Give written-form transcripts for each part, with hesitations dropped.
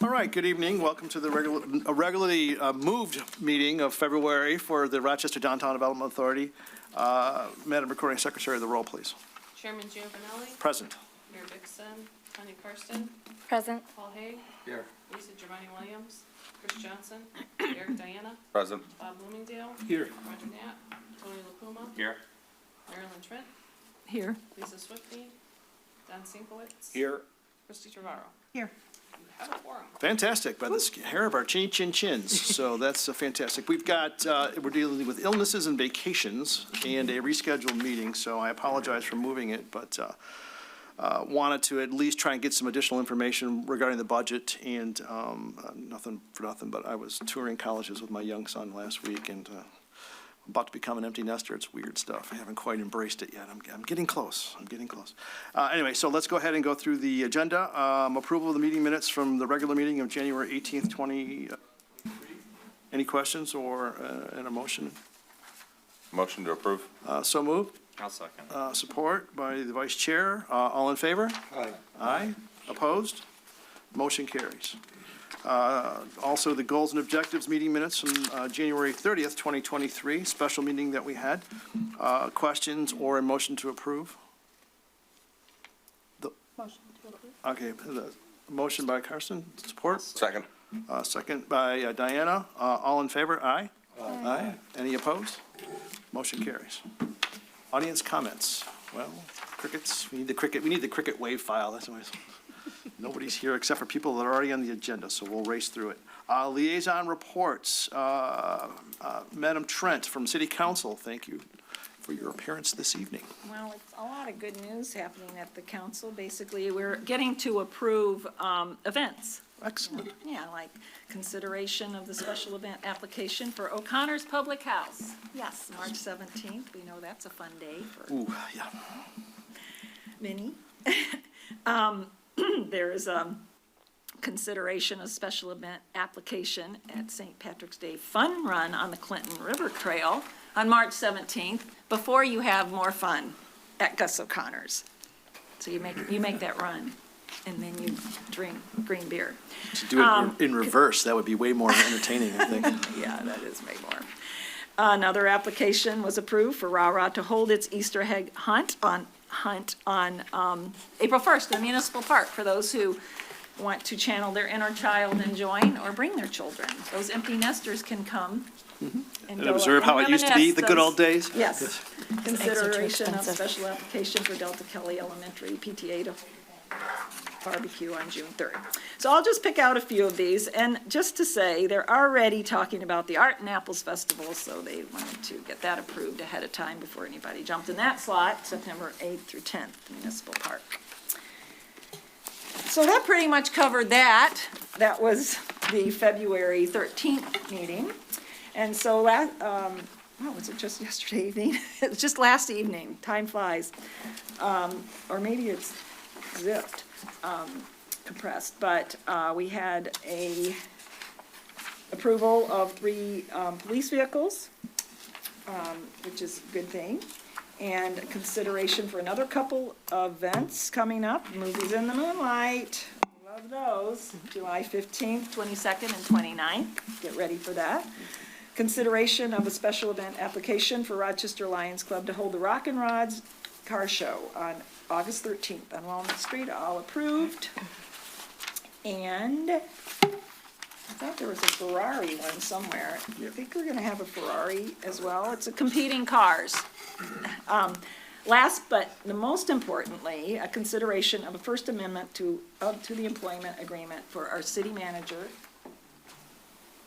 All right, good evening. Welcome to the regularly moved meeting of February for the Rochester Downtown Development Authority. Madam Recording Secretary, the roll, please. Chairman Giovanelli. Present. Mayor Dixon. Tanya Karsten. Present. Paul Hay. Here. Lisa Germani-Williams. Chris Johnson. Eric Diana. Present. Bob Bloomingdale. Here. Roger Knapp. Tony LaPuma. Here. Marilyn Trent. Here. Lisa Swifty. Don Sinkowitz. Here. Christy Trevorrow. Here. You have a quorum. Fantastic. By the hair of our chins. So that's fantastic. We've got, we're dealing with illnesses and vacations and a rescheduled meeting, so I apologize for moving it, but wanted to at least try and get some additional information regarding the budget and nothing for nothing, but I was touring colleges with my young son last week and about to become an empty nester. It's weird stuff. I haven't quite embraced it yet. I'm getting close. Anyway, so let's go ahead and go through the agenda. Approval of the meeting minutes from the regular meeting of January 18th, 2023. Any questions or a motion? Motion to approve. So moved. I'll second. Support by the vice chair. All in favor? Aye. Aye. Opposed? Motion carries. Also, the goals and objectives meeting minutes from January 30th, 2023, special meeting that we had. Questions or a motion to approve? Motion to approve. Okay, the motion by Carson, support. Second. Second by Diana. All in favor? Aye. Aye. Any opposed? Motion carries. Audience comments. Well, crickets. We need the cricket wave file. That's always. Nobody's here except for people that are already on the agenda, so we'll race through it. Liaison reports. Madam Trent from City Council, thank you for your appearance this evening. Well, it's a lot of good news happening at the council. Basically, we're getting to approve events. Excellent. Yeah, like consideration of the special event application for O'Connor's Public House. Yes, March 17th. We know that's a fun day for Ooh, yeah. many. There's consideration of special event application at St. Patrick's Day Fun Run on the Clinton River Trail on March 17th, before you have more fun at Gus O'Connor's. So you make that run, and then you drink green beer. To do it in reverse, that would be way more entertaining, I think. Yeah, that is way more. Another application was approved for Rah-Rah to hold its Easter egg hunt on April 1st in Municipal Park for those who want to channel their inner child and join or bring their children. Those empty nesters can come and go observe how it used to be, the good old days. Yes. Consideration of special application for Delta Kelly Elementary PTA to barbecue on June 3rd. So I'll just pick out a few of these, and just to say, they're already talking about the Art and Apples Festival, so they wanted to get that approved ahead of time before anybody jumped in that slot, September 8th through 10th, Municipal Park. So that pretty much covered that. That was the February 13th meeting. And so was it just yesterday evening? It was just last evening. Time flies. Or maybe it's zipped, compressed. But we had a approval of 3 police vehicles, which is a good thing. And consideration for another couple of events coming up. Movies in the Moonlight. Love those. July 15th, 22nd, and 29th. Get ready for that. Consideration of a special event application for Rochester Lions Club to hold the Rock and Rods car show on August 13th on Walnut Street. All approved. And I thought there was a Ferrari one somewhere. I think we're going to have a Ferrari as well. It's a competing cars. Last but the most importantly, a consideration of a First Amendment to the employment agreement for our city manager,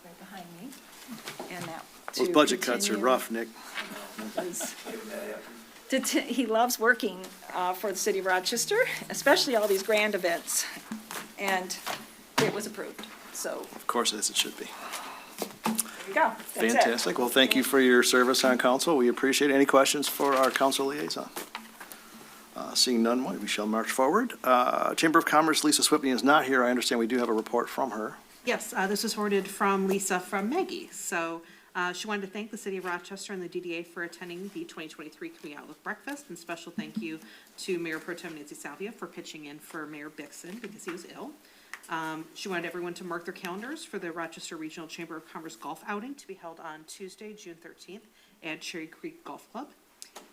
right behind me. And that Those budget cuts are rough, Nick. He loves working for the city of Rochester, especially all these grand events. And it was approved, so. Of course, as it should be. There you go. That's Fantastic. it. Well, thank you for your service on council. We appreciate it. Any questions for our council liaison? Seeing none, we shall march forward. Chamber of Commerce, Lisa Swifty is not here. I understand we do have a report from her. Yes, this was forwarded from Lisa from Maggie. So she wanted to thank the City of Rochester and the DDA for attending the 2023 Community Outlook Breakfast, and special thank you to Mayor Pro Tem Nancy Salvia for pitching in for Mayor Bixson because he was ill. She wanted everyone to mark their calendars for the Rochester Regional Chamber of Commerce Golf Outing to be held on Tuesday, June 13th at Cherry Creek Golf Club.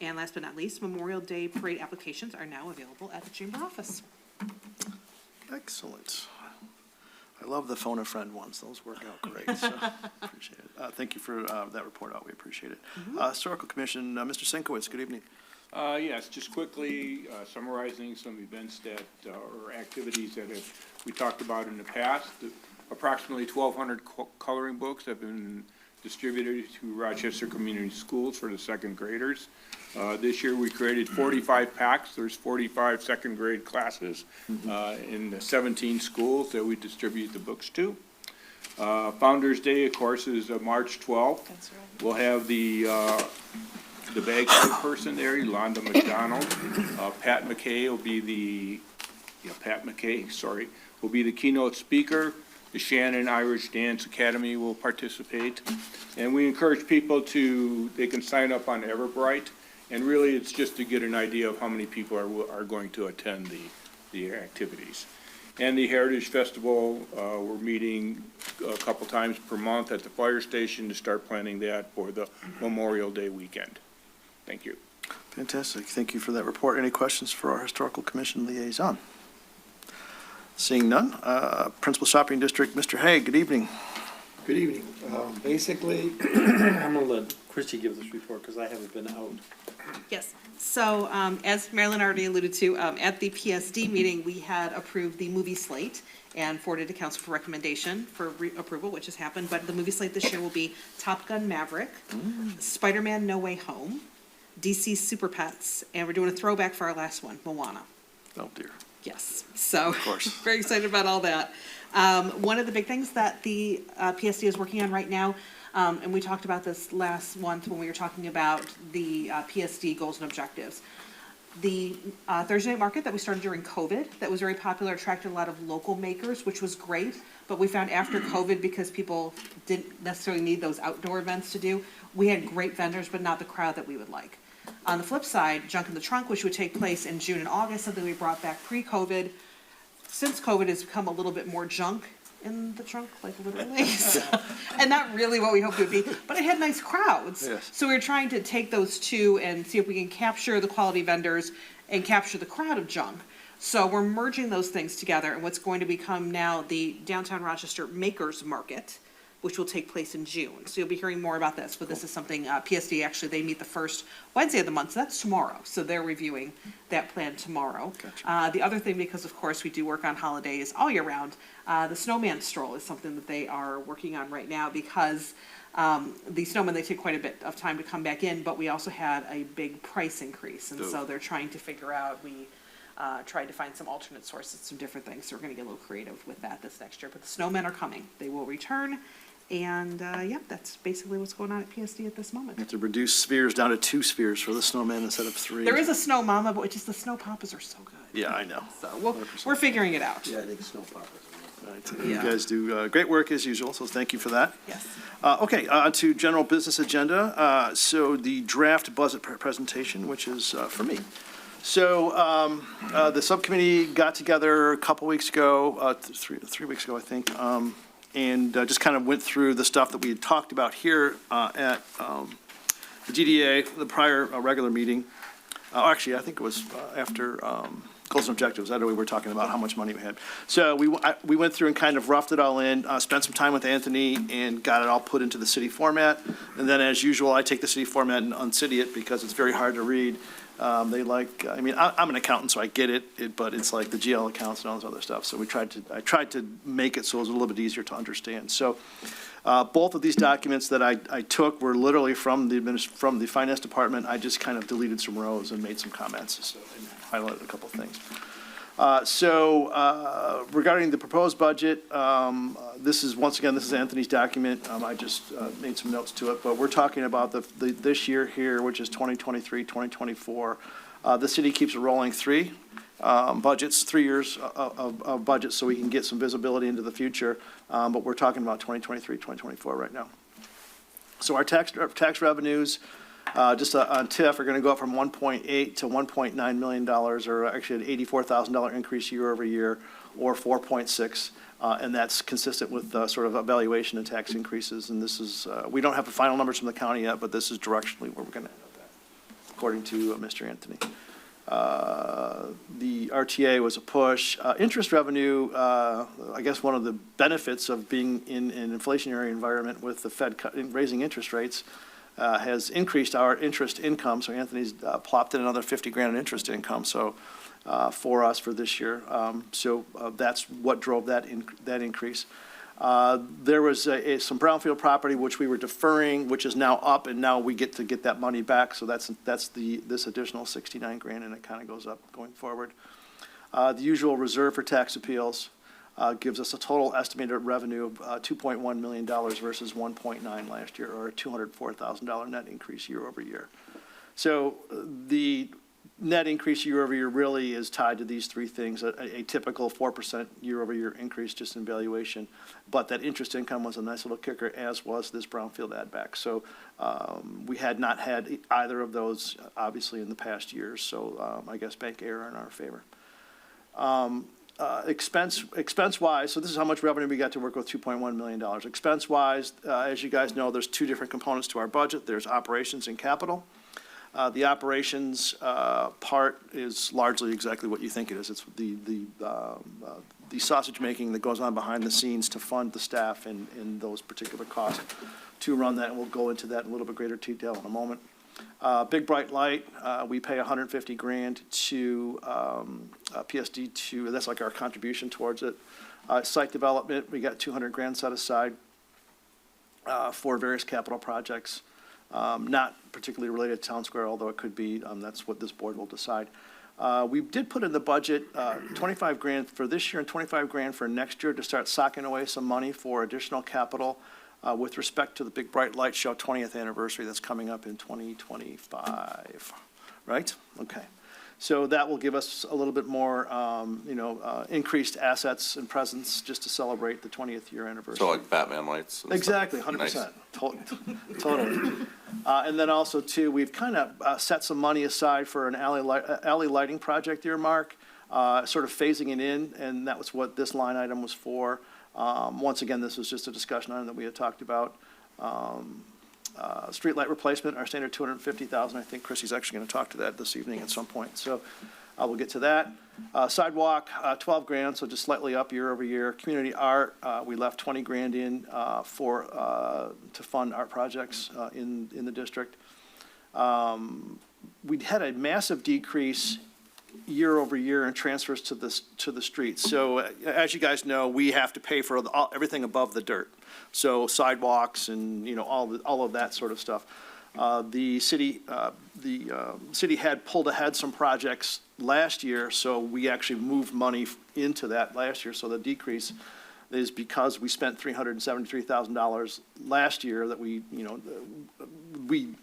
And last but not least, Memorial Day parade applications are now available at the chamber office. Excellent. I love the phone a friend ones. Those work out great, so appreciate it. Thank you for that report out. We appreciate it. Historical Commission, Mr. Sienkiewicz, good evening. Yes, just quickly summarizing some events that, or activities that we talked about in the past. Approximately 1,200 coloring books have been distributed to Rochester Community Schools for the second graders. This year, we created 45 packs. There's 45 second grade classes in the 17 schools that we distribute the books to. Founder's Day, of course, is March 12th. That's right. We'll have the bag person there, Yolanda McDonald. Pat McKay will be will be the keynote speaker. The Shannon Irish Dance Academy will participate. And we encourage people they can sign up on Everbright. And really, it's just to get an idea of how many people are going to attend the activities. And the Heritage Festival, we're meeting a couple times per month at the fire station to start planning that for the Memorial Day weekend. Thank you. Fantastic. Thank you for that report. Any questions for our Historical Commission liaison? Seeing none, Principal Shopping District, Mr. Haig, good evening. Good evening. Basically, I'm gonna let Christie give this report because I haven't been out. Yes, so as Marilyn already alluded to, at the PSD meeting, we had approved the movie slate and forwarded to council for recommendation for approval, which has happened. But the movie slate this year will be Top Gun Maverick, Spider-Man No Way Home, DC Super Pets, and we're doing a throwback for our last one, Moana. Oh, dear. Yes, so course. very excited about all that. One of the big things that the PSD is working on right now, and we talked about this last month when we were talking about the PSD goals and objectives. The Thursday night market that we started during COVID, that was very popular, attracted a lot of local makers, which was great. But we found after COVID, because people didn't necessarily need those outdoor events to do, we had great vendors, but not the crowd that we would like. On the flip side, Junk in the Trunk, which would take place in June and August, something we brought back pre-COVID. Since COVID has become a little bit more junk in the trunk, like literally, so, and not really what we hoped it would be, but it had nice crowds. Yes. So we were trying to take those two and see if we can capture the quality vendors and capture the crowd of junk. So we're merging those things together, and what's going to become now the Downtown Rochester Makers Market, which will take place in June. So you'll be hearing more about this, but this is something, PSD, actually, they meet the first Wednesday of the month, so that's tomorrow. So they're reviewing that plan tomorrow. Gotcha. The other thing, because of course we do work on holidays all year round, the snowman stroll is something that they are working on right now because the snowmen, they take quite a bit of time to come back in, but we also had a big price increase. And so they're trying to figure out, we tried to find some alternate sources, some different things. So we're gonna get a little creative with that this next year, but the snowmen are coming. They will return. And, yep, that's basically what's going on at PSD at this moment. You have to reduce spheres down to 2 spheres for the snowman instead of 3. There is a snow mama, but just the snow papas are so good. Yeah, I know. So we're figuring it out. Yeah, I think snow poppers. Right. You Yeah. guys do great work as usual, so thank you for that. Yes. Okay, on to general business agenda. So the draft budget presentation, which is for me. So the subcommittee got together a couple weeks ago, 3 weeks ago, I think, and just kind of went through the stuff that we had talked about here at the GDA, the prior regular meeting. Actually, I think it was after goals and objectives. That way we were talking about how much money we had. So we went through and kind of roughed it all in, spent some time with Anthony, and got it all put into the city format. And then, as usual, I take the city format and uncity it because it's very hard to read. They like, I mean, I'm an accountant, so I get it, but it's like the GL accounts and all this other stuff. So I tried to make it so it was a little bit easier to understand. So both of these documents that I took were literally from the finance department. I just kind of deleted some rows and made some comments, so, and highlighted a couple of things. So regarding the proposed budget, this is Anthony's document. I just made some notes to it, but we're talking about this year here, which is 2023, 2024. The city keeps a rolling 3 budgets, 3 years of budgets, so we can get some visibility into the future. But we're talking about 2023, 2024 right now. So our tax revenues, just on TIF, are going to go up from $1.8 to $1.9 million, or actually an $84,000 increase year over year. or 4.6. And that's consistent with sort of evaluation and tax increases. And this is, we don't have the final numbers from the county yet, but this is directionally where we're going to end up at, according to Mr. Anthony. The RTA was a push. Interest revenue, I guess one of the benefits of being in an inflationary environment with the Fed raising interest rates has increased our interest income. So Anthony's plopped in another 50 grand in interest income. So for us for this year. That's what drove that increase. There was some brownfield property which we were deferring, which is now up, and now we get to get that money back. So that's this additional 69 grand, and it kind of goes up going forward. The usual reserve for tax appeals gives us a total estimated revenue of $2.1 million versus 1.9 last year, or a $204,000 net increase year over year. So the net increase year over year really is tied to these three things, a typical 4% year over year increase just in valuation. But that interest income was a nice little kicker, as was this brownfield add back. So we had not had either of those, obviously, in the past years. So I guess bank error in our favor. Expense-wise, so this is how much revenue we got to work with, $2.1 million. Expense-wise, as you guys know, there's two different components to our budget. There's operations and capital. The operations part is largely exactly what you think it is. It's the sausage making that goes on behind the scenes to fund the staff in those particular costs to run that, and we'll go into that in a little bit greater detail in a moment. Big Bright Light, we pay 150 grand to PSD that's like our contribution towards it. Site development, we got 200 grand set aside for various capital projects. Not particularly related to Town Square, although it could be. That's what this board will decide. We did put in the budget 25 grand for this year and 25 grand for next year to start socking away some money for additional capital with respect to the Big Bright Light Show 20th anniversary that's coming up in 2025, right? Okay. So that will give us a little bit more, increased assets and presence just to celebrate the 20th year anniversary. So like Batman lights? and Exactly, stuff. 100%. Nice. Totally. And then also, too, we've kind of set some money aside for an alley lighting project earmark, sort of phasing it in, and that was what this line item was for. Once again, this was just a discussion item that we had talked about. Street light replacement, our standard $250,000. I think Chrissy's actually going to talk to that this evening at some point. So we'll get to that. Sidewalk, 12 grand, so just slightly up year over year. Community art, we left 20 grand in to fund art projects in the district. We had a massive decrease year over year in transfers to the streets. So as you guys know, we have to pay for everything above the dirt. So sidewalks and all of that sort of stuff. The city had pulled ahead some projects last year, so we actually moved money into that last year. So the decrease is because we spent $373,000 last year that we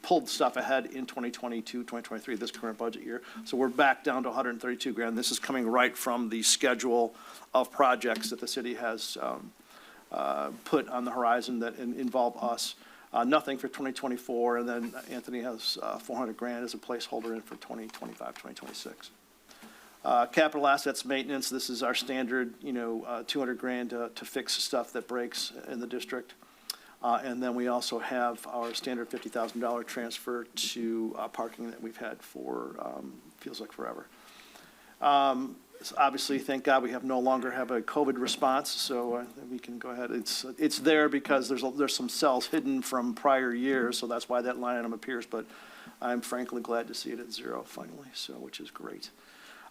pulled stuff ahead in 2022, 2023, this current budget year. So we're back down to 132 grand. This is coming right from the schedule of projects that the city has put on the horizon that involve us. Nothing for 2024, and then Anthony has 400 grand as a placeholder in for 2025, 2026. Capital assets maintenance, this is our standard, 200 grand to fix stuff that breaks in the district. And then we also have our standard $50,000 transfer to parking that we've had for, feels like forever. Obviously, thank God we no longer have a COVID response, so we can go ahead. It's there because there's some cells hidden from prior years, so that's why that line item appears. But I'm frankly glad to see it at zero finally, so which is great.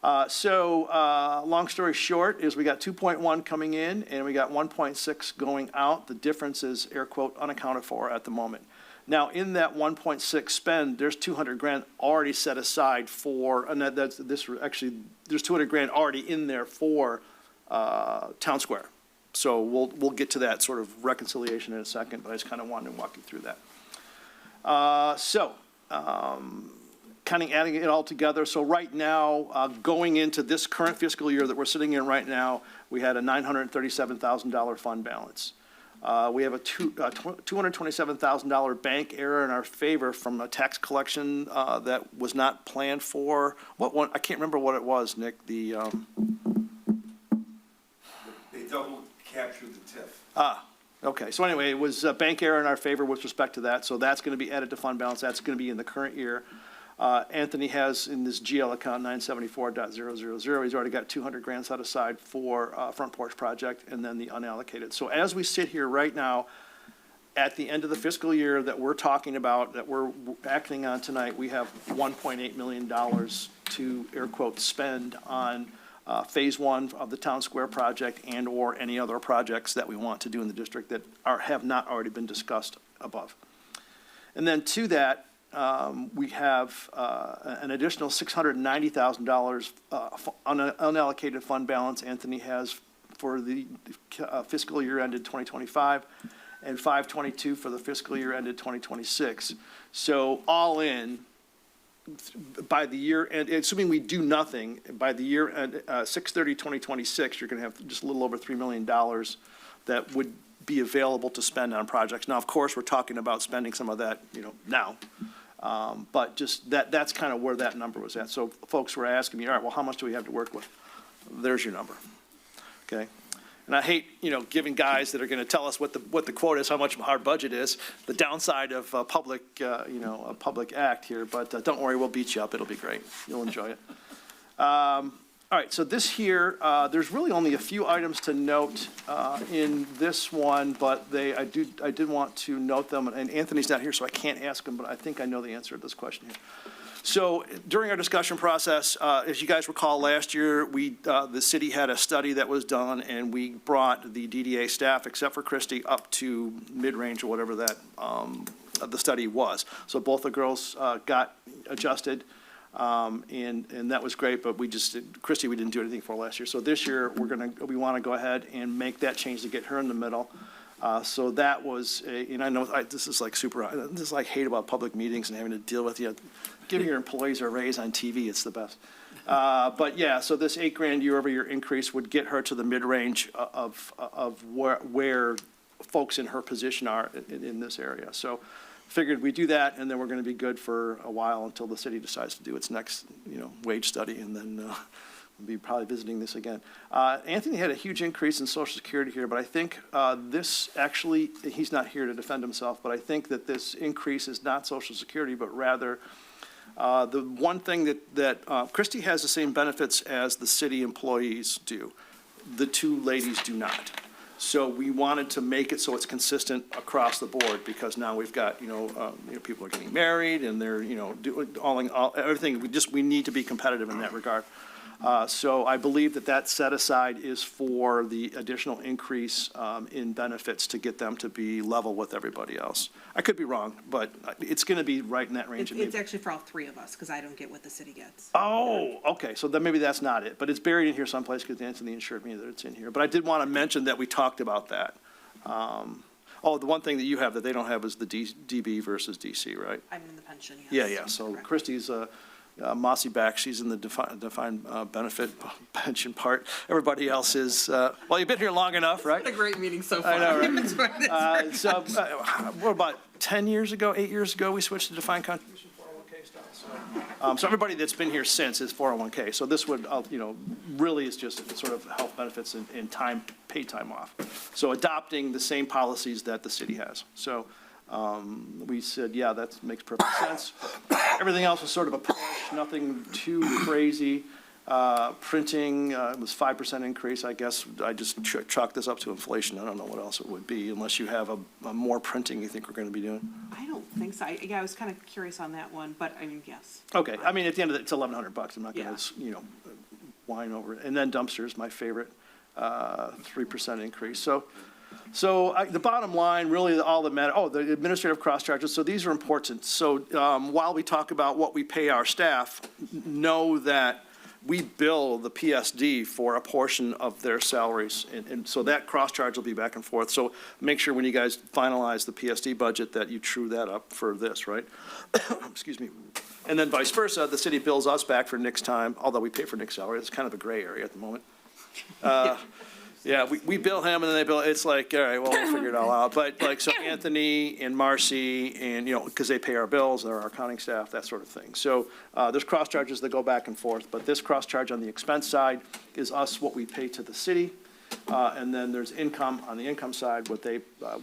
Long story short is we got 2.1 coming in and we got 1.6 going out. The difference is air quote unaccounted for at the moment. Now, in that 1.6 spend, there's 200 grand already set aside for, and there's 200 grand already in there for Town Square. So we'll get to that sort of reconciliation in a second, but I just kind of wanted to walk you through that. Kind of adding it all together. So right now, going into this current fiscal year that we're sitting in right now, we had a $937,000 fund balance. We have a $227,000 bank error in our favor from a tax collection that was not planned for. What one? I can't remember what it was, Nick. capture the TIF. Okay, so anyway, it was bank error in our favor with respect to that, so that's going to be added to fund balance, that's going to be in the current year. Anthony has in this GL account 974.000, he's already got 200 grand set aside for front porch project and then the unallocated. So as we sit here right now, at the end of the fiscal year that we're talking about, that we're acting on tonight, we have $1.8 million to, air quote, spend on phase one of the Town Square project and/or any other projects that we want to do in the district that have not already been discussed above. And then to that, we have an additional $690,000 unallocated fund balance Anthony has for the fiscal year ended 2025 and 522 for the fiscal year ended 2026. So all in, by the year, and assuming we do nothing, by the year end, 6/30/2026, you're going to have just a little over $3 million that would be available to spend on projects. Now, of course, we're talking about spending some of that, now. But just that's kind of where that number was at. So folks were asking me, all right, well, how much do we have to work with? There's your number, okay? And I hate, giving guys that are going to tell us what the quote is, how much our budget is, the downside of a public act here, but don't worry, we'll beat you up. It'll be great. You'll enjoy it. All right, so this here, there's really only a few items to note in this one, but I did want to note them, and Anthony's not here, so I can't ask him, but I think I know the answer to this question here. So during our discussion process, as you guys recall, last year, the city had a study that was done, and we brought the DDA staff, except for Christie, up to mid-range or whatever that the study was. So both the girls got adjusted, and that was great, but Christie, we didn't do anything for last year. So this year, we want to go ahead and make that change to get her in the middle. So that was, and I know this is like this is like hate about public meetings and having to deal with giving your employees a raise on TV. It's the best. But yeah, so this $8,000 year-over-year increase would get her to the mid-range of where folks in her position are in this area. So figured we do that, and then we're going to be good for a while until the city decides to do its next, wage study, and then we'll be probably visiting this again. Anthony had a huge increase in Social Security here, but I think this actually, he's not here to defend himself, but I think that this increase is not Social Security, but rather the one thing that Christie has the same benefits as the city employees do. The two ladies do not. So we wanted to make it so it's consistent across the board, because now we've got, people are getting married and they're, doing everything. We need to be competitive in that regard. So I believe that set aside is for the additional increase in benefits to get them to be level with everybody else. I could be wrong, but it's going to be right in that range. It's actually for all three of us, because I don't get what the city gets. Oh, okay, so then maybe that's not it, but it's buried in here someplace because Anthony assured me that it's in here. But I did want to mention that we talked about that. The one thing that you have that they don't have is the DB versus DC, right? I'm in the pension, yes. Yeah, so Correct. Christie's Mossy back, she's in the defined benefit pension part. Everybody else is, you've been here long enough, right? What a great meeting so far. I know, right? What about 8 years ago, we switched to defined contribution 401k stuff. So everybody that's been here since is 401k. So this would, really is just sort of health benefits and paid time off. So adopting the same policies that the city has. So we said, yeah, that makes perfect sense. Everything else was sort of a push, nothing too crazy. Printing was 5% increase. I guess I just chalk this up to inflation. I don't know what else it would be, unless you have a more printing you think we're going to be doing. I don't think so. I was kind of curious on that one, but I mean, yes. Okay, I mean, at the end of it, it's $1,100. I'm not going Yeah. to, whine over it. And then dumpsters, my favorite, 3% increase. So the bottom line, really, all that matter. The administrative cross charges. So these are important. So while we talk about what we pay our staff, know that we bill the PSD for a portion of their salaries, and so that cross charge will be back and forth. So make sure when you guys finalize the PSD budget that you true that up for this, right? Excuse me. And then vice versa, the city bills us back for Nick's time, although we pay for Nick's salary. It's kind of a gray area at the moment. Yeah, we bill him and then they bill, it's like, all right, well, we'll figure it all out. But so Anthony and Marcy and, because they pay our bills, they're our accounting staff, that sort of thing. So there's cross charges that go back and forth, but this cross charge on the expense side is us, what we pay to the city. And then there's income, on the income side, what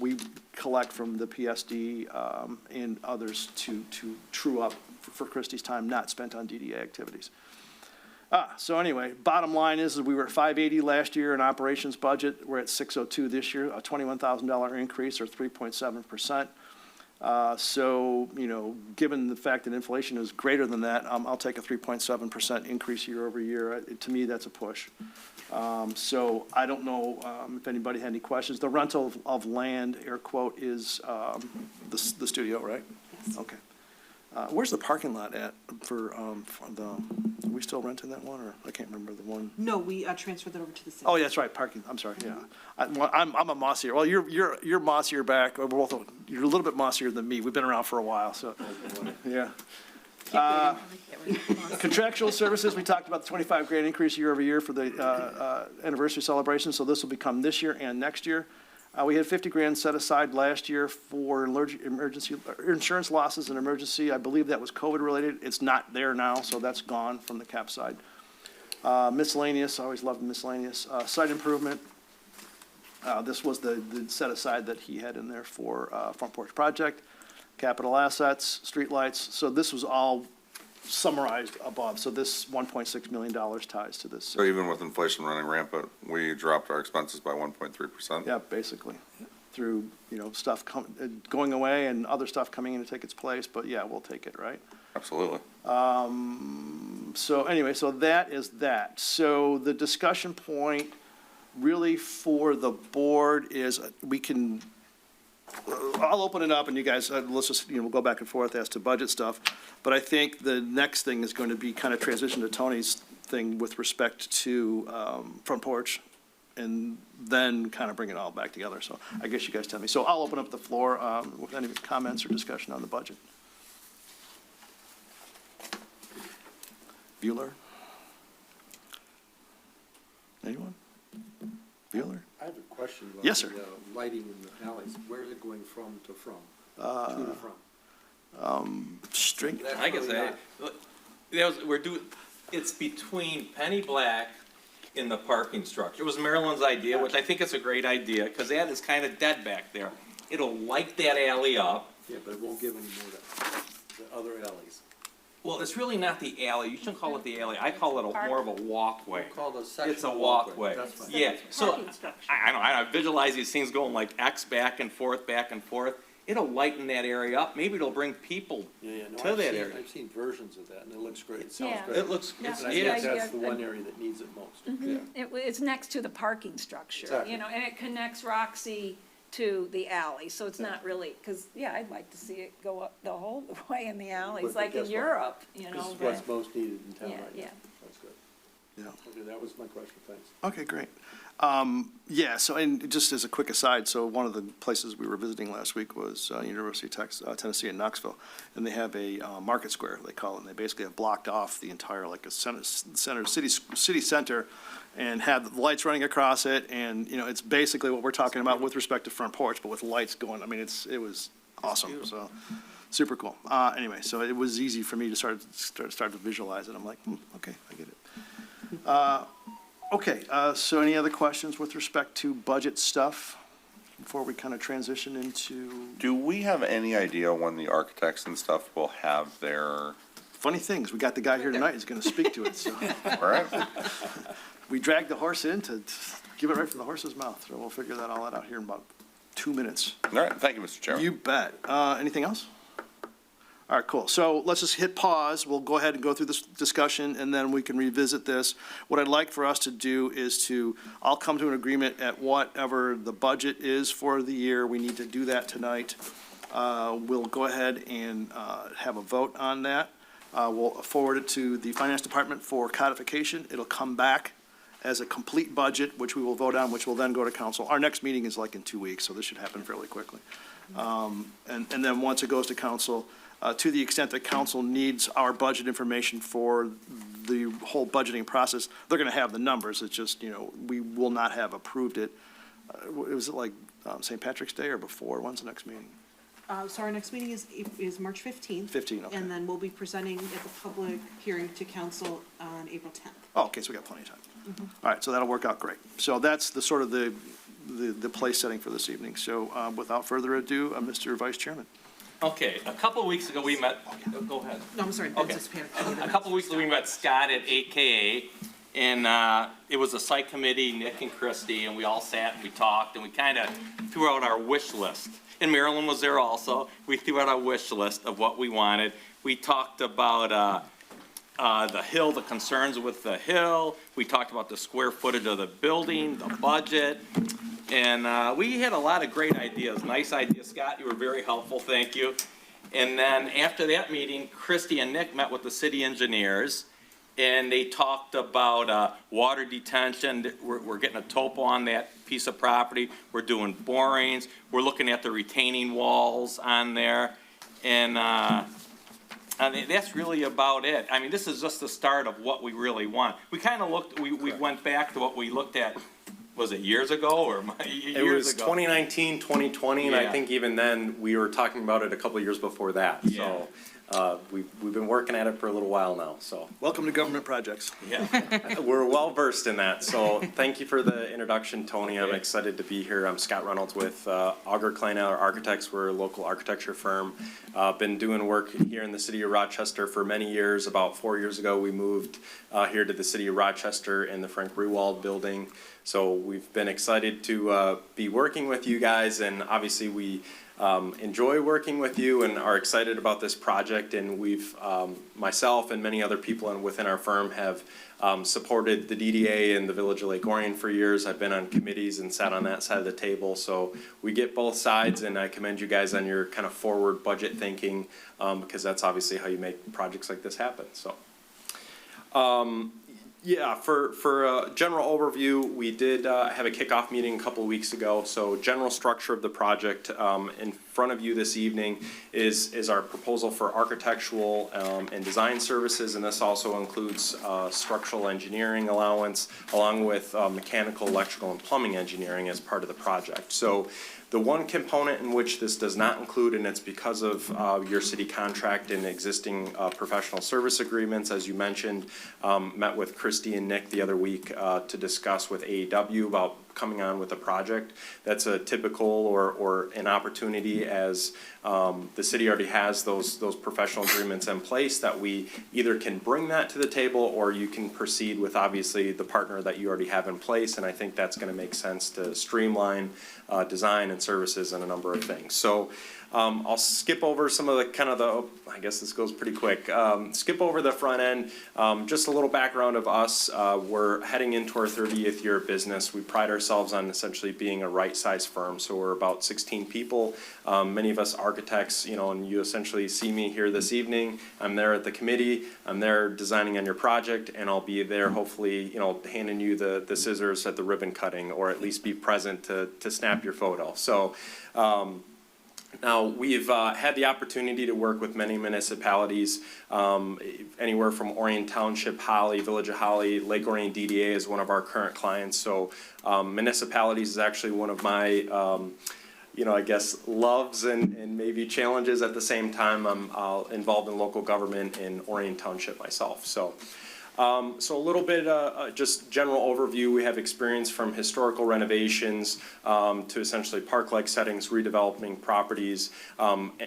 we collect from the PSD and others to true up for Christie's time not spent on DDA activities. So anyway, bottom line is we were at 580 last year in operations budget. We're at 602 this year, a $21,000 increase or 3.7%. So, given the fact that inflation is greater than that, I'll take a 3.7% increase year over year. To me, that's a push. So I don't know if anybody had any questions. The rental of land, air quote, is the studio, right? Okay. Where's the parking lot at for the, are we still renting that one, or I can't remember the one? No, we transferred that over to the city. Oh, yeah, that's right, parking, I'm sorry, yeah. I'm a mossier, well, you're mossier back, you're a little bit mossier than me, we've been around for a while, so, yeah. Contractual services, we talked about the 25 grand increase year over year for the anniversary celebration, so this will become this year and next year. We had 50 grand set aside last year for emergency insurance losses and emergency. I believe that was COVID related. It's not there now, so that's gone from the cap side. Miscellaneous, I always loved miscellaneous. Site improvement. This was the set aside that he had in there for front porch project. Capital assets, streetlights. So this was all summarized above. So this $1.6 million ties to this. So even with inflation running rampant, we dropped our expenses by 1.3%? Yeah, basically, through, stuff going away and other stuff coming in to take its place, but yeah, we'll take it, right? Absolutely. So anyway, so that is that. So the discussion point really for the board is I'll open it up and you guys, let's just, we'll go back and forth as to budget stuff. But I think the next thing is going to be kind of transition to Tony's thing with respect to front porch and then kind of bring it all back together. So I guess you guys tell me. So I'll open up the floor with any comments or discussion on the budget. Bueller? Anyone? Bueller? I have a question about Yes, sir. the lighting in the alleys. Where is it going from to from? To to from? String, That's I can really say, not- it's between Penny Black in the parking structure. It was Marilyn's idea, which I think is a great idea, because that is kind of dead back there. It'll light that alley up. Yeah, but it won't give any more to the other alleys. Well, it's really not the alley. You shouldn't call it the alley. I call it more of a walkway. We'll call it a section It's a of walkway. That's fine. Yeah, so Parking structure. I know, I visualize these things going like X back and forth, back and forth. It'll lighten that area up. Maybe it'll bring people Yeah, yeah, no, to that area. I've seen versions of that, and it looks great. It sounds Yeah. great. It looks, Yeah. it's, And I yeah. think that's the one area that needs it most. Yeah. It's next to the parking structure, Exactly. and it connects Roxy to the alley, so it's not really, because, yeah, I'd like to see it go up the whole way in the alleys, But like in guess what? Europe, This is but- what's most needed in town Yeah, right now. yeah. That's good. yeah. Okay, that was my question, thanks. Okay, great. Yeah, so, and just as a quick aside, so one of the places we were visiting last week was University of Tennessee in Knoxville, and they have a market square, they call it, and they basically have blocked off the entire, like a city center, and have the lights running across it, and, it's basically what we're talking about with respect to front porch, but with lights going, I mean, it was awesome, so, super cool. Anyway, so it was easy for me to start to visualize it, I'm like, okay, I get it. Okay, so any other questions with respect to budget stuff before we kind of transition into Do we have any idea when the architects and stuff will have their, funny things? We got the guy here tonight who's going to speak to it, so all right? we dragged the horse in to give it right from the horse's mouth, so we'll figure that all out here in about 2 minutes. All right, thank you, Mr. Chairman. You bet. Anything else? All right, cool. So let's just hit pause. We'll go ahead and go through this discussion, and then we can revisit this. What I'd like for us to do is I'll come to an agreement at whatever the budget is for the year. We need to do that tonight. We'll go ahead and have a vote on that. We'll forward it to the Finance Department for codification. It'll come back as a complete budget, which we will vote on, which will then go to council. Our next meeting is like in 2 weeks, so this should happen fairly quickly. And then once it goes to council, to the extent that council needs our budget information for the whole budgeting process, they're going to have the numbers. It's just, we will not have approved it. Was it like St. Patrick's Day or before? When's the next meeting? So our next meeting is March 15th. 15, okay. And then we'll be presenting at the public hearing to council on April 10th. Oh, okay, so we got plenty of time. All right, so that'll work out great. So that's the sort of the place setting for this evening. So without further ado, Mr. Vice Chairman. Okay, a couple of weeks ago, we met, go ahead. No, I'm sorry, Ben's Okay. just panicking. A couple of weeks ago, we met Scott at AKA, and it was a site committee, Nick and Christie, and we all sat and we talked, and we kind of threw out our wish list. And Marilyn was there also. We threw out our wish list of what we wanted. We talked about the hill, the concerns with the hill. We talked about the square footage of the building, the budget. And we had a lot of great ideas, nice ideas. Scott, you were very helpful, thank you. And then after that meeting, Christy and Nick met with the city engineers, and they talked about water detention. We're getting a topo on that piece of property. We're doing borings. We're looking at the retaining walls on there. And I mean, that's really about it. I mean, this is just the start of what we really want. We kind of looked, we went back to what we looked at, was it years ago or years ago? It was 2019, 2020, and I Yeah. think even then, we were talking about it a couple of years before that. Yeah. So, we've been working at it for a little while now, so. Welcome to government projects. Yeah. We're well versed in that, so thank you for the introduction, Tony. I'm Okay. excited to be here. I'm Scott Reynolds with Auger Kleinauer Architects. We're a local architecture firm. Been doing work here in the city of Rochester for many years. About 4 years ago, we moved here to the city of Rochester in the Frank Rewald building. So we've been excited to be working with you guys, and obviously we enjoy working with you and are excited about this project. And we've, myself and many other people within our firm have supported the DDA and the Village of Lake Orion for years. I've been on committees and sat on that side of the table. So we get both sides, and I commend you guys on your kind of forward budget thinking, because that's obviously how you make projects like this happen, so. Yeah, for a general overview, we did have a kickoff meeting a couple of weeks ago. So general structure of the project in front of you this evening is our proposal for architectural and design services, and this also includes structural engineering allowance along with mechanical, electrical, and plumbing engineering as part of the project. So the one component in which this does not include, and it's because of your city contract and existing professional service agreements, as you mentioned, met with Christy and Nick the other week to discuss with AEW about coming on with a project. That's a typical or an opportunity, as the city already has those professional agreements in place, that we either can bring that to the table or you can proceed with obviously the partner that you already have in place. And I think that's going to make sense to streamline design and services and a number of things. So I'll skip over some of the kind of the, I guess this goes pretty quick. Skip over the front end. Just a little background of us. We're heading into our 30th year of business. We pride ourselves on essentially being a right-sized firm. So we're about 16 people. Many of us architects, you know, and you essentially see me here this evening. I'm there at the committee. I'm there designing on your project, and I'll be there hopefully, you know, handing you the scissors at the ribbon cutting, or at least be present to snap your photo. So. Now, we've had the opportunity to work with many municipalities, anywhere from Orion Township, Holly, Village of Holly, Lake Orion DDA is one of our current clients. So municipalities is actually one of my, you know, I guess loves and maybe challenges at the same time. I'm involved in local government in Orion Township myself. So. So a little bit, just general overview. We have experience from historical renovations to essentially park-like settings, redeveloping properties,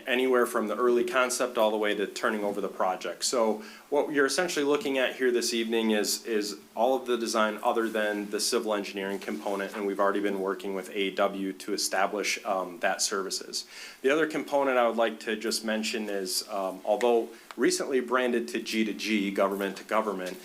anywhere from the early concept all the way to turning over the project. So what you're essentially looking at here this evening is all of the design other than the civil engineering component, and we've already been working with AEW to establish that services. The other component I would like to just mention is, although recently branded to G2G, government to government,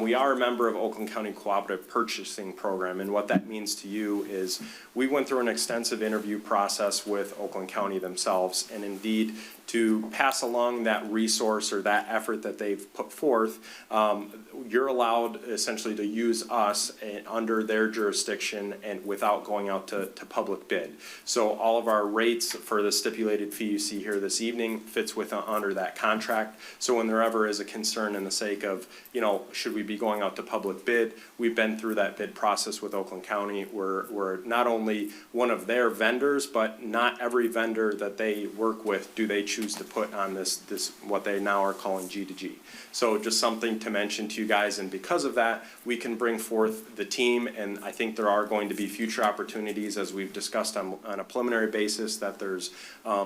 we are a member of Oakland County Cooperative Purchasing Program, and what that means to you is we went through an extensive interview process with Oakland County themselves, and indeed to pass along that resource or that effort that they've put forth, you're allowed essentially to use us under their jurisdiction and without going out to public bid. So all of our rates for the stipulated fee you see here this evening fits under that contract. So when there ever is a concern in the sake of, you know, should we be going out to public bid? We've been through that bid process with Oakland County. We're not only one of their vendors, but not every vendor that they work with do they choose to put on this what they now are calling G2G. So just something to mention to you guys, and because of that, we can bring forth the team, and I think there are going to be future opportunities, as we've discussed on a preliminary basis, that there's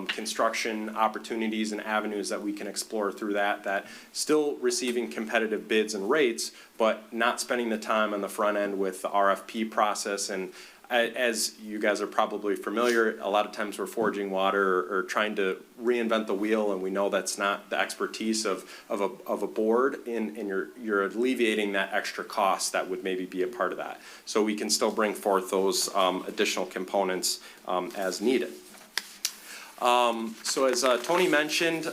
construction opportunities and avenues that we can explore through that still receiving competitive bids and rates, but not spending the time on the front end with the RFP process. And as you guys are probably familiar, a lot of times we're forging water or trying to reinvent the wheel, and we know that's not the expertise of a board, and you're alleviating that extra cost that would maybe be a part of that. So we can still bring forth those additional components as needed. So as Tony mentioned,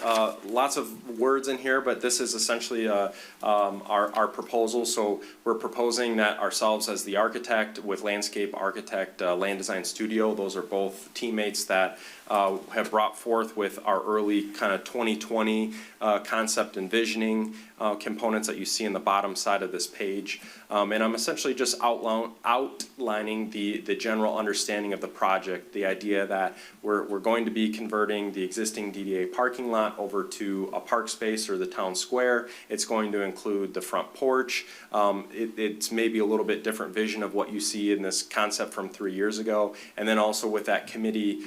lots of words in here, but this is essentially our proposal. So we're proposing that ourselves as the architect with landscape architect, land design studio. Those are both teammates that have brought forth with our early kind of 2020 concept envisioning components that you see in the bottom side of this page. And I'm essentially just outlining the general understanding of the project, the idea that we're going to be converting the existing DDA parking lot over to a park space or the town square. It's going to include the front porch. It's maybe a little bit different vision of what you see in this concept from 3 years ago. And then also with that committee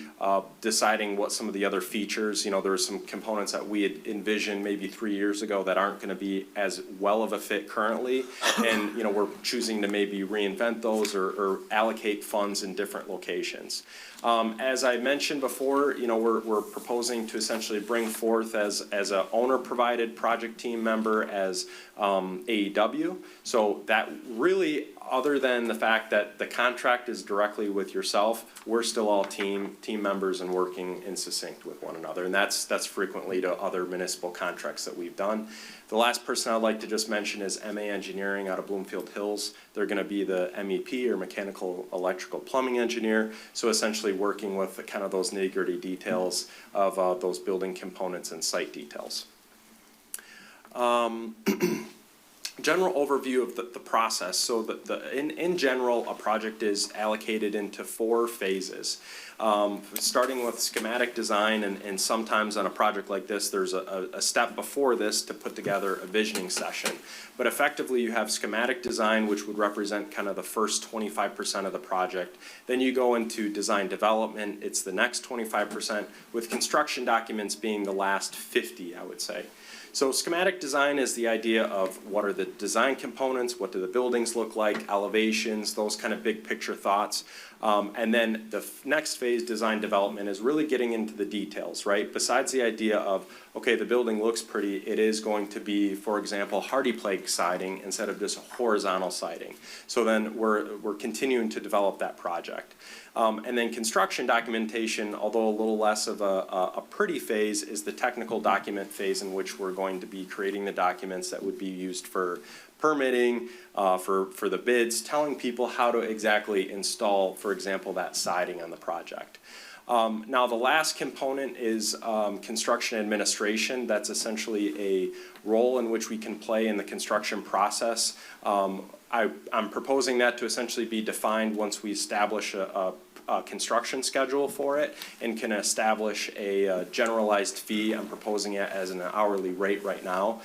deciding what some of the other features, there were some components that we had envisioned maybe 3 years ago that aren't going to be as well of a fit currently. And, we're choosing to maybe reinvent those or allocate funds in different locations. As I mentioned before, we're proposing to essentially bring forth as a owner-provided project team member as AEW. So that really, other than the fact that the contract is directly with yourself, we're still all team members and working in succinct with one another. And that's frequently to other municipal contracts that we've done. The last person I'd like to just mention is MA Engineering out of Bloomfield Hills. They're going to be the MEP, or mechanical, electrical, plumbing engineer. So essentially working with the, kind of those nitty-gritty details of those building components and site details. General overview of the process. So in general, a project is allocated into 4 phases. Starting with schematic design, and sometimes on a project like this, there's a step before this to put together a visioning session. But effectively, you have schematic design, which would represent kind of the first 25% of the project. Then you go into design development. It's the next 25%, with construction documents being the last 50, I would say. So schematic design is the idea of what are the design components, what do the buildings look like, elevations, those kind of big picture thoughts. And then the next phase, design development, is really getting into the details, right? Besides the idea of, okay, the building looks pretty, it is going to be, for example, hardy plank siding instead of just horizontal siding. So then we're continuing to develop that project. And then construction documentation, although a little less of a pretty phase, is the technical document phase, in which we're going to be creating the documents that would be used for permitting, for the bids, telling people how to exactly install, for example, that siding on the project. Now the last component is construction administration. That's essentially a role in which we can play in the construction process. I'm proposing that to essentially be defined once we establish a construction schedule for it and can establish a generalized fee. I'm proposing it as an hourly rate right now.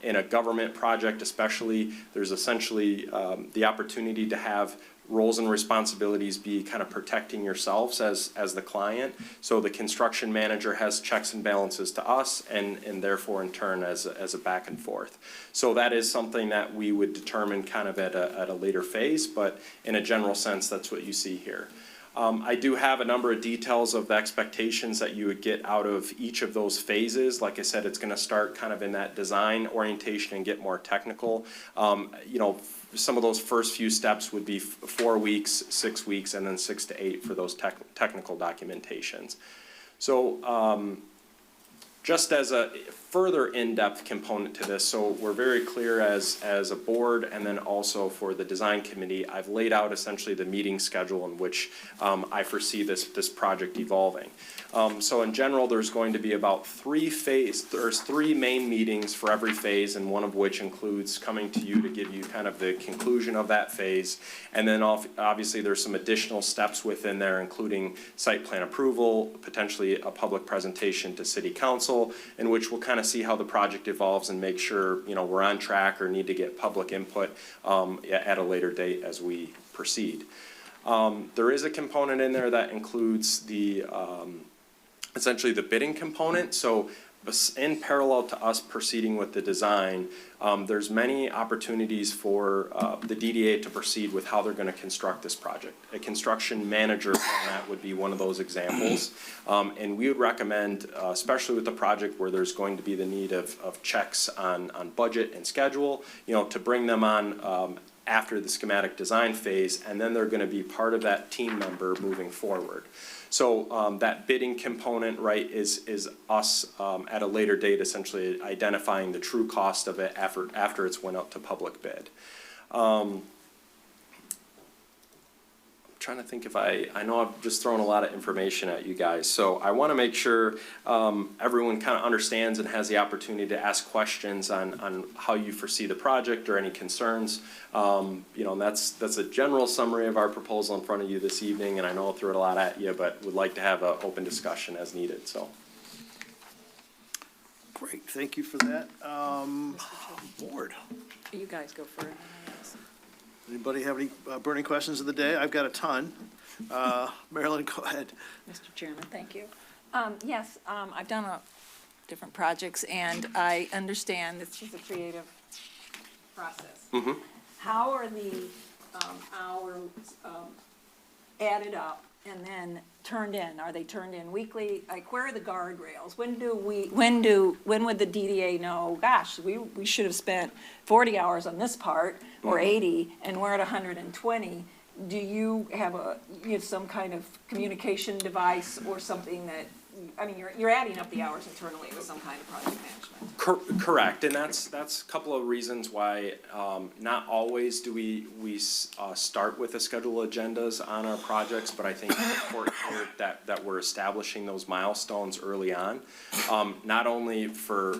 In a government project especially, there's essentially the opportunity to have roles and responsibilities be kind of protecting yourselves as the client. So the construction manager has checks and balances to us, and therefore in turn as a back and forth. So that is something that we would determine kind of at a later phase, but in a general sense, that's what you see here. I do have a number of details of the expectations that you would get out of each of those phases. Like I said, it's going to start kind of in that design orientation and get more technical. Some of those first few steps would be 4 weeks, 6 weeks, and then 6 to 8 for those technical documentations. So just as a further in-depth component to this, so we're very clear as a board, and then also for the design committee, I've laid out essentially the meeting schedule in which I foresee this project evolving. So in general, there's going to be about there's three main meetings for every phase, and one of which includes coming to you to give you kind of the conclusion of that phase. And then obviously there's some additional steps within there, including site plan approval, potentially a public presentation to city council, in which we'll kind of see how the project evolves and make sure, you know, we're on track or need to get public input at a later date as we proceed. There is a component in there that includes the essentially the bidding component. So in parallel to us proceeding with the design, there's many opportunities for the DDA to proceed with how they're going to construct this project. A construction manager format would be one of those examples. And we would recommend, especially with the project where there's going to be the need of checks on budget and schedule, you know, to bring them on after the schematic design phase, and then they're going to be part of that team member moving forward. So that bidding component, right, is us at a later date essentially identifying the true cost of it after it's went out to public bid. Trying to think if I know I've just thrown a lot of information at you guys, so I want to make sure everyone kind of understands and has the opportunity to ask questions on how you foresee the project or any concerns. You know, and that's a general summary of our proposal in front of you this evening, and I know I'll throw it a lot at you, but would like to have an open discussion as needed. So. Great, thank you for that. Board, You guys go first. anybody have any burning questions of the day? I've got a ton. Marilyn, go ahead. Mr. Chairman, thank you. Yes, I've done different projects, and I understand this is a creative process. Mm-hmm. How are the hours added up and then turned in? Are they turned in weekly? Like, where are the guardrails? When would the DDA know, gosh, we should have spent 40 hours on this part, or 80, and we're at 120? Do you have some kind of communication device or something that, I mean, you're adding up the hours internally with some kind of project management? Correct, and that's a couple of reasons why not always do we start with the schedule agendas on our projects, but I think it's important here that we're establishing those milestones early on, not only for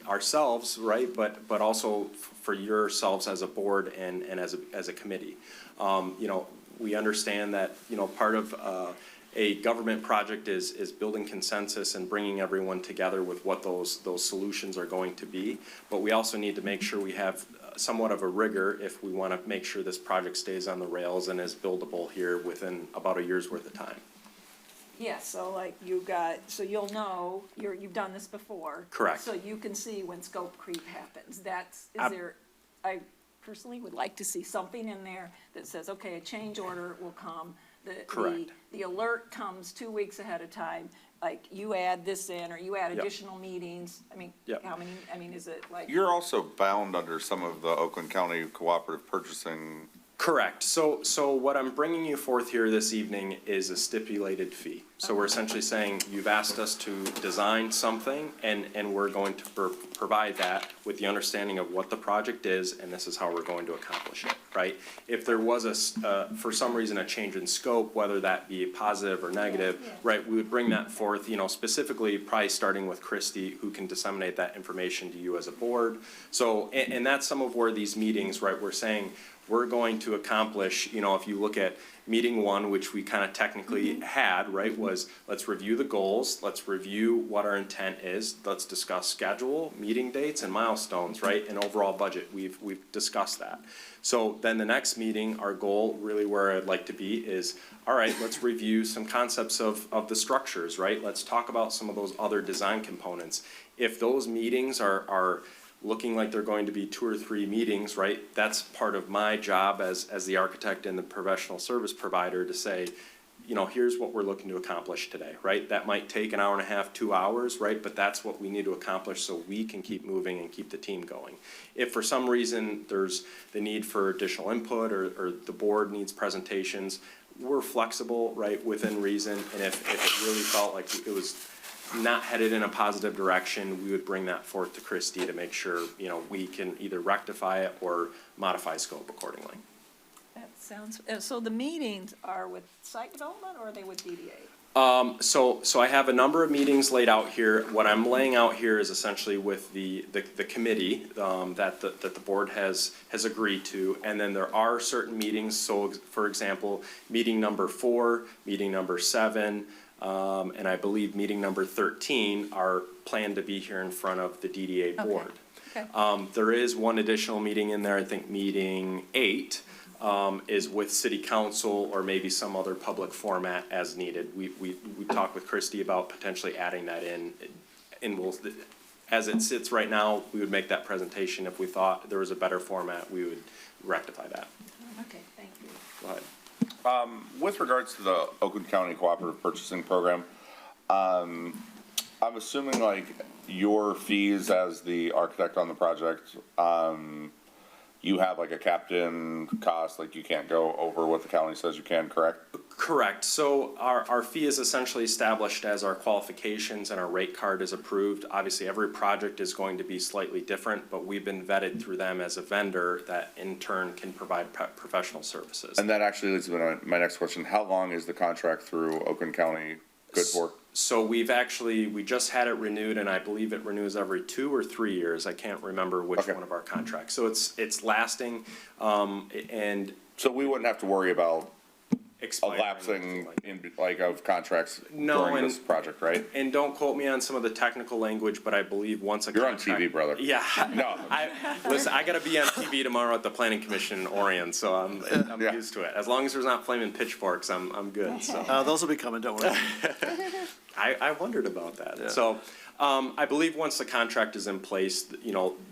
ourselves, right, but also for yourselves as a board and as a committee. You know, we understand that, you know, part of a government project is building consensus and bringing everyone together with what those solutions are going to be. But we also need to make sure we have somewhat of a rigor if we want to make sure this project stays on the rails and is buildable here within about a year's worth of time. Yeah, so like so you'll know, you've done this before. Correct. So you can see when scope creep happens. I personally would like to see something in there that says, okay, a change order will come. Correct. The alert comes 2 weeks ahead of time, like you add this in, or you add Yep. additional meetings. I mean, Yep. how many, I mean, is it like? You're also bound under some of the Oakland County Cooperative Purchasing. Correct. So what I'm bringing you forth here this evening is a stipulated fee. So we're essentially saying, you've asked us to design something, and we're going to provide that with the understanding of what the project is, and this is how we're going to accomplish it, right? If there was for some reason, a change in scope, whether that be positive or negative, right, we would bring that forth, you know, specifically probably starting with Christy, who can disseminate that information to you as a board. So, and that's some of where these meetings, right, we're saying, we're going to accomplish, you know, if you look at meeting one, which we kind of technically had, right, was let's review the goals, let's review what our intent is, let's discuss schedule, meeting dates, and milestones, right, and overall budget. We've discussed that. So then the next meeting, our goal, really where I'd like to be is, all right, let's review some concepts of the structures, right? Let's talk about some of those other design components. If those meetings are looking like they're going to be 2 or 3 meetings, right? That's part of my job as the architect and the professional service provider to say, you know, here's what we're looking to accomplish today, right? That might take an hour and a half, 2 hours, right? But that's what we need to accomplish so we can keep moving and keep the team going. If for some reason there's the need for additional input or the board needs presentations, we're flexible, right, within reason. And if it really felt like it was not headed in a positive direction, we would bring that forth to Christie to make sure, we can either rectify it or modify scope accordingly. That sounds, so the meetings are with site development or are they with DDA? So I have a number of meetings laid out here. What I'm laying out here is essentially with the committee, that the board has agreed to. And then there are certain meetings, so for example, meeting number 4, meeting number 7, and I believe meeting number 13 are planned to be here in front of the DDA board. Okay. There is one additional meeting in there, I think meeting 8, is with city council or maybe some other public format as needed. We talked with Christie about potentially adding that in, and as it sits right now, we would make that presentation. If we thought there was a better format, we would rectify that. Okay, thank you. Go ahead. With regards to the Oakland County Cooperative Purchasing Program, I'm assuming like your fees as the architect on the project, you have like a capped-in cost, like you can't go over what the county says you can, correct? Correct. So our fee is essentially established as our qualifications and our rate card is approved. Obviously, every project is going to be slightly different, but we've been vetted through them as a vendor that in turn can provide professional services. And that actually leads to my next question. How long is the contract through Oakland County good for? So we just had it renewed, and I believe it renews every 2 or 3 years. I can't remember which Okay. one of our contracts. So it's lasting, and So we wouldn't have to worry about a expiring. lapsing of contracts No, during and- this project, right? And don't quote me on some of the technical language, but I believe once a You're on contract. TV, brother. Yeah. No. Listen, I gotta be on TV tomorrow at the planning commission in Orion, so I'm Yeah. used to it. As long as there's not flaming pitchforks, I'm good, so. Those will be coming, don't worry. I wondered about that. Yeah. So, I believe once the contract is in place,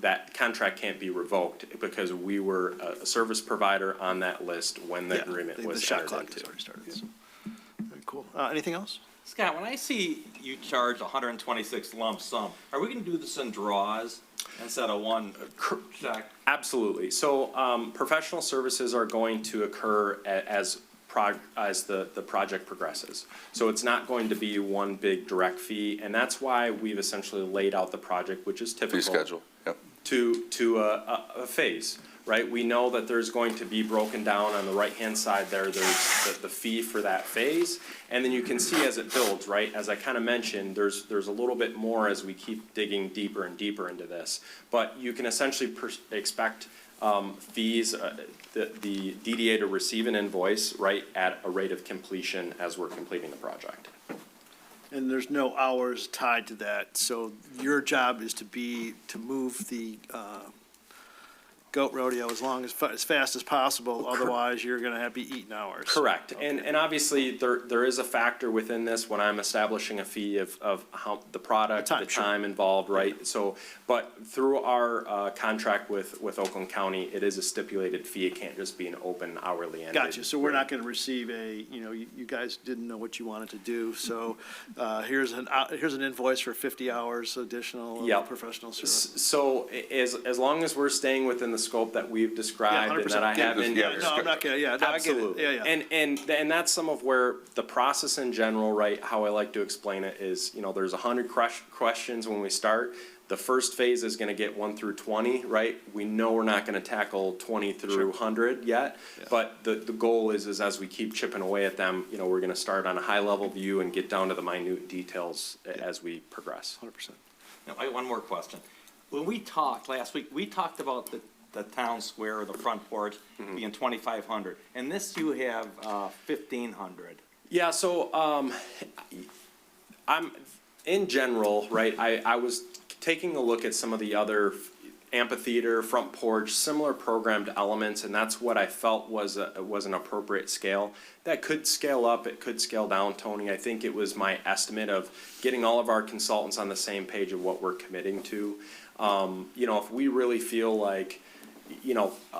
that contract can't be revoked because we were a service provider on that list when the Yeah, agreement the was shot entered clock has into. already started. So. Very cool. Anything else? Scott, when I see you charge 126 lump sum, are we gonna do this in draws instead of one check? Absolutely. So, professional services are going to occur as the project progresses. So it's not going to be one big direct fee, and that's why we've essentially laid out the project, which is typical. Fee schedule, yep. To a phase, right? We know that there's going to be broken down on the right-hand side there's the fee for that phase, and then you can see as it builds, right? As I kind of mentioned, there's a little bit more as we keep digging deeper and deeper into this. But you can essentially expect fees, the DDA to receive an invoice, right, at a rate of completion as we're completing the project. And there's no hours tied to that, so your job is to move the goat rodeo as fast as possible, otherwise you're gonna be eating hours. Correct, and obviously, there is a factor within this when I'm establishing a fee of how, the product, The time, the sure. time involved, right? So, but through our contract with Oakland County, it is a stipulated fee, it can't just be an open hourly ended. Gotcha, so we're not gonna receive you guys didn't know what you wanted to do, so, here's an invoice for 50 hours additional Yep. professional service. So, as long as we're staying within the scope that we've described and that I 100%. have in Yeah, here. No, I'm not gonna, no, I get it, Absolutely. yeah. And that's some of where the process in general, right, how I like to explain it is, there's 100 questions when we start. The first phase is gonna get 1 through 20, right? We know we're not gonna tackle 20 through 100 yet, Yeah. but the goal is as we keep chipping away at them, we're gonna start on a high level view and get down to the minute details as we progress. 100%. Now, I have one more question. When we talked last week, we talked about the town square or the front porch being 2,500, and this you have 1,500. Yeah, so, I'm, in general, right, I was taking a look at some of the other amphitheater, front porch, similar programmed elements, and that's what I felt was an appropriate scale. That could scale up, it could scale down, Tony. I think it was my estimate of getting all of our consultants on the same page of what we're committing to. If we really feel like,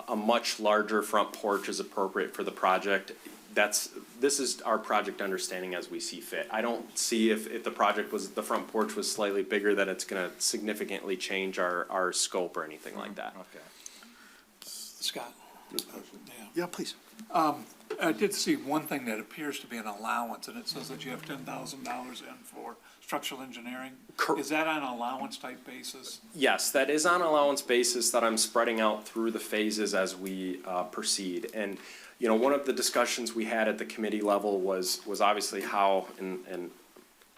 a much larger front porch is appropriate for the project, this is our project understanding as we see fit. I don't see if the front porch was slightly bigger, that it's gonna significantly change our scope or anything like that. Okay. Scott? Yeah, please. I did see one thing that appears to be an allowance, and it says that you have $10,000 in for structural engineering? Cor- Is that on an allowance type basis? Yes, that is on allowance basis that I'm spreading out through the phases as we proceed. And, you know, one of the discussions we had at the committee level was obviously how, and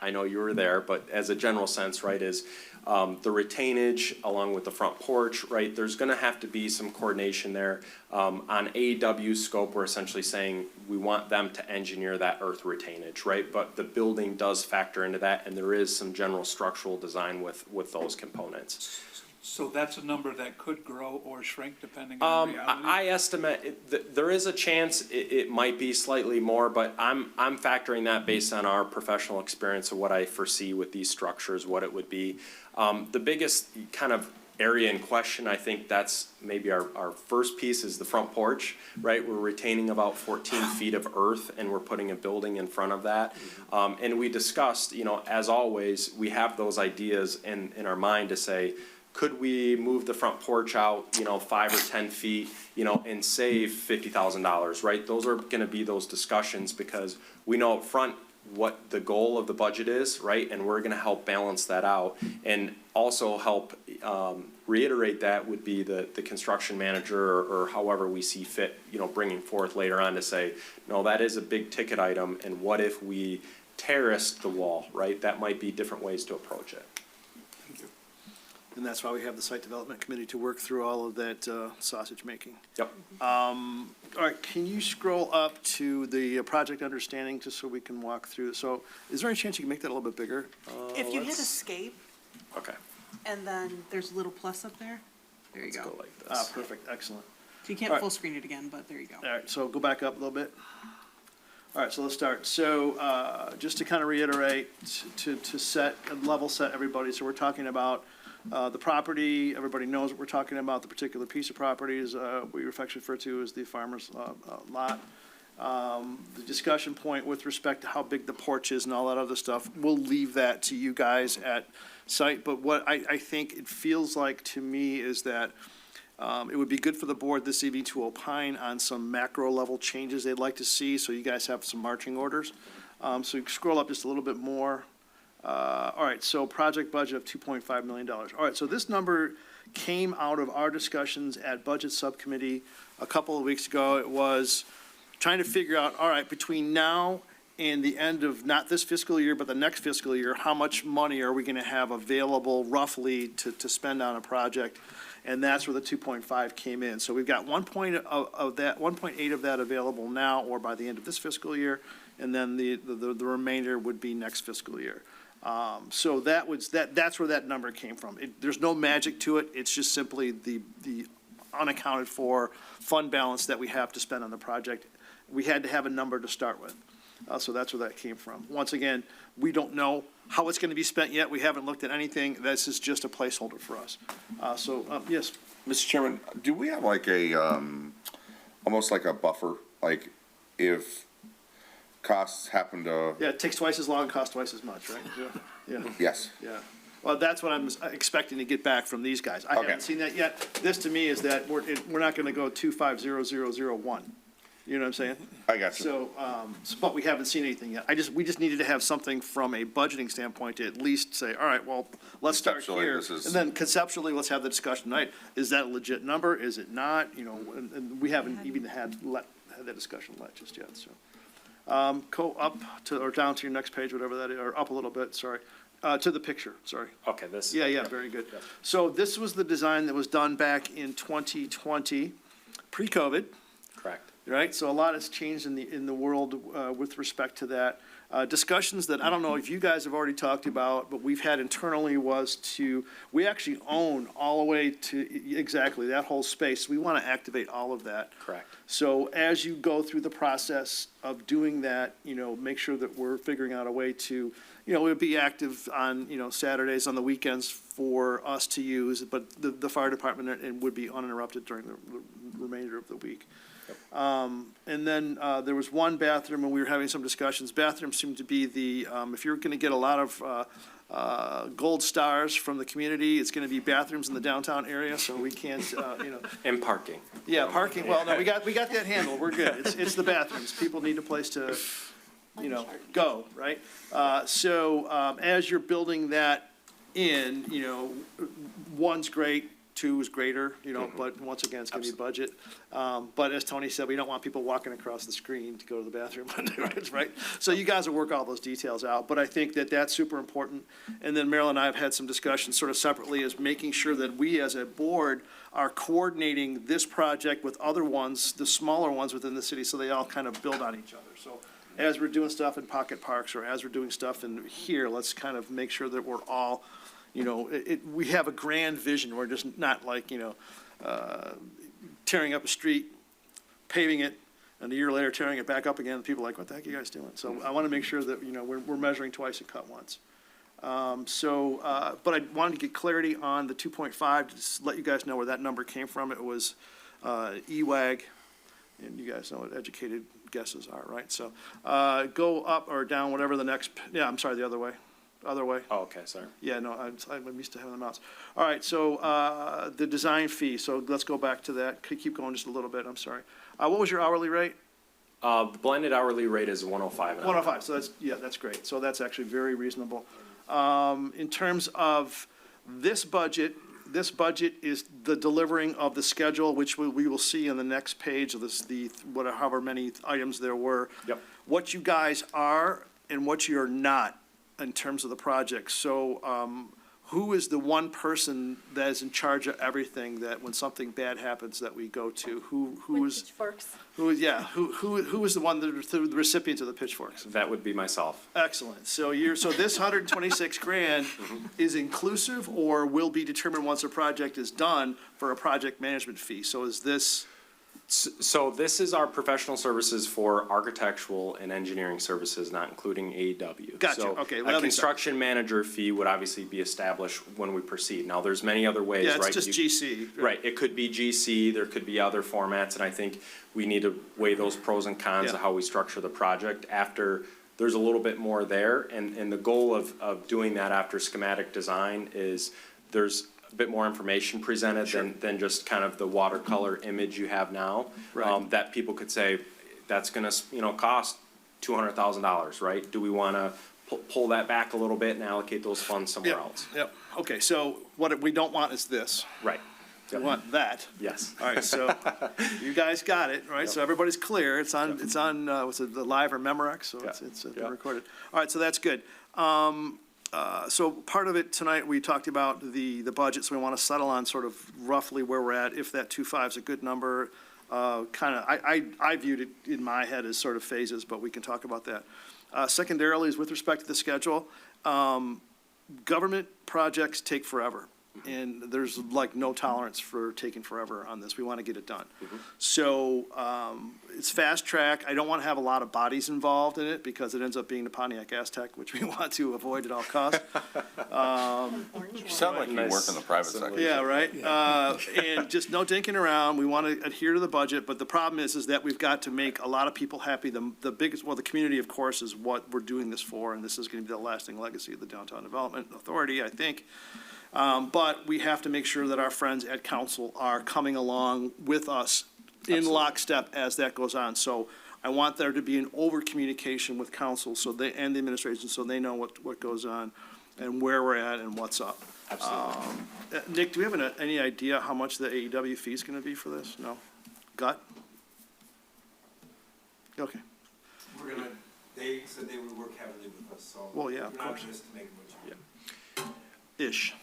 I know you were there, but as a general sense, right, is the retainage along with the front porch, right, there's gonna have to be some coordination there. On AEW scope, we're essentially saying we want them to engineer that earth retainage, right? But the building does factor into that, and there is some general structural design with those components. So that's a number that could grow or shrink depending on reality? I estimate, there is a chance it might be slightly more, but I'm factoring that based on our professional experience of what I foresee with these structures, what it would be. The biggest kind of area in question, I think that's maybe our first piece is the front porch, right? We're retaining about 14 feet of earth and we're putting a building in front of that. And we discussed, you know, as always, we have those ideas in our mind to say, could we move the front porch out, you know, 5 or 10 feet, you know, and save $50,000, right? Those are gonna be those discussions because we know up front what the goal of the budget is, right? And we're gonna help balance that out and also help reiterate that would be the construction manager or however we see fit, you know, bringing forth later on to say, no, that is a big ticket item and what if we terraced the wall, right? That might be different ways to approach it. And that's why we have the site development committee to work through all of that sausage making. Yep. All right, can you scroll up to the project understanding, just so we can walk through? So is there any chance you can make that a little bit bigger? If you hit let's- escape, Okay. and then there's a little plus up there, there you Let's go. go like this. Perfect, excellent. So you can't All right. full screen it again, but there you go. All right, so go back up a little bit. All right, so let's start. So just to kind of reiterate, to set, level set everybody, so we're talking about the property, everybody knows what we're talking about, the particular piece of property is, we affectionately refer to as the farmer's lot. The discussion point with respect to how big the porch is and all that other stuff, we'll leave that to you guys at site. But what I think it feels like to me is that it would be good for the board this evening to opine on some macro level changes they'd like to see, so you guys have some marching orders. So you can scroll up just a little bit more. All right, so project budget of $2.5 million. All right, so this number came out of our discussions at Budget Subcommittee a couple of weeks ago. It was trying to figure out, all right, between now and the end of not this fiscal year, but the next fiscal year, how much money are we gonna have available roughly to spend on a project? And that's where the 2.5 came in. So we've got 1.8 of that available now or by the end of this fiscal year, and then the remainder would be next fiscal year. So that's where that number came from. There's no magic to it. It's just simply the unaccounted for fund balance that we have to spend on the project. We had to have a number to start with. So that's where that came from. Once again, we don't know how it's going to be spent yet. We haven't looked at anything. This is just a placeholder for us. Yes. Mr. Chairman, do we have like a, almost like a buffer, like if costs happen to? Yeah, it takes twice as long, costs twice as much, right? Yeah. Yes. Yeah. Well, that's what I'm expecting to get back from these guys. I Okay. haven't seen that yet. This to me is that we're not going to go 250001. You know what I'm saying? I got you. So, but we haven't seen anything yet. We just needed to have something from a budgeting standpoint to at least say, all right, well, let's start Conceptually, here. this is- And then conceptually, let's have the discussion tonight. Is that a legit number? Is it not? You know, and we haven't even had that discussion just yet, so. Go up to, or down to your next page, whatever that is, or up a little bit, sorry. To the picture, sorry. Okay, this. Yeah, very good. So this was the design that was done back in 2020, pre-COVID. Correct. Right, so a lot has changed in the world with respect to that. Discussions that I don't know if you guys have already talked about, but we've had internally was we actually own all the way to exactly that whole space. We want to activate all of that. Correct. So as you go through the process of doing that, you know, make sure that we're figuring out a way to, you know, it would be active on, you know, Saturdays, on the weekends for us to use, but the fire department would be uninterrupted during the remainder of the week. And then there was one bathroom, and we were having some discussions. Bathrooms seem to be if you're going to get a lot of gold stars from the community, it's going to be bathrooms in the downtown area, so we can't, you know. And parking. Yeah, parking, well, no, we got that handled, we're good. It's the bathrooms. People need a place to go, right? As you're building that in, one's great, two is greater, but once again, it's gonna be budget. But as Tony said, we don't want people walking across the screen to go to the bathroom, right? So you guys will work all those details out, but I think that that's super important. And then Marilyn and I have had some discussions sort of separately, is making sure that we as a board are coordinating this project with other ones, the smaller ones within the city, so they all kind of build on each other. So as we're doing stuff in pocket parks, or as we're doing stuff in here, let's kind of make sure that we're all, we have a grand vision. We're just not like, tearing up a street, paving it, and a year later tearing it back up again, and people are like, what the heck are you guys doing? So I want to make sure that, we're measuring twice and cut once. But I wanted to get clarity on the 2.5, to just let you guys know where that number came from. It was EWAG, and you guys know what educated guesses are, right? So go up or down, whatever the next, I'm sorry, the other way. Other way. Oh, okay, sorry. Yeah, no, I'm used to having the mouse. All right, so the design fee, so let's go back to that. Keep going just a little bit, I'm sorry. What was your hourly rate? The blended hourly rate is 105 an hour. 105, so that's great. So that's actually very reasonable. In terms of this budget is the delivering of the schedule, which we will see on the next page of this, however many items there were. Yep. What you guys are and what you're not in terms of the project. So who is the one person that is in charge of everything, that when something bad happens that we go to? Who is the one the recipients of the pitchforks? That would be myself. Excellent. So this 126 grand is inclusive, or will be determined once a project is done for a project management fee? So is this? So this is our professional services for architectural and engineering services, not including AEW. Gotcha, okay. So a construction manager fee would obviously be established when we proceed. Now, there's many other ways, right? Yeah, it's just GC. Right, it could be GC, there could be other formats, and I think we need to weigh those pros and cons Yeah. of how we structure the project after there's a little bit more there. And the goal of doing that after schematic design is there's a bit more information presented than just kind of the watercolor image you have now. Right. That people could say, that's gonna, cost $200,000, right? Do we wanna pull that back a little bit and allocate those funds somewhere else? Yep. Okay, so what we don't want is this. Right. We want that. Yes. All right, so you guys got it, right? Yep. So everybody's clear. It's on, what's it, the live or Memorex, so Yeah. it's Yeah. recorded. All right, so that's good. So part of it tonight, we talked about the budget, so we want to settle on sort of roughly where we're at, if that 2.5 is a good number. I viewed it in my head as sort of phases, but we can talk about that. Secondarily is with respect to the schedule, government projects take forever. And there's like no tolerance for taking forever on this. We want to get it done. So it's fast track. I don't want to have a lot of bodies involved in it because it ends up being the Pontiac Aztec, which we want to avoid at all costs. You sound like you work in the private sector. Yeah, right. And just no dinking around. We want to adhere to the budget, but the problem is that we've got to make a lot of people happy. The biggest, the community, of course, is what we're doing this for, and this is going to be the lasting legacy of the Downtown Development Authority, I think. But we have to make sure that our friends at council are coming along with us in lockstep as that goes on. So I want there to be an over-communication with council and the administration, so they know what goes on and where we're at and what's up. Absolutely. Nick, do we have any idea how much the AEW fee is going to be for this? No? Gut? Okay. They said they would work heavily with us, so. Well, yeah, of we're not course. just to make much. Ish.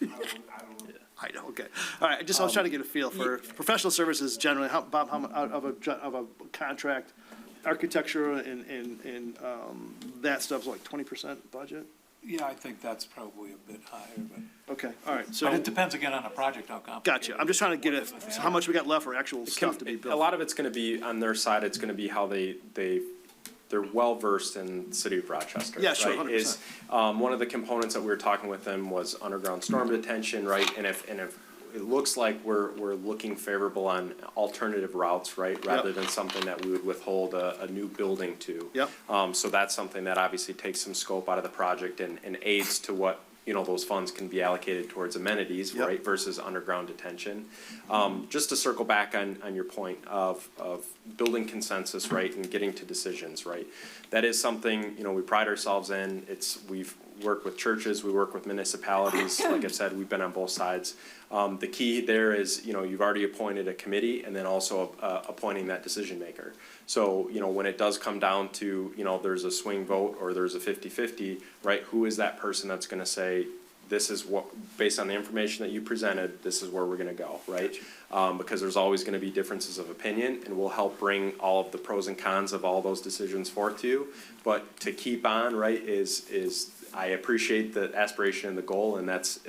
I don't know. I know, okay. All right, I was trying to get a feel for professional services generally, Bob, how of a contract, architecture and that stuff's like 20% budget? Yeah, I think that's probably a bit higher, but. Okay, all right, But so, it depends again on the project, how complicated. gotcha. I'm just trying to get how much we got left for actual stuff to be A built. lot of it's gonna be, on their side, it's gonna be how they're well-versed in the city of Rochester. Yeah, sure, right? 100%. Is, one of the components that we were talking with them was underground storm detention, right? And if it looks like we're looking favorable on alternative routes, right? Rather than something that we would withhold a new building to. Yep. So that's something that obviously takes some scope out of the project and aids to what, those funds can be allocated towards amenities, Yep. right, versus underground detention. Just to circle back on your point of building consensus, right, and getting to decisions, right? That is something, we pride ourselves in. We've worked with churches, we work with municipalities. Like I've said, we've been on both sides. The key there is, you've already appointed a committee and then also appointing that decision maker. So, when it does come down to, there's a swing vote or there's a 50-50, right? Who is that person that's gonna say, this is what, based on the information that you presented, this is where we're gonna go, right? Because there's always gonna be differences of opinion, and we'll help bring all of the pros and cons of all those decisions forth to you. But to keep on, right, is I appreciate the aspiration and the goal, and that's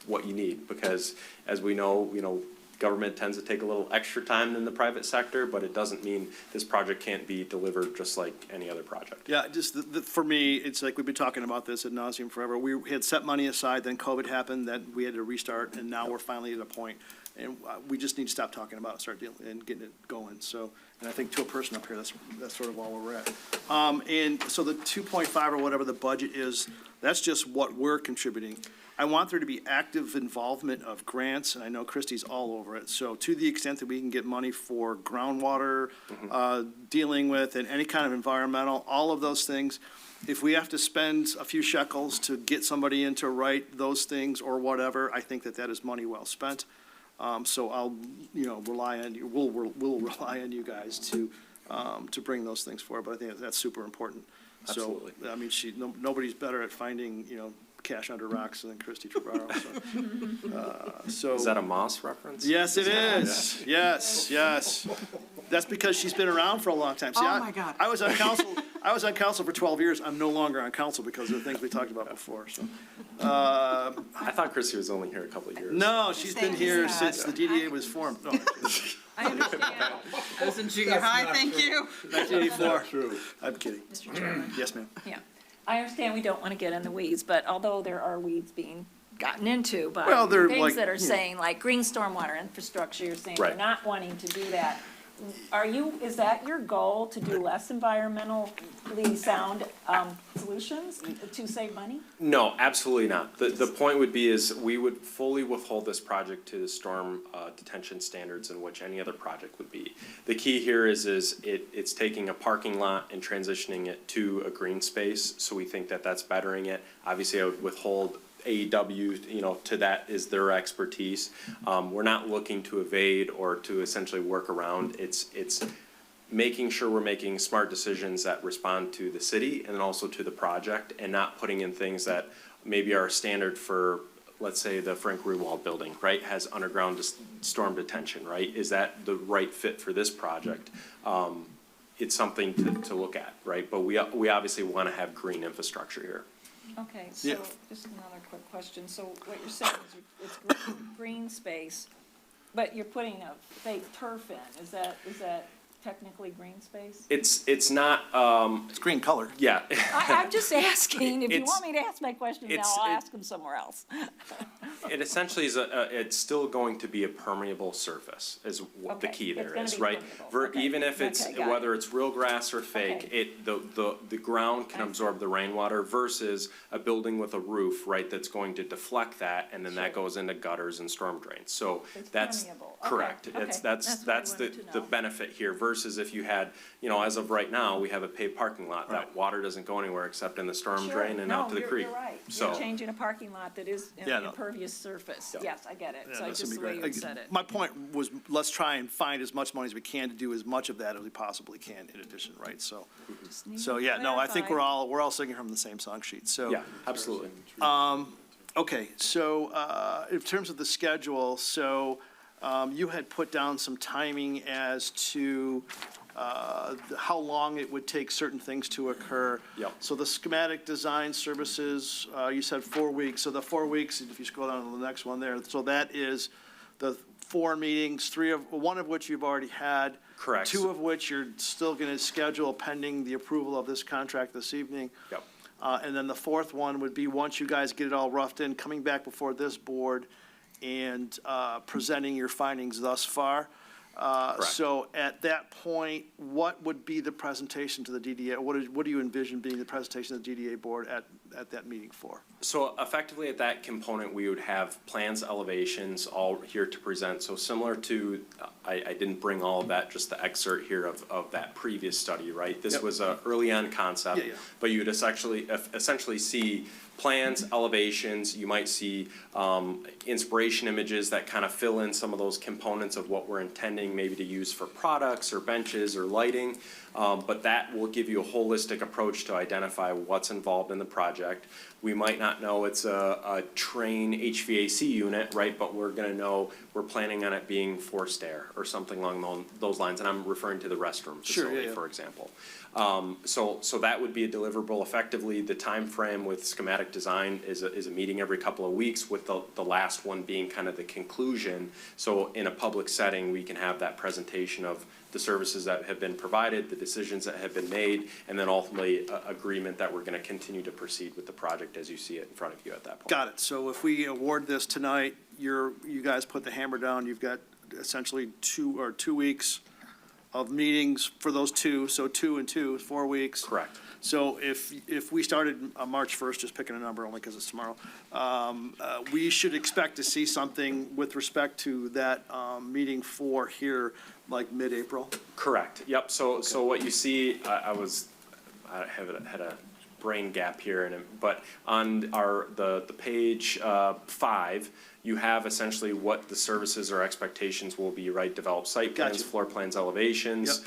what you need, because as we know, government tends to take a little extra time than the private sector, but it doesn't mean this project can't be delivered just like any other project. Yeah, just for me, it's like we've been talking about this ad nauseum forever. We had set money aside, then COVID happened, then we had to restart, and now we're finally at a point. And we just need to stop talking about it, start dealing and getting it going. So, and I think to a person up here, that's sort of all where we're at. And so the 2.5 or whatever the budget is, that's just what we're contributing. I want there to be active involvement of grants, and I know Christie's all over it. So to the extent that we can get money for groundwater, dealing with, and any kind of environmental, all of those things, if we have to spend a few shekels to get somebody in to write those things or whatever, I think that is money well spent. So I'll, rely on you, we'll rely on you guys to bring those things forward, but I think that's super important. Absolutely. So, I mean, nobody's better at finding, cash under rocks than Christie Trevaro, so. Is that a Moss reference? Yes, it is. Yes. That's because she's been around for a long time. See, Oh, my God. I was on council for 12 years. I'm no longer on council because of the things we talked about before, so. I thought Chrissy was only here a couple of years. No, she's been here since the DDA was formed. No, I understand. I was in junior high, thank you. 1984. I'm kidding. Mr. Chairman. Yes, ma'am. Yeah, I understand we don't want to get in the weeds, but although there are weeds being gotten into by Well, they're like, things that are saying, like green stormwater infrastructure, you're saying you're Right. not wanting to do that. Is that your goal, to do less environmentally sound solutions to save money? No, absolutely not. The point would be is we would fully withhold this project to the storm detention standards in which any other project would be. The key here is it's taking a parking lot and transitioning it to a green space, so we think that that's bettering it. Obviously, I would withhold AEW, to that is their expertise. We're not looking to evade or to essentially work around. It's making sure we're making smart decisions that respond to the city and also to the project, and not putting in things that maybe are standard for, let's say, the Frank Ruwald building, right, has underground storm detention, right? Is that the right fit for this project? It's something to look at, right? But we obviously want to have green infrastructure here. Okay, Yeah. so just another quick question. So what you're saying is it's green space, but you're putting a fake turf in. Is that technically green space? It's not, It's green color. yeah. I'm just asking. If you It's- want me to ask my question now, I'll ask them somewhere else. It essentially is it's still going to be a permeable surface is what the Okay, key it's there gonna is, be right? permeable. Okay, Even if it's, okay, got whether it. it's real grass or fake, Okay. the ground can I absorb the rainwater versus a building with a roof, right, that's going to deflect that, and then that Sure. goes into gutters and storm drains. So It's that's permeable. Okay, correct. okay. That's That's what I the wanted to know. benefit here versus if you had, as of right now, we have a paved parking lot. That water doesn't go anywhere except in the storm Sure. drain and out to the No, creek. you're right. So. You're changing a parking lot that is an Yeah, no. impervious surface. Yeah. Yes, I get it. Yeah, So this just would the be way you great. said it. My point was, let's try and find as much money as we can to do as much of that as we possibly can in addition, right? So, Just need so to yeah, no, I think clarify. we're all singing from the same song sheet, so. Yeah, absolutely. Okay, so, in terms of the schedule, so, you had put down some timing as to, how long it would take certain things to occur. Yep. So the schematic design services, you said 4 weeks, so the 4 weeks, if you scroll down to the next one there, so that is the 4 meetings, one of which you've already had. Correct. 2 of which you're still gonna schedule pending the approval of this contract this evening. Yep. And then the 4th one would be, once you guys get it all roughed in, coming back before this board and presenting your findings thus far. So at that point, what would be the presentation to the DDA? What do you envision being the presentation to the DDA board at that meeting for? So effectively at that component, we would have plans, elevations, all here to present. So similar to, I didn't bring all of that, just the excerpt here of that previous study, right? This Yep. was a early on concept. Yeah. But you would essentially see plans, elevations, you might see inspiration images that kind of fill in some of those components of what we're intending maybe to use for products or benches or lighting. But that will give you a holistic approach to identify what's involved in the project. We might not know it's a train HVAC unit, right, but we're gonna know we're planning on it being forced air or something along those lines, and I'm referring to the restroom Sure, facility, yeah. for example. So that would be a deliverable effectively. The time frame with schematic design is a meeting every couple of weeks, with the last one being kind of the conclusion. So in a public setting, we can have that presentation of the services that have been provided, the decisions that have been made, and then ultimately agreement that we're gonna continue to proceed with the project as you see it in front of you at that point. Got it. So if we award this tonight, you guys put the hammer down, you've got essentially 2 weeks of meetings for those two, so 2 and 2 is 4 weeks. Correct. So if we started on March 1st, just picking a number only because it's tomorrow, we should expect to see something with respect to that meeting 4 here, like mid-April? Correct, yep, so what you see, I had a brain gap here, but on the page 5, you have essentially what the services or expectations will be, right? Develop site plans, Gotcha. floor plans, elevations,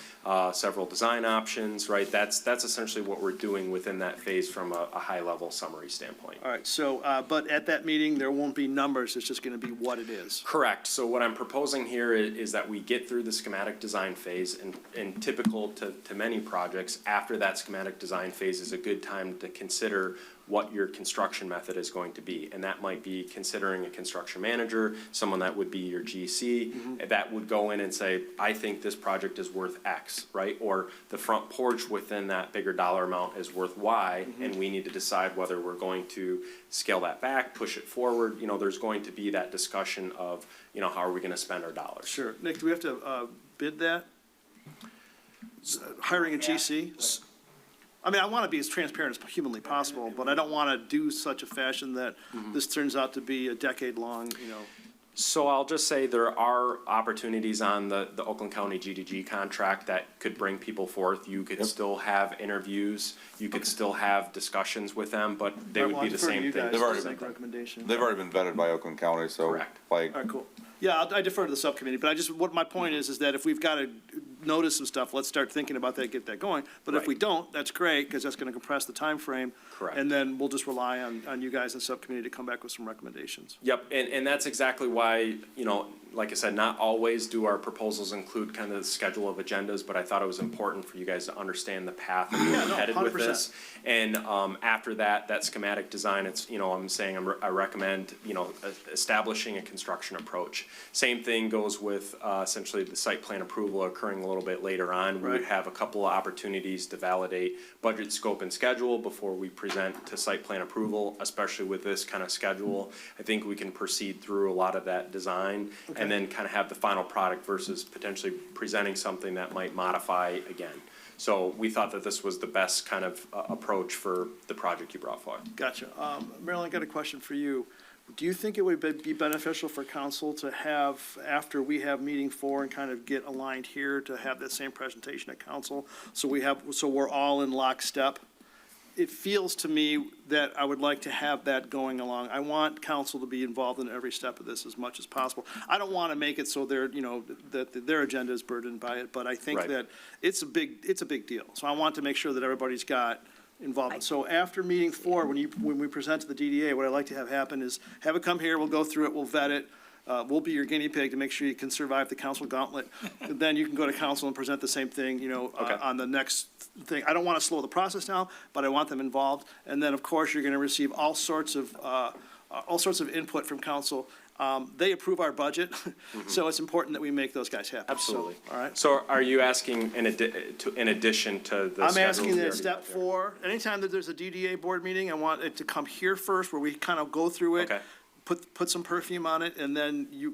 several design options, right? That's essentially what we're doing within that phase from a high-level summary standpoint. All right, so, but at that meeting, there won't be numbers, it's just going to be what it is. Correct. So what I'm proposing here is that we get through the schematic design phase, and typical to many projects, after that schematic design phase is a good time to consider what your construction method is going to be. And that might be considering a construction manager, someone that would be your GC, that would go in and say, I think this project is worth X, right? Or the front porch within that bigger dollar amount is worth Y, and we need to decide whether we're going to scale that back, push it forward. You know, there's going to be that discussion of, you know, how are we gonna spend our dollars? Sure. Nick, do we have to bid that? Hiring a GC? I mean, I want to be as transparent as humanly possible, but I don't want to do such a fashion that this turns out to be a decade-long, you know. So I'll just say there are opportunities on the Oakland County GDG contract that could bring people forth. You could still have interviews, you could still have discussions with them, but they would be the same thing. They've already They've They've already been vetted by Oakland County, so Correct. like, All right, cool. Yeah, I defer to the subcommittee, but what my point is that if we've got to notice some stuff, let's start thinking about that, get that going. But if we Right. don't, that's great, because that's going to compress the time frame. Correct. And then we'll just rely on you guys in subcommittee to come back with some recommendations. Yep, and that's exactly why, you know, like I said, not always do our proposals include kind of the schedule of agendas, but I thought it was important for you guys to understand the path that we're headed with 100%. this. And after that schematic design, it's, you know, I'm saying I recommend, you know, establishing a construction approach. Same thing goes with essentially the site plan approval occurring a little bit later on. We would Right. have a couple of opportunities to validate budget, scope, and schedule before we present to site plan approval, especially with this kind of schedule. I think we can proceed through a lot of that design and then kind of have the final product versus potentially presenting something that might modify again. So we thought that this was the best kind of approach for the project you brought forward. Gotcha. Marilyn, I got a question for you. Do you think it would be beneficial for council to have, after we have meeting 4 and kind of get aligned here, to have that same presentation at council? So we're all in lockstep? It feels to me that I would like to have that going along. I want council to be involved in every step of this as much as possible. I don't want to make it so they're, you know, that their agenda is burdened by it, but I think Right. that it's a big deal. So I want to make sure that everybody's got involvement. So after meeting 4, when we present to the DDA, what I'd like to have happen is have it come here, we'll go through it, we'll vet it. We'll be your guinea pig to make sure you can survive the council gauntlet. Then you can go to council and present the same thing, you know, Okay. on the next thing. I don't want to slow the process down, but I want them involved. And then, of course, you're going to receive all sorts of input from council. They approve our budget, so it's important that we make those guys happy. So, Absolutely. all right? So are you asking in addition to the I'm schedule asking we that already step got there? 4, anytime that there's a DDA board meeting, I want it to come here first, where we kind of go through it. Okay. put some perfume on it, and then you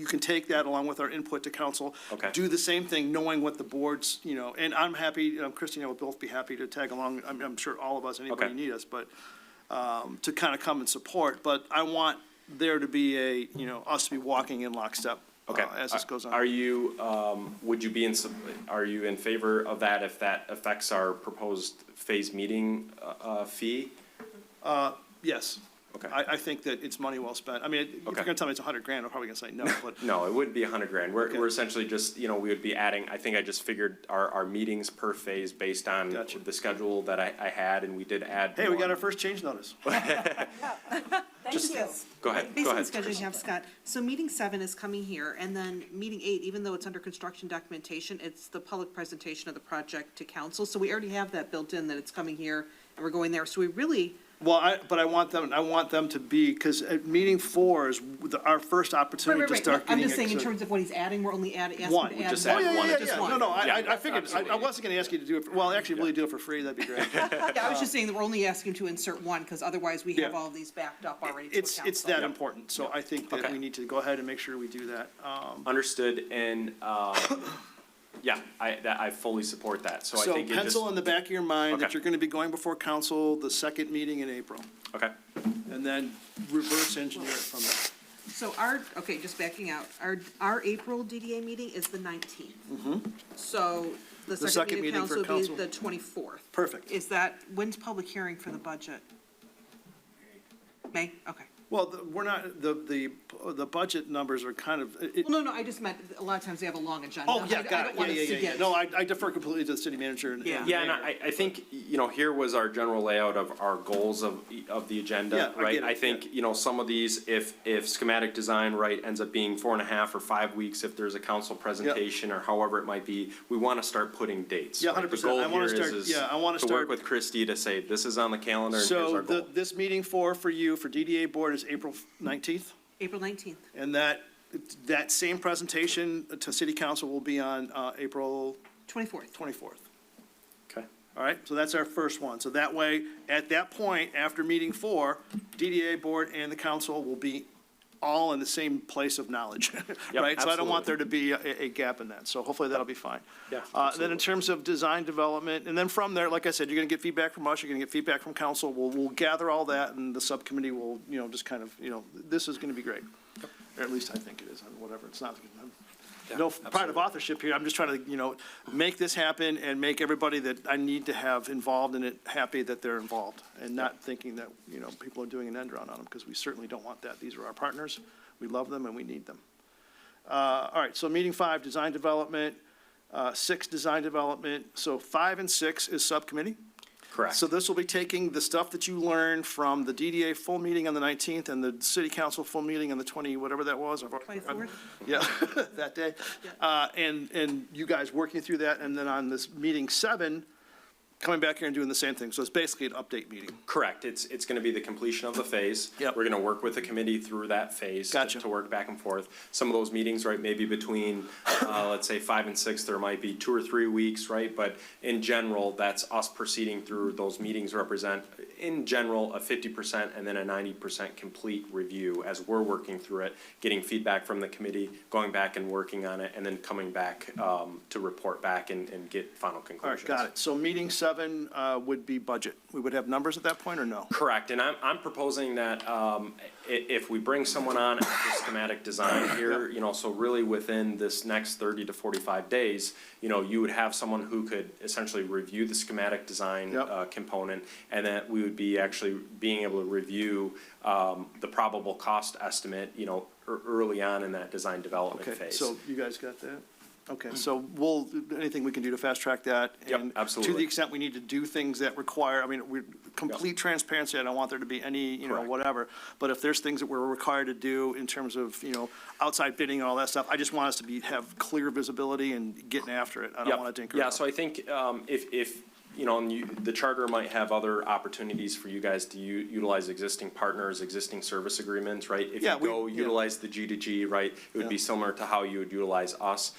can take that along with our input to council. Okay. Do the same thing, knowing what the board's, and I'm happy, Christie and I will both be happy to tag along. I'm sure all of us, anybody Okay. need us, but, to kind of come and support. But I want there to be us to be walking in lockstep. Okay. As this goes on. Are you, would you be are you in favor of that if that affects our proposed phase meeting, fee? Yes. Okay. I think that it's money well spent. I mean, if you're Okay. gonna tell me it's $100,000, I'm probably gonna say no, but. No, it wouldn't be $100,000. Okay. We're essentially just, we would be adding, I think I just figured our meetings per phase based on Gotcha. the schedule that I had, and we did add. Hey, we got one. our first change notice. Thank you. Go ahead, Based go on the ahead. schedule you have, Scott, so meeting 7 is coming here, and then meeting 8, even though it's under construction documentation, it's the public presentation of the project to council, so we already have that built in, that it's coming here, and we're going there, so we really, Well, but I want them to be, because at meeting 4 is our first opportunity to start I'm getting. just saying in it- terms of what he's adding, we're only asking to One. add just one. add Oh, yeah, one yeah, Just yeah, one. no, I Yeah, figured, I absolutely. wasn't gonna ask you to do it, well, actually, will you do it for free? That'd be great. Yeah, I was just saying that we're only asking to insert one, because otherwise we have Yeah. all of these backed up already to a council. It's that important, so I think that Okay. we need to go ahead and make sure we do that. Understood, and, yeah, I fully support that, so I So think it just. pencil in the back of your mind that Okay. you're gonna be going before council the second meeting in April, Okay, and then reverse engineer it from there. So okay, just backing out, our April DDA meeting is the 19th. So the second second meeting meeting of for council will be council. the 24th. Perfect. Is that, when's public hearing for the budget? May, okay. Well, we're not, the budget numbers are kind of, Well, no, I just meant, a lot of times they have a long agenda. oh, yeah, I got don't it, want us to yeah. get- No, I defer completely to the city manager and. Yeah. yeah, and I think, here was our general layout of our goals of the agenda, Yeah, I right? get it, I think, some of these, if schematic design, right, ends up being 4.5 or 5 weeks, if there's a council presentation or however it might be, we want to start putting dates. Yeah, right? 100%. The goal I wanna here start- is yeah, I wanna to start- work with Christie to say, this is on the calendar and here's So our goal. this meeting for you, for DDA board is April 19th? April 19th. And that same presentation to city council will be on April 24th. 24th. Okay, All right, so that's our first one. So that way, at that point, after meeting 4, DDA board and the council will be all in the same place of knowledge, right? So I don't want there to be a gap in that, so hopefully that'll be fine. Yeah, Then absolutely. in terms of design development, and then from there, like I said, you're gonna get feedback from us, you're gonna get feedback from council, we'll gather all that, and the subcommittee will, just kind of, this is gonna be great. Or at least I think it is, whatever, it's not, no pride of authorship here, I'm just trying to, make this happen and make everybody that I need to have involved in it happy that they're involved, and not thinking that, people are doing an end run on them, because we certainly don't want that. These are our partners, we love them and we need them. All right, so meeting 5, design development, 6, design development, so 5 and 6 is subcommittee. correct. So this will be taking the stuff that you learned from the DDA full meeting on the 19th and the city council full meeting on the 20, whatever that was. 24th? Yeah, that day. And you guys working through that, and then on this meeting 7, coming back here and doing the same thing. So it's basically an update meeting. Correct. It's going to be the completion of the phase. Yep. We're going to work with the committee through that phase. Gotcha. To work back and forth. Some of those meetings, right, maybe between, let's say 5 and 6, there might be 2 or 3 weeks, right? But in general, that's us proceeding through those meetings represent, in general, a 50% and then a 90% complete review as we're working through it, getting feedback from the committee, going back and working on it, and then coming back to report back and get final All conclusions. right, got it. So meeting 7 would be budget. We would have numbers at that point, or no? Correct, and I'm proposing that if we bring someone on at the schematic design here, so really within this next 30 to 45 days, you would have someone who could essentially review the schematic design Yep. component, and that we would be actually being able to review the probable cost estimate, early on in that design development Okay, phase. so you guys got that? Okay, so anything we can do to fast track that? Yep, and To absolutely. the extent we need to do things that require, complete transparency, I don't want there to be any, Correct. whatever. But if there's things that we're required to do in terms of, outside bidding and all that stuff, I just want us to have clear visibility and getting after it. I don't Yep. want to tinker Yeah, around. so I think if and the charter might have other opportunities for you guys to utilize existing partners, existing service agreements, right? If Yeah, you go yeah. utilize the G2G, right, it would be Yeah. similar to how you would utilize us.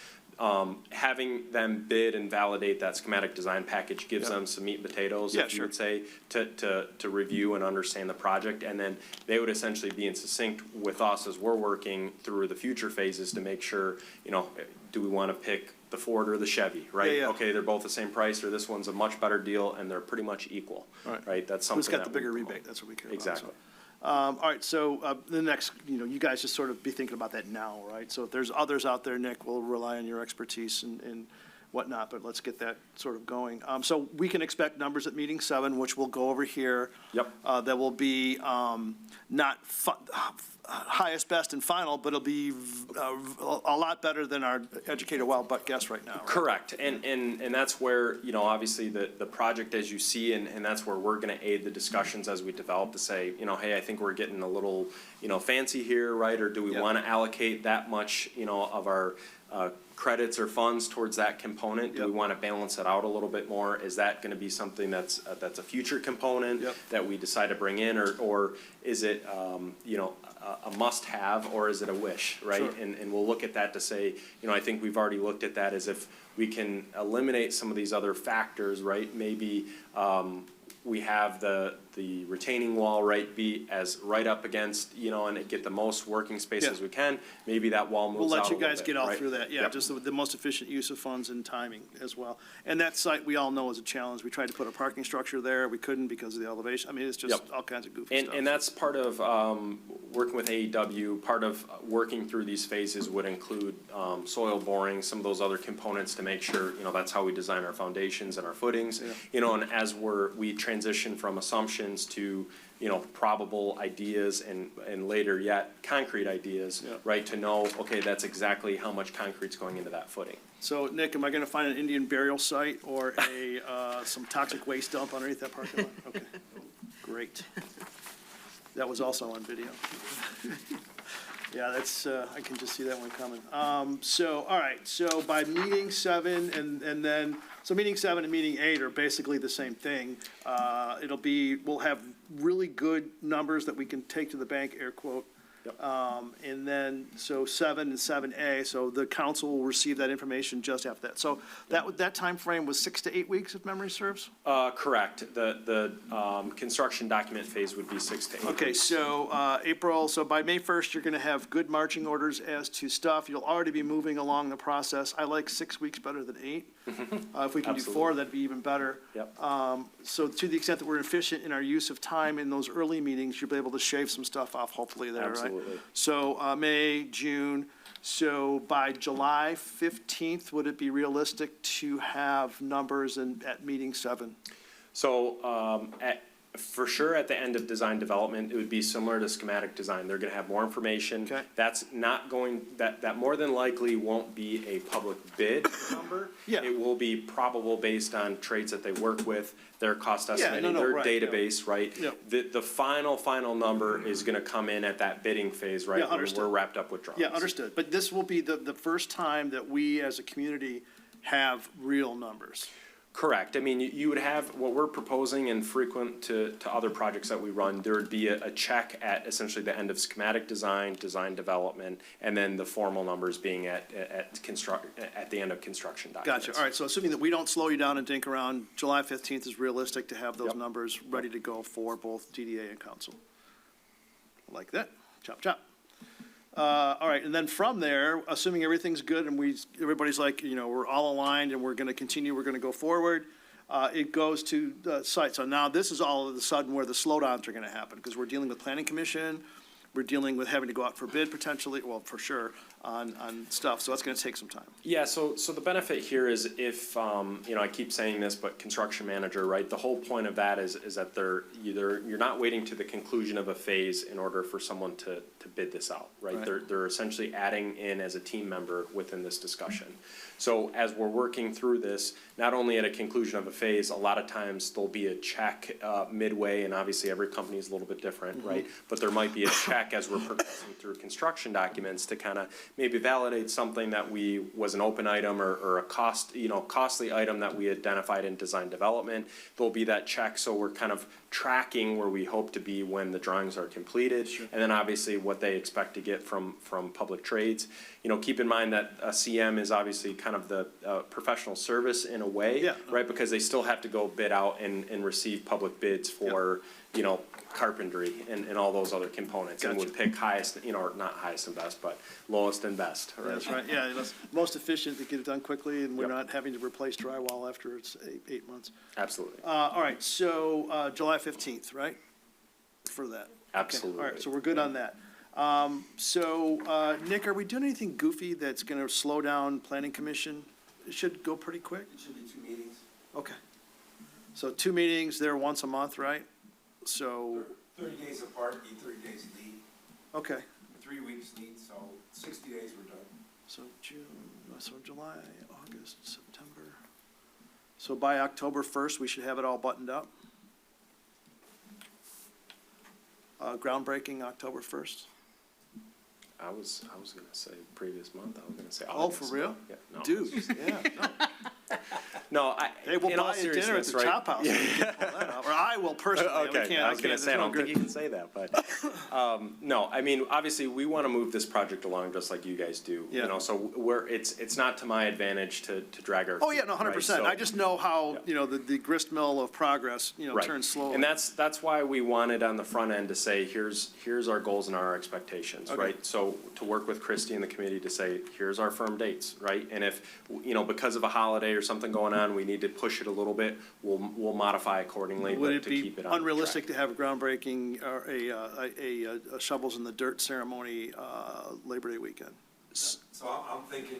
having them bid and validate that schematic design package gives them some meat and potatoes, Yeah, if you sure. would say, to review and understand the project. And then they would essentially be in succinct with us as we're working through the future phases to make sure, you know, do we want to pick the Ford or the Chevy, right? Yeah, yeah. Okay, they're both the same price, or this one's a much better deal, and they're pretty much equal, Right. right? That's something Who's got the that we bigger promote. rebate? That's what we care about. so. Exactly. All right, so the next, you guys just sort of be thinking about that now, right? So if there's others out there, Nick, we'll rely on your expertise and whatnot, but let's get that sort of going. So we can expect numbers at meeting 7, which we'll go over here. Yep. That will be not highest, best, and final, but it'll be a lot better than our educated wild butt guess right now. Right? Correct, and that's where, you know, obviously the project as you see, and that's where we're gonna aid the discussions as we develop to say, you know, hey, I think we're getting a little, you know, fancy here, right? Or do we Yep. wanna allocate that much, you know, of our credits or funds towards that component? Do we Yep. wanna balance it out a little bit more? Is that gonna be something that's a future component Yep. that we decide to bring in, or is it, you know, a must-have, or is it a wish, right? Sure. And we'll look at that to say, you know, I think we've already looked at that as if we can eliminate some of these other factors, right? Maybe, we have the retaining wall, right, be as right up against, you know, and get the most working space Yeah. as we can. Maybe that wall We'll moves out let a you little guys bit, get all right? through that, yeah, Yep. just the most efficient use of funds and timing as well. And that site, we all know is a challenge. We tried to put a parking structure there, we couldn't because of the elevation. I mean, it's just Yep. all kinds of goofy stuff. And that's part of, working with AEW, part of working through these phases would include, soil boring, some of those other components to make sure, you know, that's how we design our foundations and our footings. Yeah. You know, and as we transition from assumptions to, you know, probable ideas and later yet concrete ideas, Yeah. right? To know, okay, that's exactly how much concrete's going into that footing. So, Nick, am I gonna find an Indian burial site or some toxic waste dump underneath that parking lot? Okay, great. That was also on video. Yeah, that's, I can just see that one coming. So, all right, so by meeting 7 and then, so meeting 7 and meeting 8 are basically the same thing. We'll have really good numbers that we can take to the bank, air quote. Yep. And then, so 7 and 7A, so the council will receive that information just after that. So that timeframe was 6 to 8 weeks, if memory serves? Correct. The construction document phase would be 6 to 8 Okay, weeks. so April, so by May 1st, you're going to have good marching orders as to stuff. You'll already be moving along the process. I like 6 weeks better than 8. If we can do 4, Absolutely. that'd be even better. Yep. So to the extent that we're efficient in our use of time in those early meetings, you'll be able to shave some stuff off hopefully there, right? Absolutely. So May, June, so by July 15th, would it be realistic to have numbers at meeting 7? So, for sure, at the end of design development, it would be similar to schematic design. They're gonna have more information. Okay. That's not going, that more than likely won't be a public bid number. Yeah. It will be probable based on trades that they work with, their cost estimating, no, their right, yeah. database, right? Yeah. The final number is gonna come in at that bidding phase, right? Yeah, When understood. we're wrapped up with drawings. Yeah, understood. But this will be the first time that we as a community have real numbers. Correct. I mean, you would have, what we're proposing and frequent to other projects that we run, there would be a check at essentially the end of schematic design, design development, and then the formal numbers being at the end of construction documents. Gotcha. All right, so assuming that we don't slow you down and dink around, July 15th is realistic to have those Yep. numbers ready to go for both DDA and council. Like that. Chop, chop. All right, and then from there, assuming everything's good and everybody's like, we're all aligned and we're going to continue, we're going to go forward, it goes to the site. So now this is all of a sudden where the slowdowns are going to happen because we're dealing with planning commission, we're dealing with having to go out for bid potentially, well, for sure, on stuff. So that's going to take some time. Yeah, so the benefit here is if, I keep saying this, but construction manager, right? The whole point of that is that you're not waiting to the conclusion of a phase in order for someone to bid this out, right? Right. They're essentially adding in as a team member within this discussion. So as we're working through this, not only at a conclusion of a phase, a lot of times there'll be a check midway, and obviously every company is a little bit different, right? But there might be a check as we're progressing through construction documents to kind of maybe validate something that was an open item or a costly item that we identified in design development. There'll be that check, so we're kind of tracking where we hope to be when the drawings are completed. And then obviously what they expect to get from public trades. You know, keep in mind that a CM is obviously kind of the professional service in a way, Yeah. right? Because they still have to go bid out and receive public bids for, you know, carpentry and all those other components. And would pick highest, you know, or not highest and best, but lowest and best, right? That's right, yeah, it's most efficient to get it done quickly, and we're Yep. not having to replace drywall after it's eight months. Absolutely. All right, so July 15th, right? For that. Okay, Absolutely. all right, so we're good on that. Nick, are we doing anything goofy that's going to slow down planning commission? It should go pretty quick? It should be 2 meetings, Okay. So 2 meetings there once a month, right? So, 30 days apart, need 30 days lead, okay, 3 weeks lead, so 60 days we're done. so July, August, September. So by October 1st, we should have it all buttoned up? Groundbreaking October 1st? I was gonna say previous month, I was gonna say Oh, August. for real? Yeah, no. Dude, yeah, no. No, Hey, we'll in all buy you dinner at seriousness, the right? Chop House. We can pull that off. Or I will personally. We Okay, can't- I was gonna can't- say, I there's don't no think you good- can say that, but, no, I mean, obviously, we wanna move this project along just like you guys do. Yeah. You know, so it's not to my advantage to drag our. Oh, yeah, feet, no, 100%. right? I just know how, Yeah. you know, the grist mill of progress, you know, Right. turns slowly. And that's why we wanted on the front end to say, here's our goals and our expectations, Okay. right? So to work with Christie and the committee to say, here's our firm dates, right? And if, you know, because of a holiday or something going on, we need to push it a little bit, we'll modify accordingly, Would but it to be keep it on unrealistic track. to have groundbreaking or a shovels in the dirt ceremony Labor Day weekend? So I'm thinking,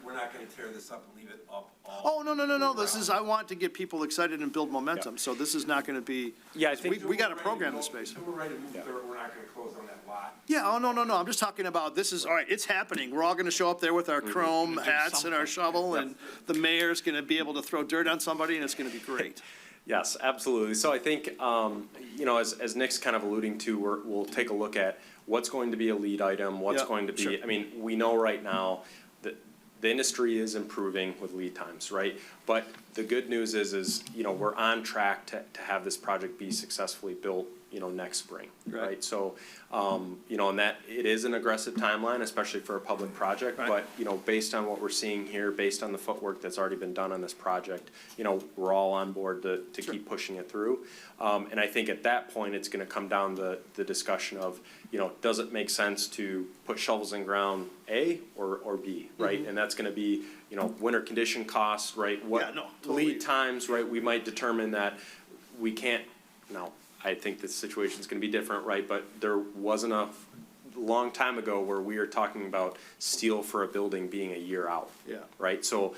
we're not gonna tear this up and leave it up all. Oh, no, this is, I want to get people excited and build momentum, so this is not gonna be. Yeah, I think- We gotta program the space. Until we're ready to move dirt, we're not gonna close on that lot. Yeah, oh, no, I'm just talking about, this is, all right, it's happening. We're all gonna show up there with our chrome hats and our shovel, and the mayor's gonna be able to throw dirt on somebody, and it's gonna be great. Yes, absolutely. So I think, you know, as Nick's kind of alluding to, we'll take a look at what's going to be a lead item, what's Yeah, going to be, sure. I mean, we know right now that the industry is improving with lead times, right? But the good news is, you know, we're on track to have this project be successfully built, you know, next spring, Right. right? So, you know, and that, it is an aggressive timeline, especially for a public project, Right. but, you know, based on what we're seeing here, based on the footwork that's already been done on this project, you know, we're all on board to keep pushing it through. And I think at that point, it's gonna come down to the discussion of, you know, does it make sense to put shovels in ground A or B, right? And that's gonna be, you know, winter condition costs, right? Yeah, What no, totally. lead times, right? We might determine that we can't, now, I think the situation's gonna be different, right? But there wasn't a long time ago where we were talking about steel for a building being a year out. Yeah. Right? So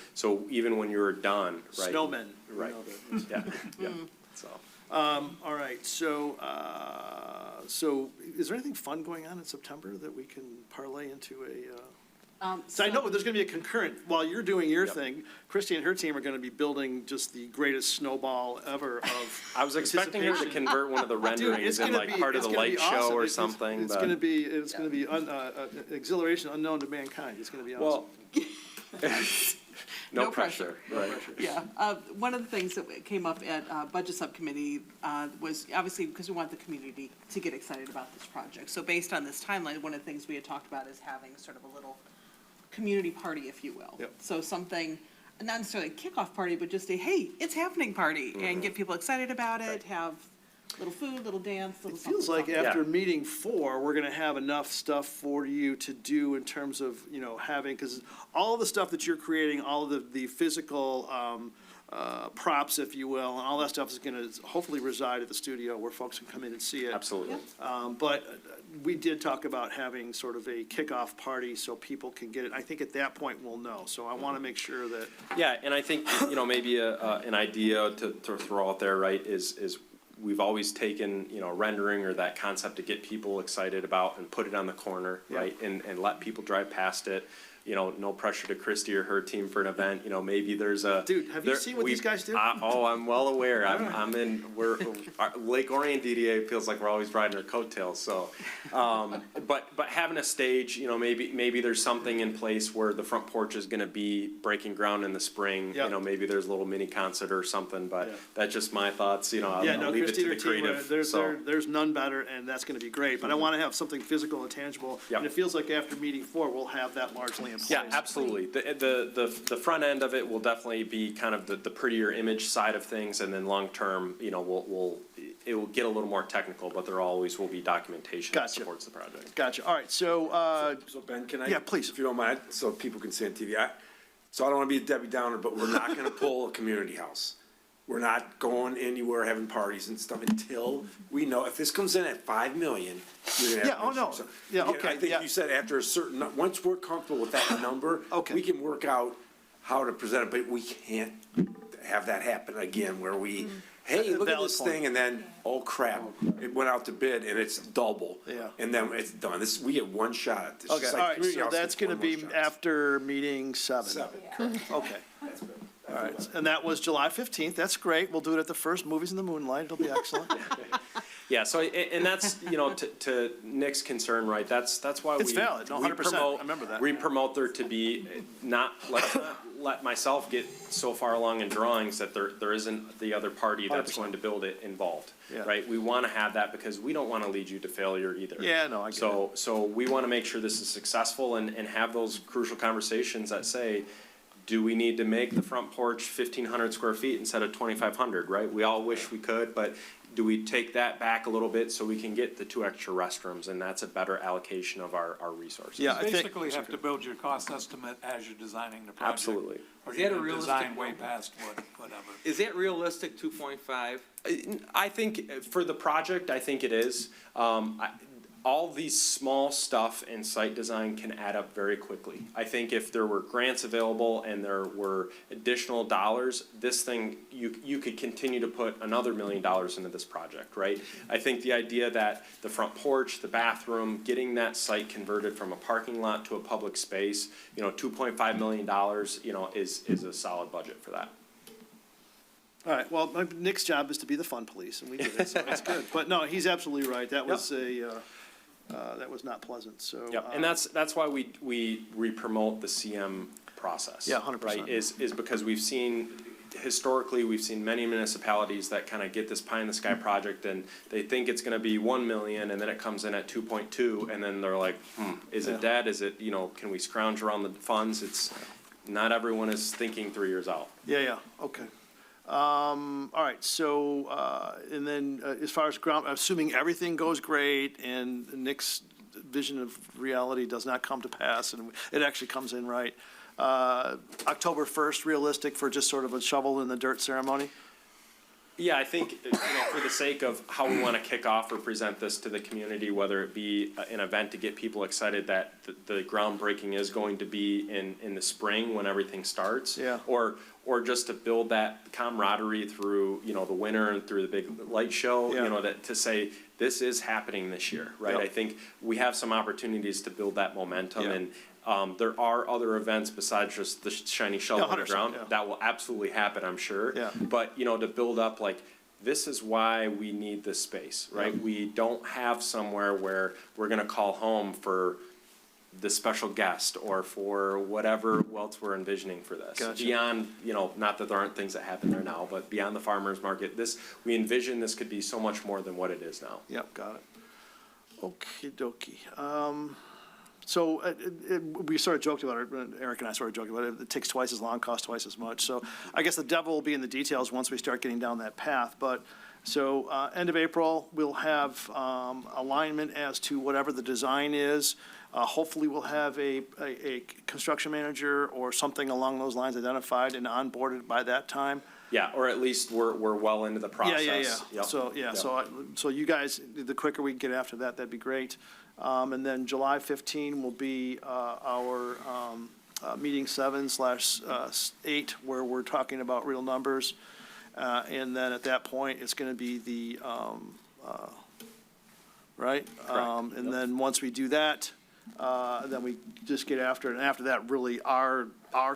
even when you were done, right? Snowmen. we Right. know that. Yeah, yeah, so. All right, so is there anything fun going on in September that we can parlay into a, so I know there's gonna be a concurrent, while you're doing your Yep. thing, Christie and her team are gonna be building just the greatest snowball ever of I was expecting her to anticipation. convert one of the Dude, renderings it's in gonna like be- part of it's the gonna be light show awesome. or It's- something, It's but. gonna be exhilaration unknown to mankind, it's gonna be awesome. Well, no pressure, right? Yeah, one of the things that came up at Budget Subcommittee was obviously because we want the community to get excited about this project. So based on this timeline, one of the things we had talked about is having sort of a little community party, if you will. Yep. So something, not necessarily a kickoff party, but just a, hey, it's happening party, and get people excited about it, have little food, little dance, little It something. feels like something. after meeting 4, we're gonna have enough stuff for you to do in terms of, you know, having, because all the stuff that you're creating, all of the physical props, if you will, and all that stuff is gonna hopefully reside at the studio where folks can come in and see it. Absolutely. But we did talk about having sort of a kickoff party so people can get it. I think at that point we'll know, so I wanna make sure that, Yeah, and I think, you know, maybe an idea to throw out there, right, is we've always taken, you know, rendering or that concept to get people excited about and put it on the corner, Yeah. right? And let people drive past it. no pressure to Christie or her team for an event, maybe there's a. Dude, have you seen what these guys do? I'm well aware. Lake Orion DDA feels like we're always riding our coattails, so. But having a stage, maybe there's something in place where the front porch is gonna be breaking ground in the spring. Yep. Maybe there's a little mini concert or something, but Yeah. that's just my thoughts, I'll Yeah, no, leave it Christine to or the team, creative, so. there's none better, and that's gonna be great, but I wanna have something physical and tangible. Yep. And it feels like after meeting 4, we'll have that largely in place. Yeah, absolutely. The front end of it will definitely be kind of the prettier image side of things, and then long-term, it will get a little more technical, but there always will be documentation that Gotcha. supports the project. Gotcha, all right, so, So Ben, can I? Yeah, please. If you don't mind, so people can see on TV. So I don't wanna be a Debbie Downer, but we're not gonna pull a community house. We're not going anywhere, having parties and stuff until we know, if this comes in at 5 million, you're gonna have. Yeah, oh, no. issues. So, Yeah, again, okay, I think yeah. you said after a certain, once we're comfortable with that number. Okay. We can work out how to present it, but we can't have that happen again where we, hey, look at Valid this point. thing, and then, oh crap, it went out to bid and it's double. Yeah. And then it's done. We get one shot at this. okay, Just all like right, community so house that's gets gonna one more be shot. after meeting 7. 7. Okay. All right, and that was July 15th, that's great, we'll do it at the first Movies in the Moonlight, it'll be excellent. Yeah, so, and that's, to Nick's concern, right, that's why we. It's valid, no, we 100%, promote- I remember that. We promote there to be, not, let myself get so far along in drawings that there isn't the other party that's 100%. going to build it involved. Yeah. Right, we wanna have that because we don't wanna lead you to failure either. Yeah, no, I get it. So we wanna make sure this is successful and have those crucial conversations that say, do we need to make the front porch 1,500 square feet instead of 2,500, right? We all wish we could, but do we take that back a little bit so we can get the 2 extra restrooms, and that's a better allocation of our resources? Yeah, I think. Basically have to build your cost estimate as you're designing the project. Absolutely. Or Is you that a can realistic design way number? past whatever. Is that realistic, 2.5? I think for the project, I think it is. All these small stuff in site design can add up very quickly. I think if there were grants available and there were additional dollars, this thing, you could continue to put another $1 million into this project, right? I think the idea that the front porch, the bathroom, getting that site converted from a parking lot to a public space, $2.5 million, is a solid budget for that. All right, well, Nick's job is to be the fun police, and we did it, so it's good. But no, he's absolutely right, that was that was not pleasant, so. Yep, and that's why we promote the CM process. Yeah, 100%. Right, is because historically, we've seen many municipalities that kind of get this pie in the sky project and they think it's gonna be 1 million and then it comes in at 2.2 and then they're like, is it dead? Is it, can we scrounge around the funds? Not everyone is thinking 3 years out. Yeah, okay. All right, so, and then as far as ground, assuming everything goes great and Nick's vision of reality does not come to pass and it actually comes in right, October 1st, realistic for just sort of a shovel in the dirt ceremony? Yeah, I think, for the sake of how we want to kick off or present this to the community, whether it be an event to get people excited that the groundbreaking is going to be in the spring when everything starts. Yeah. Or just to build that camaraderie through, the winter and through the big light show, Yeah. that to say, this is happening this year, right? Yep. I think we have some opportunities to build that momentum Yeah. and there are other events besides just the shiny shovel on the 100%, ground. yeah. That will absolutely happen, I'm sure. Yeah. But, to build up, like, this is why we need this space, right? Yeah. We don't have somewhere where we're gonna call home for the special guest or for whatever else we're envisioning for this. Gotcha. Beyond, not that there aren't things that happen there now, but beyond the farmer's market, we envision this could be so much more than what it is now. Yep, got it. Okey dokey. So we sort of joked about it, Eric and I sort of joked about it, it takes twice as long, costs twice as much. So I guess the devil will be in the details once we start getting down that path. But, so end of April, we'll have alignment as to whatever the design is. Hopefully we'll have a construction manager or something along those lines identified and onboarded by that time. Yeah, or at least we're well into the process. Yeah. Yep. So, yeah, Yep. so you guys, the quicker we can get after that, that'd be great. And then July 15 will be our meeting 7/8, where we're talking about real numbers. And then at that point, it's gonna be the, right? Correct. And then once we do that, then we just get after it. And after that, really, our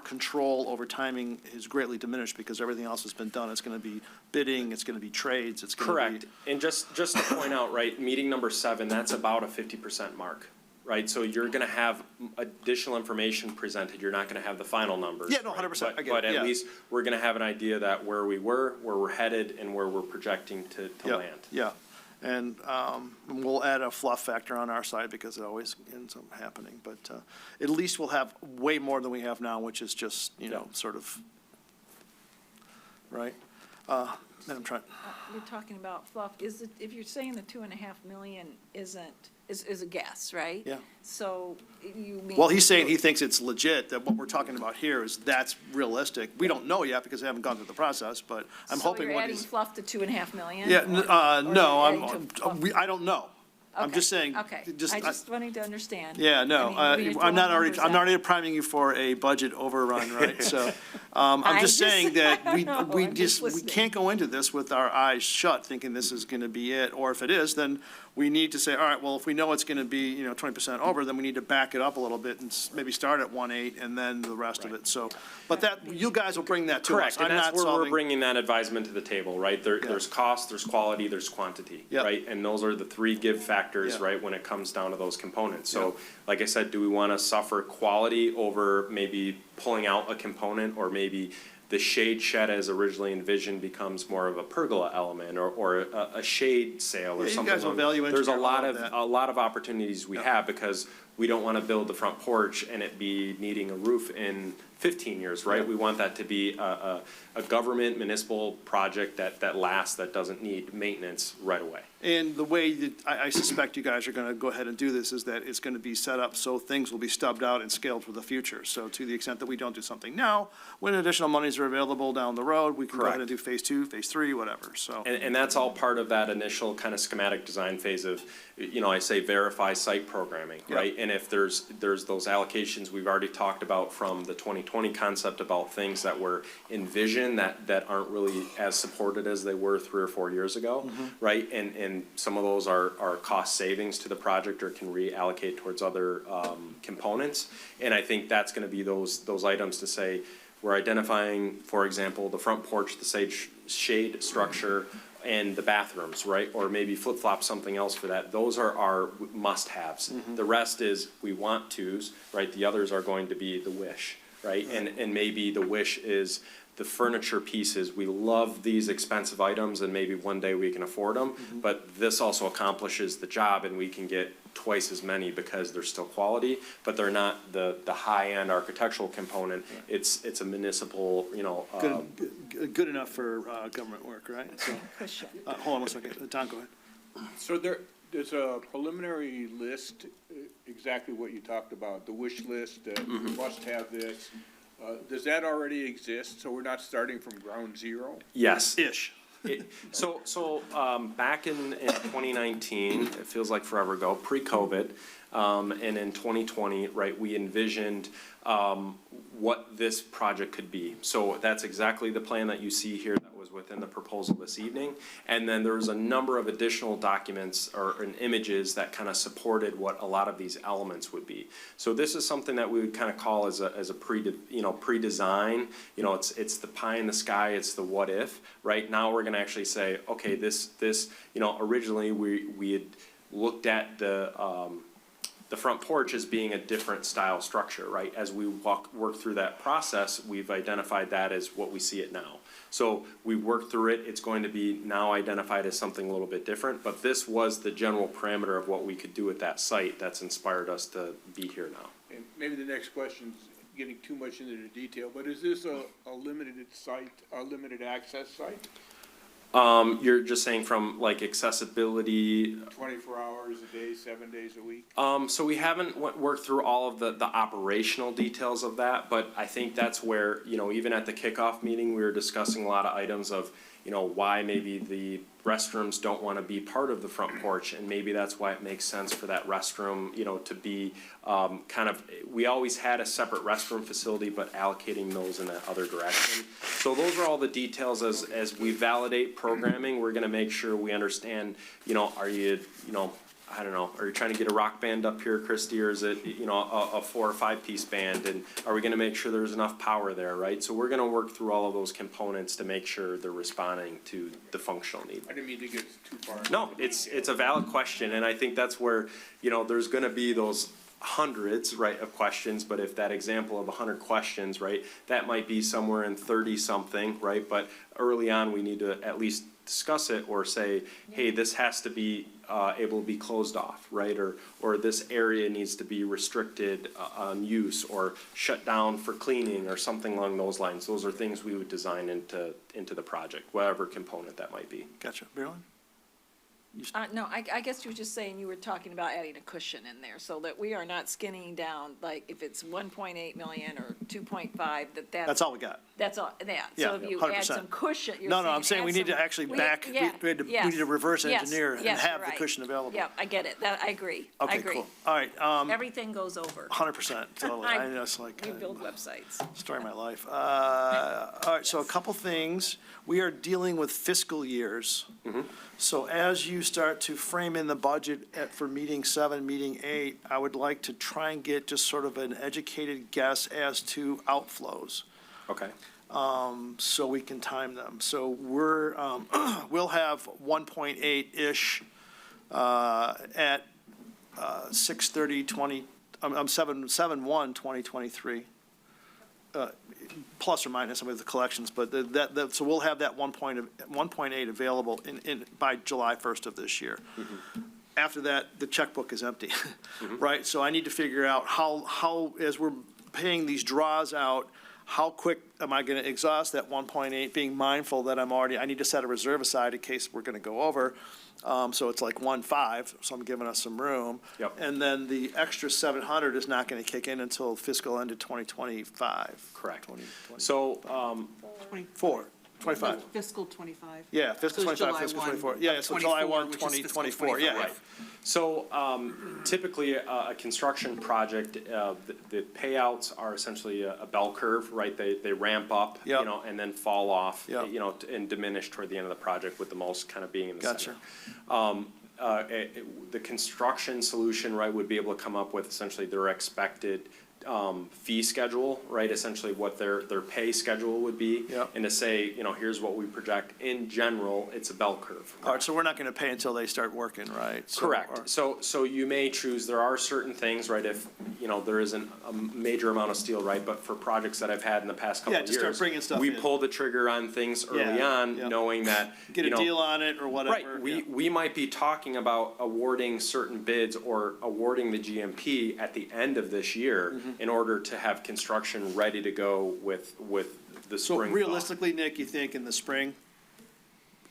control over timing is greatly diminished because everything else has been done. It's gonna be bidding, it's gonna be trades, it's gonna be. Correct. And just to point out, right, meeting number 7, that's about a 50% mark, right? So you're gonna have additional information presented. You're not gonna have the final numbers. Yeah, no, right? 100%, I get it, But yeah. at least we're gonna have an idea that where we were, where we're headed, and where we're projecting to Yeah, land. yeah. And we'll add a fluff factor on our side because it always ends up happening. But at least we'll have way more than we have now, which is just, sort of, right? I'm trying, We're talking about fluff, if you're saying the 2.5 million is a guess, right? Yeah. So you mean. well, he's saying he thinks it's legit, that what we're talking about here is that's realistic. We don't know yet because we haven't gone through the process, but I'm hoping So you're what adding he's. fluff to 2.5 million? Yeah, Or no, you're adding to fluff? I don't know. I'm Okay, just saying. Okay, I just wanted to understand. Yeah, no, I mean, when you're I'm not throwing numbers I'm not out. already priming you for a budget overrun, right? So, I'm just saying that we I'm just we listening. can't go into this with our eyes shut, thinking this is gonna be it. Or if it is, then we need to say, all right, well, if we know it's gonna be, 20% over, then we need to back it up a little bit and maybe start at 1.8 and then the rest of it. So, but that, you guys will bring that to us. Correct, and I'm that's not where we're solving. bringing that advisement to the table, right? There's cost, there's quality, there's quantity, Yep. right? And those are the 3 give factors, Yeah. right, when it comes down to those components. Yeah. So, like I said, do we wanna suffer quality over maybe pulling out a component, or maybe the shade shed as originally envisioned becomes more of a pergola element, or a shade sail or Yeah, you something. guys will along- value There's a engineer lot all of, of that. a lot of opportunities we Yeah. have, because we don't wanna build the front porch and it be needing a roof in 15 years, right? Yeah. We want that to be a government municipal project that lasts, that doesn't need maintenance right away. And the way that I suspect you guys are gonna go ahead and do this is that it's gonna be set up so things will be stubbed out and scaled for the future. So to the extent that we don't do something now, when additional monies are available down the road, we can go ahead and do phase 2, phase 3, whatever, so. And that's all part of that initial kind of schematic design phase of, I say verify site programming, Yeah. right? And if there's those allocations we've already talked about from the 2020 concept about things that were envisioned that aren't really as supported as they were 3 or 4 years ago, right? And some of those are cost savings to the project or can reallocate towards other components. And I think that's gonna be those items to say, we're identifying, for example, the front porch, the shade structure, and the bathrooms, right? Or maybe flip-flop something else for that. Those are our must-haves. The rest is we want tos, right? The others are going to be the wish, right? And maybe the wish is the furniture pieces. We love these expensive items and maybe one day we can afford them, but this also accomplishes the job and we can get twice as many because they're still quality, but they're not the high-end architectural component. It's a municipal, Good enough for government work, right? So, hold on one second. Don, go ahead. So there's a preliminary list, exactly what you talked about, the wish list, we must have this. Does that already exist, so we're not starting from ground zero? Yes. Ish. So back in 2019, it feels like forever ago, pre-COVID, and in 2020, right, we envisioned what this project could be. So that's exactly the plan that you see here that was within the proposal this evening. And then there was a number of additional documents and images that kind of supported what a lot of these elements would be. So this is something that we would kind of call as a pre-design. It's the pie in the sky, it's the what if. Right now, we're gonna actually say, okay, this originally we had looked at the front porch as being a different style structure, right? As we work through that process, we've identified that as what we see it now. So we worked through it, it's going to be now identified as something a little bit different, but this was the general parameter of what we could do at that site that's inspired us to be here now. And maybe the next question's getting too much into the detail, but is this a limited site, a limited access site? You're just saying from like accessibility. 24 hours a day, 7 days a week? So we haven't worked through all of the operational details of that, but I think that's where, even at the kickoff meeting, we were discussing a lot of items of, why maybe the restrooms don't want to be part of the front porch, and maybe that's why it makes sense for that restroom, to be we always had a separate restroom facility, but allocating those in that other direction. So those are all the details as we validate programming, we're gonna make sure we understand, are you, I don't know, are you trying to get a rock band up here, Christie, or is it, you know, a 4 or 5 piece band? And are we gonna make sure there's enough power there, right? So we're gonna work through all of those components to make sure they're responding to the functional need. I didn't mean to get too far. No, it's a valid question, and I think that's where, you know, there's gonna be those hundreds, right, of questions, but if that example of 100 questions, right, that might be somewhere in 30-something, right? But early on, we need to at least discuss it or say, hey, this has to be able to be closed off, right? Or this area needs to be restricted on use or shut down for cleaning or something along those lines. Those are things we would design into the project, whatever component that might be. Gotcha. Marilyn? No, I guess you were just saying you were talking about adding a cushion in there so that we are not skinning down, like if it's 1.8 million or 2.5, That's all we got. That's all, that. Yeah, So if you 100%. add some cushion, you're No, I'm saying saying we add need to some- actually back, yeah, we need yes, to reverse yes, engineer and yes, have you're the right. cushion available. Yeah, I get it. That, I agree. I Okay, agree. cool. All right, Everything goes over. 100%, totally. I know, it's like, We build websites. story of my life. All right, so a couple things. We are dealing with fiscal years. So as you start to frame in the budget for meeting 7, meeting 8, I would like to try and get just sort of an educated guess as to outflows, Okay. so we can time them. So we'll have 1.8-ish at 6/30/20, 7/1/2023. Plus or minus some of the collections, but so we'll have that 1.8 available by July 1st of this year. After that, the checkbook is empty, right? So I need to figure out how, as we're paying these draws out, how quick am I gonna exhaust that 1.8, being mindful that I need to set a reserve aside in case we're gonna go over. So it's like 1.5, so I'm giving us some room. Yep. And then the extra 700 is not gonna kick in until fiscal end of 2025. Correct. 2020. So, 25. Fiscal 25. Yeah, fiscal So it's 25, July fiscal 1 24. Yeah, so July 1, which is fiscal 2024, yeah. 25. So typically, a construction project, the payouts are essentially a bell curve, right? They ramp up, you Yep. know, and then fall off, Yep. you know, and diminish toward the end of the project, with the most kind of being in the Gotcha. center. The construction solution, right, would be able to come up with essentially their expected fee schedule, right? Essentially what their pay schedule would be. Yep. And to say, you know, here's what we project. In general, it's a bell curve. All right, so we're not gonna pay until they start working, right? So- or- Correct. So you may choose, there are certain things, right, if, you know, there isn't a major amount of steel, right, but for projects that I've had in the past couple Yeah, of just start years, bringing stuff we in. pull the trigger on things early Yeah, on, yeah. knowing that, Get you a know, deal on it or whatever. right, yeah. we might be talking about awarding certain bids or awarding the GMP at the end of this year Mm-hmm. in order to have construction ready to go with the So spring. thaw. realistically, Nick, you think in the spring,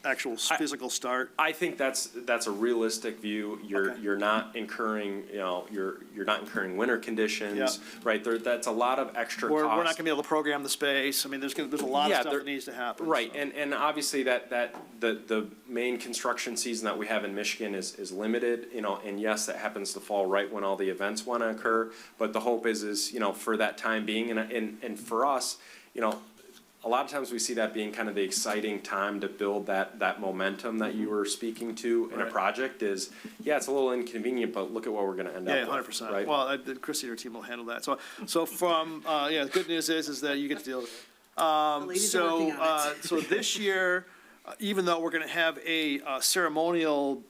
actual physical start? I think that's a realistic view. Okay. You're not incurring, you know, you're not incurring winter conditions, Yeah. right? That's a lot of extra We're cost. not gonna be able to program the space. I mean, there's a lot of Yeah, stuff there- that needs to happen. Right, so. and obviously the main construction season that we have in Michigan is limited, you know, and yes, that happens to fall right when all the events want to occur, but the hope is, you know, for that time being, and for us, you know, a lot of times we see that being kind of the exciting time to build that momentum that you were speaking to in a Right. project is, yeah, it's a little inconvenient, but look at what we're gonna end up Yeah, with, 100%. right? Well, Christie and her team will handle that. So from, yeah, the good news is that you get to deal with it. The ladies are working on it. So this year, even though we're gonna have a ceremonial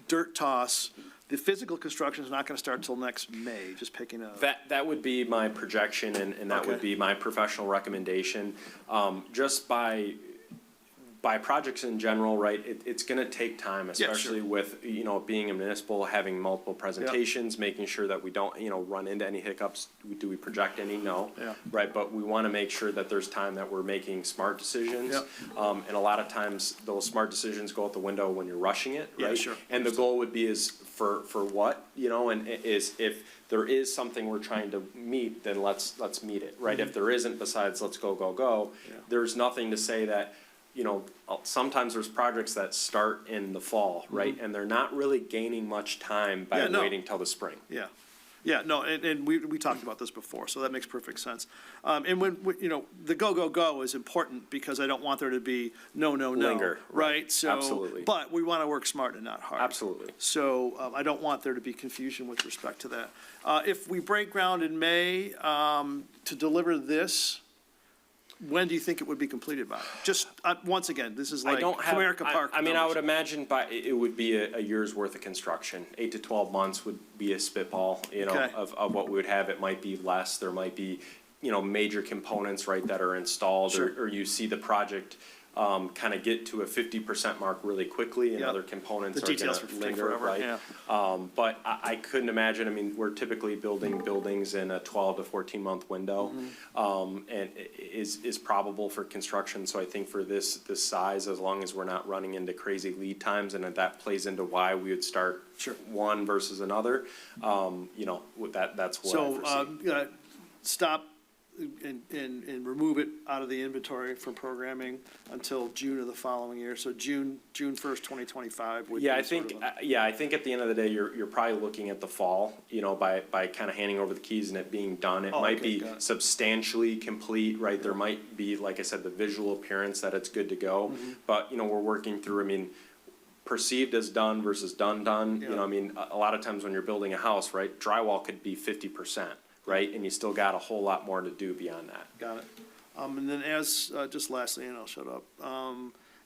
dirt toss, the physical construction is not gonna start till next May, just picking up. That would be my projection, and that would Okay. be my professional recommendation. Just by projects in general, right, it's gonna take time, sure. especially with, you know, being a municipal, having multiple presentations, making sure that we don't, you know, run into any hiccups. Do we project any? No. Yeah. Right, but we wanna make sure that there's time that we're making smart decisions. Yep. And a lot of times, those smart decisions go out the window when you're rushing it, Yeah, right? sure. And the goal would be is for what, you know, and is if there is something we're trying to meet, then let's meet it, right? If there isn't, besides let's go, Yeah. there's nothing to say that, you know, sometimes there's projects that start in the fall, right? And they're not really gaining much time by Yeah, no. waiting till the spring. Yeah. Yeah, no, and we talked about this before, so that makes perfect sense. And when, you know, the go, go, go is important because I don't want there to be no, no, no. Linger, Right? So, Absolutely. but we want to work smart and not hard. Absolutely. So I don't want there to be confusion with respect to that. If we break ground in May to deliver this, when do you think it would be completed by? Just, once again, this is I like don't have, Comerica Park. I mean, I would numbers. imagine it would be a year's worth of construction. 8 to 12 months would be a spitball, you know, Okay. of what we would have. It might be less. There might be, you know, major components, right, that are installed. Sure. Or you see the project kind of get to a 50% mark really quickly, and Yep. other components The are details gonna take linger, forever, right? yeah. But I couldn't imagine, I mean, we're typically building buildings in a 12 to 14-month window. And is probable for construction, so I think for this size, as long as we're not running into crazy lead times, and that plays into why we would start Sure. one versus another, you know, that's what I So, foresee. stop and remove it out of the inventory from programming until June of the following year. So June 1st, 2025 would be Yeah, I sort think, of a- yeah, I think at the end of the day, you're probably looking at the fall, you know, by kind of handing over the keys and it being done. It Oh, might okay, be got it. substantially complete, right? There might be, like I said, the visual appearance that it's good to go. Mm-hmm. But, you know, we're working through, I mean, perceived as done versus done, you Yeah. know, I mean, a lot of times when you're building a house, right, drywall could be 50%, right? And you still got a whole lot more to do beyond that. Got it. And then just lastly, and I'll shut up.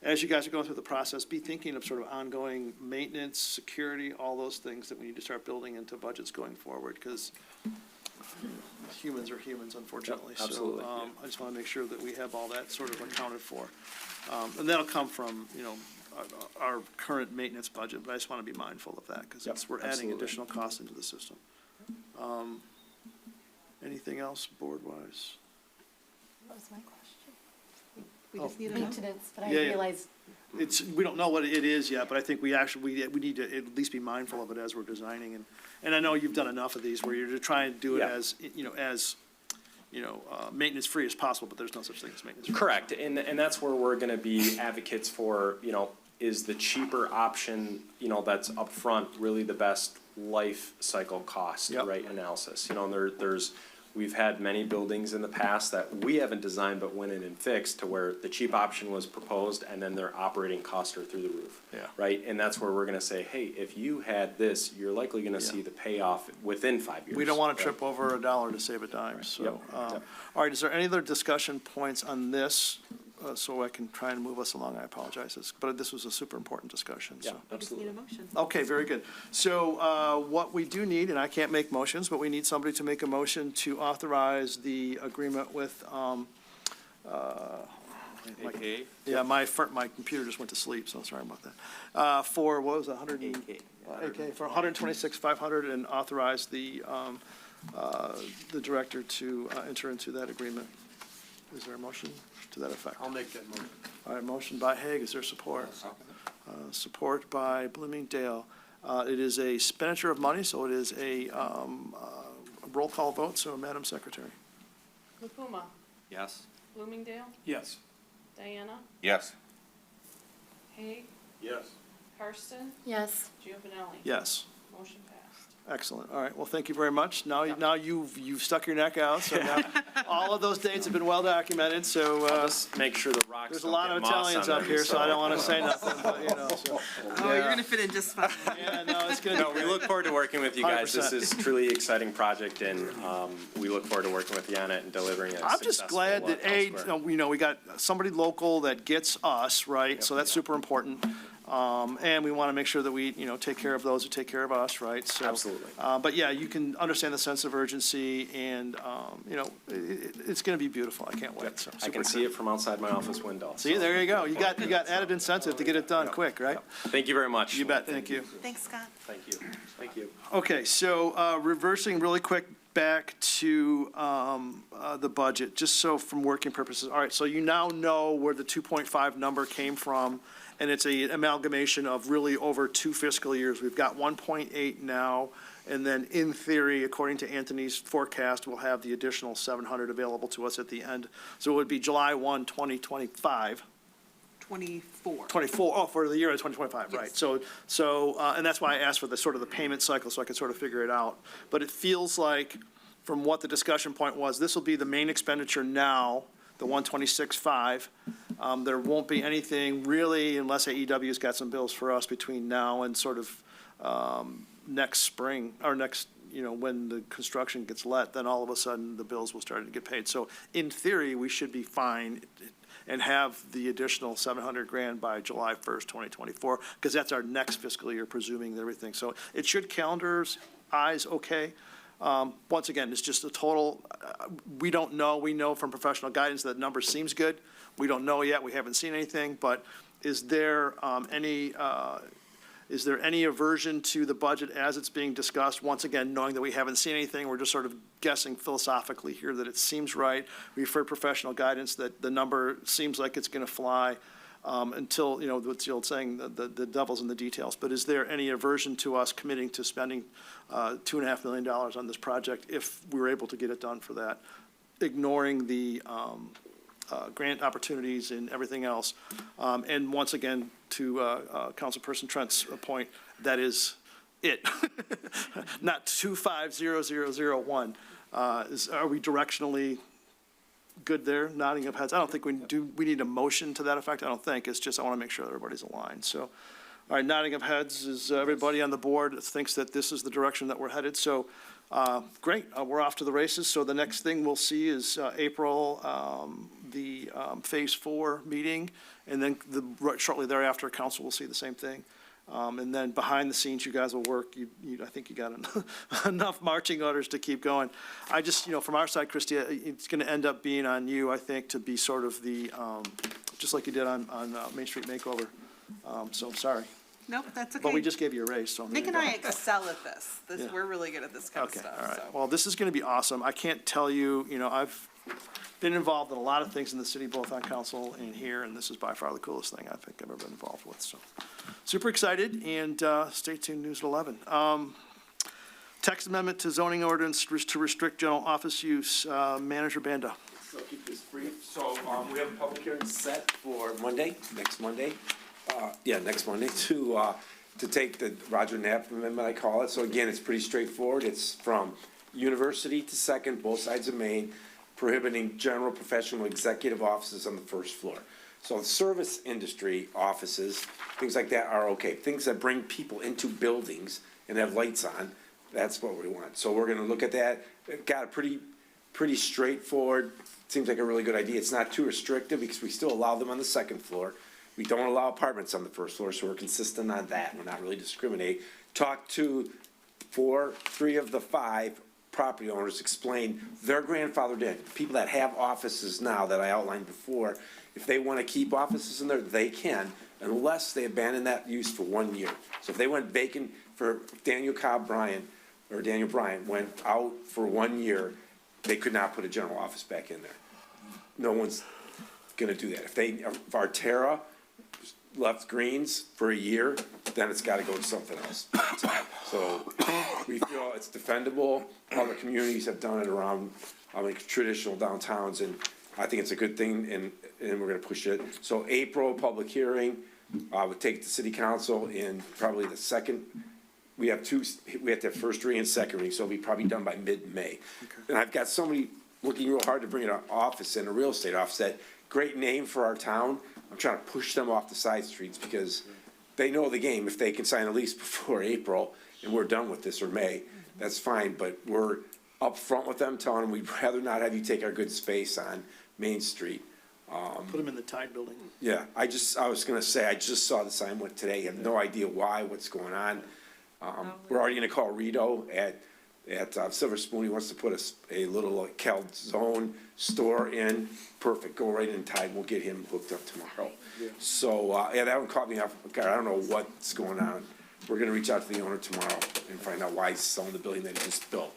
As you guys are going through the process, be thinking of sort of ongoing maintenance, security, all those things that we need to start building into budgets going forward, because humans are humans, unfortunately. Yep, absolutely. So, I just want to make sure that we have all that sort of accounted for. And that'll come from, you know, our current maintenance budget, but I just want to be mindful of that, because Yep, we're adding absolutely. additional costs into the system. Anything else board-wise? That was my question. We just need a note. Maintenance, but I Yeah, yeah. realized We don't know what it is yet, but I think we need to at least be mindful of it as we're designing. And I know you've done enough of these where you're trying to do it Yeah. as maintenance-free as possible, but there's no such thing as maintenance-free. Correct, and that's where we're gonna be advocates for, you know, is the cheaper option, you know, that's upfront really the best life cycle cost, Yep. right, analysis? You know, we've had many buildings in the past that we haven't designed but went in and fixed to where the cheap option was proposed and then their operating costs are through the roof. Yeah. Right, and that's where we're gonna say, hey, if you had this, you're likely gonna Yeah. see the payoff within 5 years. We don't want to right? trip over a dollar to save a dime, so. Yep, yep. All right, is there any other discussion points on this, so I can try and move us along? I apologize, but this was a super important discussion, so. Yeah, We just need absolutely. a motion. Okay, very good. So what we do need, and I can't make motions, but we need somebody to make a motion to authorize the agreement with, AKA? yeah, my computer just went to sleep, so sorry about that. For, what was it, 100? Okay, for 126,500, and authorize the director to enter into that agreement. Is there a motion to that effect? I'll make that motion. All right, motion by Hague, is there support? Support by Bloomingdale. It is a expenditure of money, so it is a roll call vote, so Madam Secretary. Lukuma, Yes. Bloomingdale, Yes. Diana, Yes. Haig, Yes. Karsten, yes. Giovanelli. Yes, Motion passed. excellent. All right, well, thank you very much. Now you've stuck your neck out, so now all of those dates have been well documented, so Just make sure the rocks there's a don't lot get of moss Italians on up them, here, so I don't want to say nothing, but, you know, so. Oh, you're Yeah. gonna fit in just fine. Yeah, no, it's good. No, we look forward to working with you guys. This 100%. is truly exciting project, and we look forward to working with you on it and delivering a I'm just successful, glad that, town square. we got somebody local that gets us, right? So that's super important. And we want to make sure that we, take care of those who take care of us, right? So, Absolutely. But yeah, you can understand the sense of urgency and, it's going to be beautiful. I can't wait. So I can see it from outside my office window. See, there you go. You got added incentive to get it done quick, right? Thank you very much. You bet. Thank you. Thanks, Scott. Thank you. Thank you. Okay, so reversing really quick back to the budget, just so from working purposes. All right, so you now know where the 2.5 number came from, and it's a amalgamation of really over 2 fiscal years. We've got 1.8 now, and then in theory, according to Anthony's forecast, we'll have the additional 700 available to us at the end. So it would be July 1, 2025. 24. 24, oh, for the year of 2025, right. Yes. So, and that's why I asked for the sort of the payment cycle, so I could sort of figure it out. But it feels like, from what the discussion point was, this will be the main expenditure now, the 126.5. There won't be anything really, unless AEW's got some bills for us between now and sort of next spring, or next, when the construction gets let, then all of a sudden the bills will start to get paid. So in theory, we should be fine and have the additional 700 grand by July 1st, 2024, because that's our next fiscal year, presuming everything. So it should calendar's eyes okay. Once again, it's just a total, we don't know. We know from professional guidance that number seems good. We don't know yet. We haven't seen anything, but is there any aversion to the budget as it's being discussed? Once again, knowing that we haven't seen anything, we're just sort of guessing philosophically here that it seems right. We've heard professional guidance that the number seems like it's going to fly until, what's the old saying, the devil's in the details. But is there any aversion to us committing to spending $2.5 million on this project if we were able to get it done for that, ignoring the grant opportunities and everything else? And once again, to Councilperson Trent's point, that is it, not 250001. Are we directionally good there, nodding of heads? I don't think we need a motion to that effect. I don't think. It's just I want to make sure that everybody's aligned. So, all right, nodding of heads is everybody on the board thinks that this is the direction that we're headed. So, great, we're off to the races. So the next thing we'll see is April, the Phase 4 meeting, and then shortly thereafter, council will see the same thing. And then behind the scenes, you guys will work. I think you got enough marching orders to keep going. I just, from our side, Christie, it's going to end up being on you, I think, to be sort of the, just like you did on Main Street Makeover. So sorry. Nope, that's okay. But we just gave you a raise, so. Nick and I excel at this. Yeah. We're really good at this kind of Okay, stuff. all right. So. Well, this is going to be awesome. I can't tell you, I've been involved in a lot of things in the city, both on council and here, and this is by far the coolest thing I think I've ever been involved with. So super excited, and stay tuned, News at 11. Text amendment to zoning ordinance to restrict general office use. Manager Banda. So keep this brief. So, we have a public hearing set for Monday, next Monday. Next Monday to take the Roger Knapp amendment, I call it. So again, it's pretty straightforward. It's from University to Second, both sides of Main, prohibiting general, professional, executive offices on the first floor. So the service industry offices, things like that are okay. Things that bring people into buildings and have lights on, that's what we want. So we're gonna look at that. It got a pretty straightforward, seems like a really good idea. It's not too restrictive because we still allow them on the second floor. We don't allow apartments on the first floor, so we're consistent on that. We're not really discriminate. Talk to three of the 5 property owners, explain their grandfathered in. People that have offices now that I outlined before, if they want to keep offices in there, they can, unless they abandon that use for 1 year. So if they went vacant for Daniel Bryant went out for 1 year, they could not put a general office back in there. No one's gonna do that. If Arterra left Greens for a year, then it's gotta go to something else. So we feel it's defendable. Other communities have done it around, traditional downtowns, and I think it's a good thing, and we're gonna push it. So April, public hearing, would take the city council in probably the second. We have to have first reading and second reading, so it'll be probably done by mid-May. And I've got somebody working real hard to bring an office in, a real estate office, that great name for our town. I'm trying to push them off the side streets because they know the game. If they can sign a lease before April and we're done with this, or May, that's fine, but we're up front with them, telling them we'd rather not have you take our good space on Main Street. Put them in the Tide Building. Yeah, I was gonna say, I just saw the sign went today, have no idea what's going on. We're already gonna call Rito at Silver Spoon. He wants to put a little calzone store in. Perfect, go right in Tide, we'll get him hooked up tomorrow. So, that one caught me off guard. I don't know what's going on. We're gonna reach out to the owner tomorrow and find out why he's selling the building that he just built.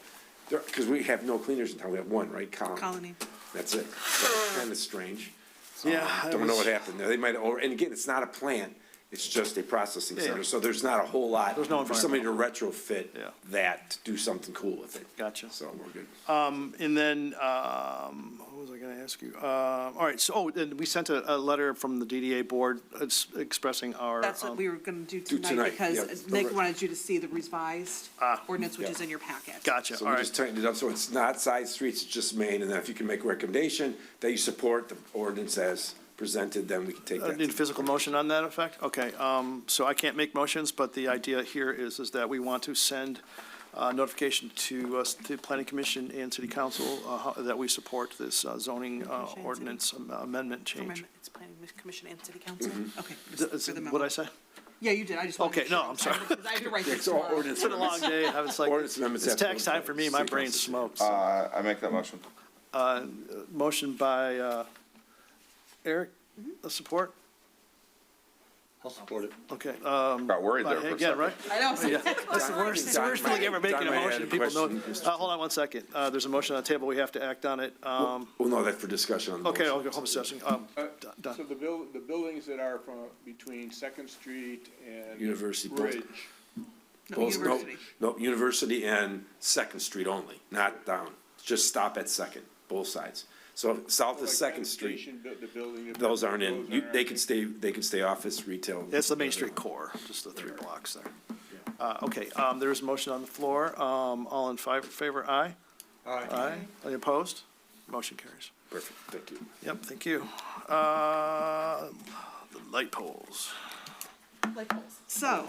Cause we have no cleaners in town, we have one, right, Colony? That's it. So, kinda strange. Yeah. Don't know what happened there. They might, and again, it's not a plant. It's just a processing center, so there's not a whole lot There's no for somebody to retrofit Yeah. that, to do something cool with it. Gotcha. So we're good. And then, what was I gonna ask you? All right, so, and we sent a letter from the DDA board expressing our. That's what we were gonna do tonight, tonight, yeah. because Nick wanted you to see the revised ordinance, which is in your packet. Gotcha, So all we right. just tightened it up, so it's not side streets, it's just main, and then if you can make a recommendation that you support the ordinance as presented, then we can take that. Need a physical motion on that effect? Okay, so I can't make motions, but the idea here is that we want to send notification to the planning commission and city council that we support this zoning Commission and ordinance amendment change. It's planning commission and city council? Okay. Is for the it- memo. What'd I say? Yeah, you did, I just wanted to Okay, make sure. no, I'm sorry. Because I have to write Yeah, this so tomorrow. ordinance It's been a long day, I was like, Ordinance amendments it's have to tax go time for me, my city brain's council. smoked. So. I make that motion. Motion by Eric, support? I'll support it. Okay. Got worried there for a Again, second. right? I know, so- Yeah, it's the worst feeling ever making a John might motion, have a people know. question. Hold on one second, there's a motion on the table, we have to act on it. Well, no, that's for discussion on the Okay, motion. I'll go home assessing, So done. the buildings that are from, between Second Street and. University both. Bridge, No, Both- university. No, University and Second Street only, not down. Just stop at Second, both sides. So south of like Second Penn Street, Station, the building. those aren't in. Those You- aren't They in. can stay office, retail. It's the Main Street core, just the 3 blocks there. Okay, there is a motion on the floor, all in favor, aye? Aye. Any opposed? Motion carries. Perfect, thank you. Yep, thank you. The light poles. So,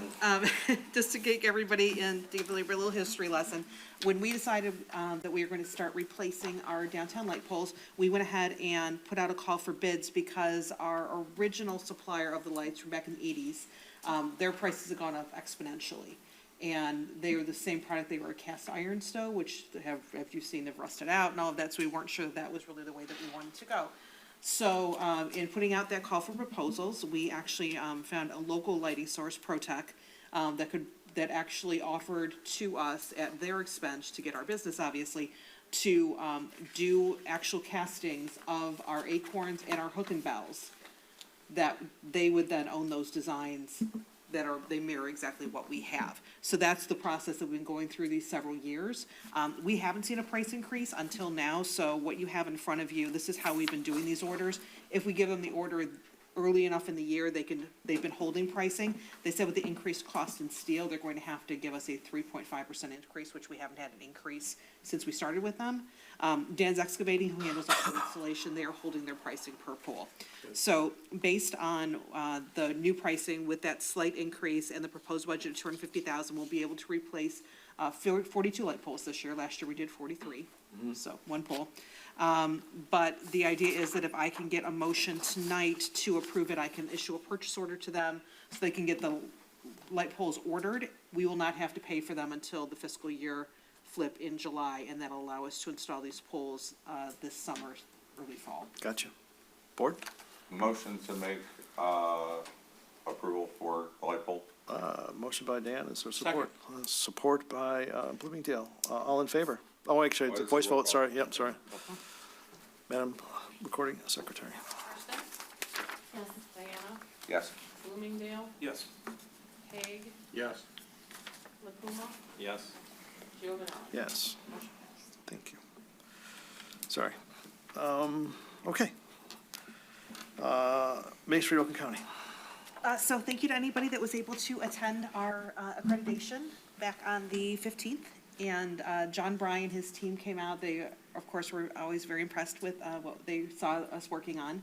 just to get everybody in, to give a little history lesson, when we decided that we were going to start replacing our downtown light poles, we went ahead and put out a call for bids because our original supplier of the lights from back in the 80s, their prices have gone up exponentially. And they were the same product, they were a cast iron stove, which have, if you've seen, they've rusted out and all of that, so we weren't sure that was really the way that we wanted to go. So, in putting out that call for proposals, we actually, found a local lighting source, ProTech, that actually offered to us at their expense, to get our business obviously, to, do actual castings of our acorns and our hook and bells. That they would then own those designs that are, they mirror exactly what we have. So that's the process that we've been going through these several years. We haven't seen a price increase until now, so what you have in front of you, this is how we've been doing these orders. If we give them the order early enough in the year, they've been holding pricing. They said with the increased cost in steel, they're going to have to give us a 3.5% increase, which we haven't had an increase since we started with them. Dan's Excavating, who handles our installation, they are holding their pricing per pole. So based on the new pricing with that slight increase and the proposed budget of $250,000, we'll be able to replace 42 light poles this year. Last year we did 43, so 1 pole. But the idea is that if I can get a motion tonight to approve it, I can issue a purchase order to them so they can get the light poles ordered. We will not have to pay for them until the fiscal year flip in July, and that'll allow us to install these poles this summer, early fall. Gotcha. Board? Motion to make, approval for the light pole. Motion by Dan, is there support? Support by Bloomingdale. All in favor? Oh, actually, it's a voice vote, sorry, yep, sorry. Madam Recording Secretary. Kirsten? Yes. Diana? Yes. Bloomingdale? Yes. Haig? Yes. Lakuma? Yes. Giovanni? Yes, Motion passed. thank you. Sorry. Okay. Main Street, Oakland County. So thank you to anybody that was able to attend our accreditation back on the 15th. And John Bryan and his team came out. They, of course, were always very impressed with what they saw us working on.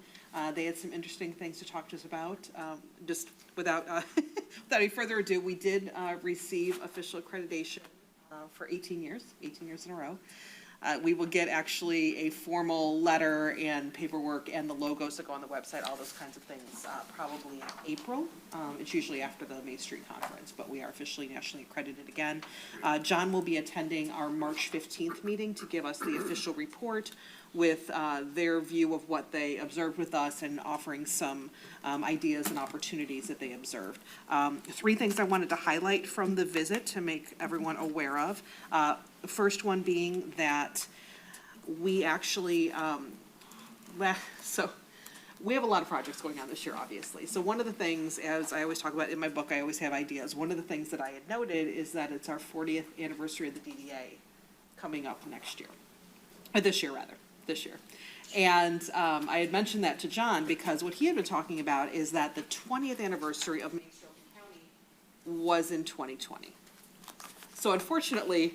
They had some interesting things to talk to us about. Just without, without any further ado, we did receive official accreditation for 18 years in a row. We will get actually a formal letter and paperwork and the logos that go on the website, all those kinds of things, probably in April. It's usually after the Main Street Conference, but we are officially nationally accredited again. John will be attending our March 15th meeting to give us the official report with their view of what they observed with us and offering some ideas and opportunities that they observed. 3 things I wanted to highlight from the visit to make everyone aware of. The first one being that we actually, we have a lot of projects going on this year, obviously. So one of the things, as I always talk about in my book, I always have ideas. One of the things that I had noted is that it's our 40th anniversary of the DDA coming up next year. Or this year, rather, this year. And I had mentioned that to John because what he had been talking about is that the 20th anniversary of Main Street County was in 2020. So unfortunately,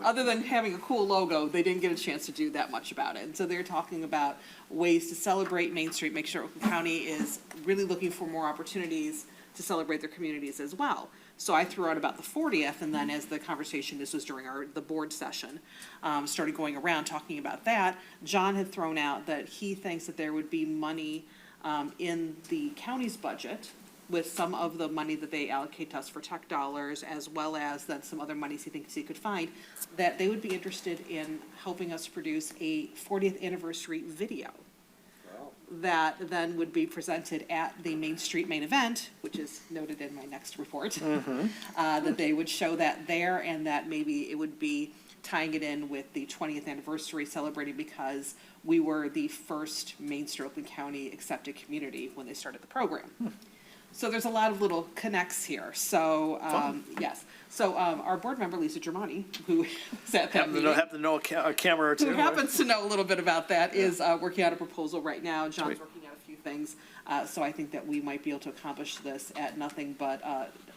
other than having a cool logo, they didn't get a chance to do that much about it. And so they're talking about ways to celebrate Main Street, make sure Oakland County is really looking for more opportunities to celebrate their communities as well. So I threw out about the 40th, and then as the conversation, this was during the board session, started going around talking about that, John had thrown out that he thinks that there would be money in the county's budget with some of the money that they allocate to us for tech dollars, as well as then some other monies he thinks he could find, that they would be interested in helping us produce a 40th anniversary video that then would be presented at the Main Street main event, which is noted in my next report. That they would show that there, and that maybe it would be tying it in with the 20th anniversary, celebrating because we were the first Main Street Oakland County accepted community when they started the program. So there's a lot of little connects here. So, yes. So our board member, Lisa Germani, who was at that meeting, Happen to know a camera or two. who happens to know a little bit about that, is working out a proposal right now. John's working out a few things. So I think that we might be able to accomplish this at nothing but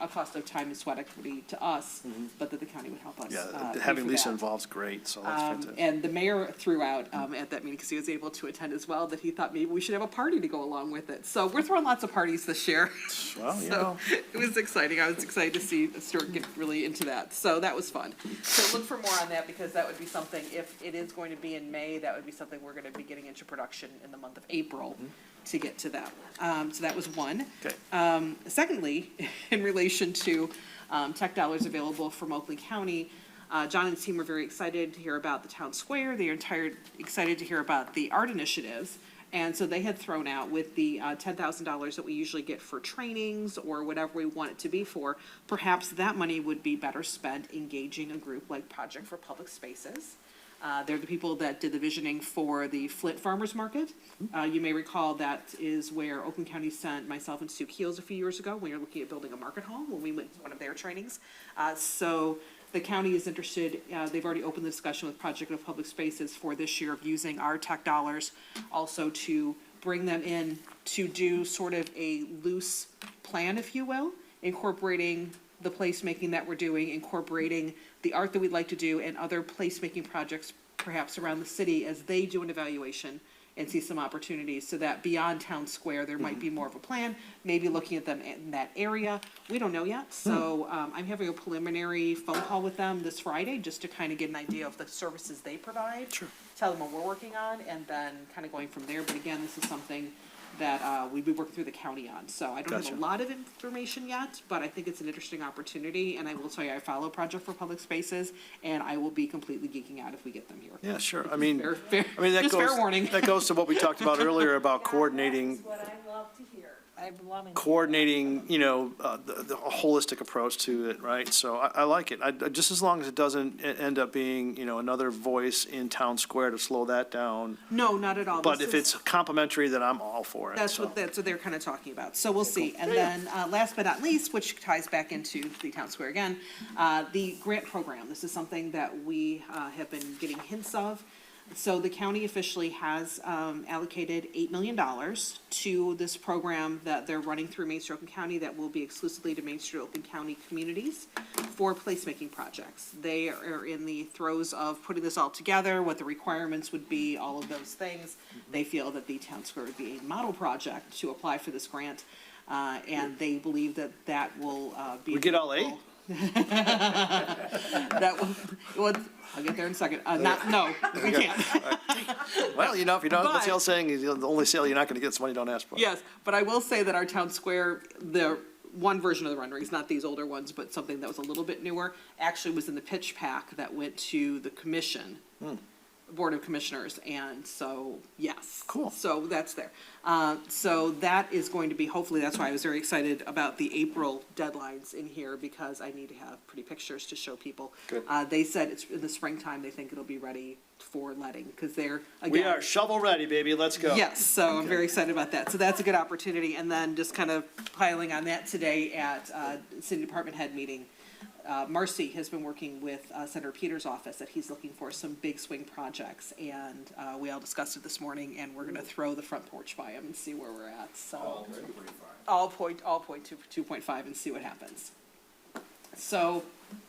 a cost of time and sweat equity to us, but that the county would help us. Yeah, pay having for Lisa that. involved is great, so that's fantastic. And the mayor threw out at that meeting, because he was able to attend as well, that he thought maybe we should have a party to go along with it. So we're throwing lots of parties this year. Well, you So know. it was exciting. I was excited to see Stuart get really into that. So that was fun. So look for more on that, because that would be something, if it is going to be in May, that would be something we're going to be getting into production in the month of April to get to that. So that was one. Okay. Secondly, in relation to tech dollars available from Oakland County, John and his team were very excited to hear about the town square. They are excited to hear about the art initiatives. And so they had thrown out with the $10,000 that we usually get for trainings or whatever we want it to be for, perhaps that money would be better spent engaging a group like Project for Public Spaces. They're the people that did the visioning for the Flint Farmers Market. You may recall that is where Oakland County sent myself and Sue Keels a few years ago when we were looking at building a market hall when we went to one of their trainings. So the county is interested, they've already opened the discussion with Project of Public Spaces for this year of using our tech dollars also to bring them in to do sort of a loose plan, if you will, incorporating the placemaking that we're doing, incorporating the art that we'd like to do, and other placemaking projects perhaps around the city as they do an evaluation and see some opportunities, so that beyond town square, there might be more of a plan, maybe looking at them in that area. We don't know yet, so I'm having a preliminary phone call with them this Friday, just to kind of get an idea of the services they provide. Sure. Tell them what we're working on, and then kind of going from there. But again, this is something that we've been working through the county on. So I don't Gotcha. have a lot of information yet, but I think it's an interesting opportunity. And I will tell you, I follow Project for Public Spaces, and I will be completely geeking out if we get them here. Yeah, sure. I mean, Fair, that just goes, fair warning. that goes to what we talked about earlier about coordinating, What I love to hear. I'm loving. the holistic approach to it, right? So I like it. Just as long as it doesn't end up being, another voice in town square to slow that down. No, not at all. But This if is- it's complimentary, then I'm all for it. That's so. what they're kind of talking about. So we'll see. And then, last but not least, which ties back into the town square again, the grant program. This is something that we have been getting hints of. So the county officially has allocated $8 million to this program that they're running through Main Street Oakland County that will be exclusively to Main Street Oakland County communities for placemaking projects. They are in the throes of putting this all together, what the requirements would be, all of those things. They feel that the town square would be a model project to apply for this grant, and they believe that will be. We get all 8? That will, I'll get there in a second. No, we can't. Well, if you don't have the But- sale saying, the only sale you're not going to get is one you don't ask for. Yes, but I will say that our town square, the one version of the renderings, not these older ones, but something that was a little bit newer, actually was in the pitch pack that went to the commission Board of Commissioners, and so, yes. Cool. So that's there. So that is going to be, hopefully, that's why I was very excited about the April deadlines in here, because I need to have pretty pictures to show people. Good. They said it's in the springtime, they think it'll be ready for letting, because they're, again. We are shovel ready, baby, let's go. Yes, so I'm very excited about that. So that's a good opportunity. And then just kind of piling on that today at City Department Head meeting. Marcy has been working with Senator Peters' office that he's looking for some big swing projects. And we all discussed it this morning, and we're gonna throw the front porch by him and see where we're at, so. All point 2.5 and see what happens. So,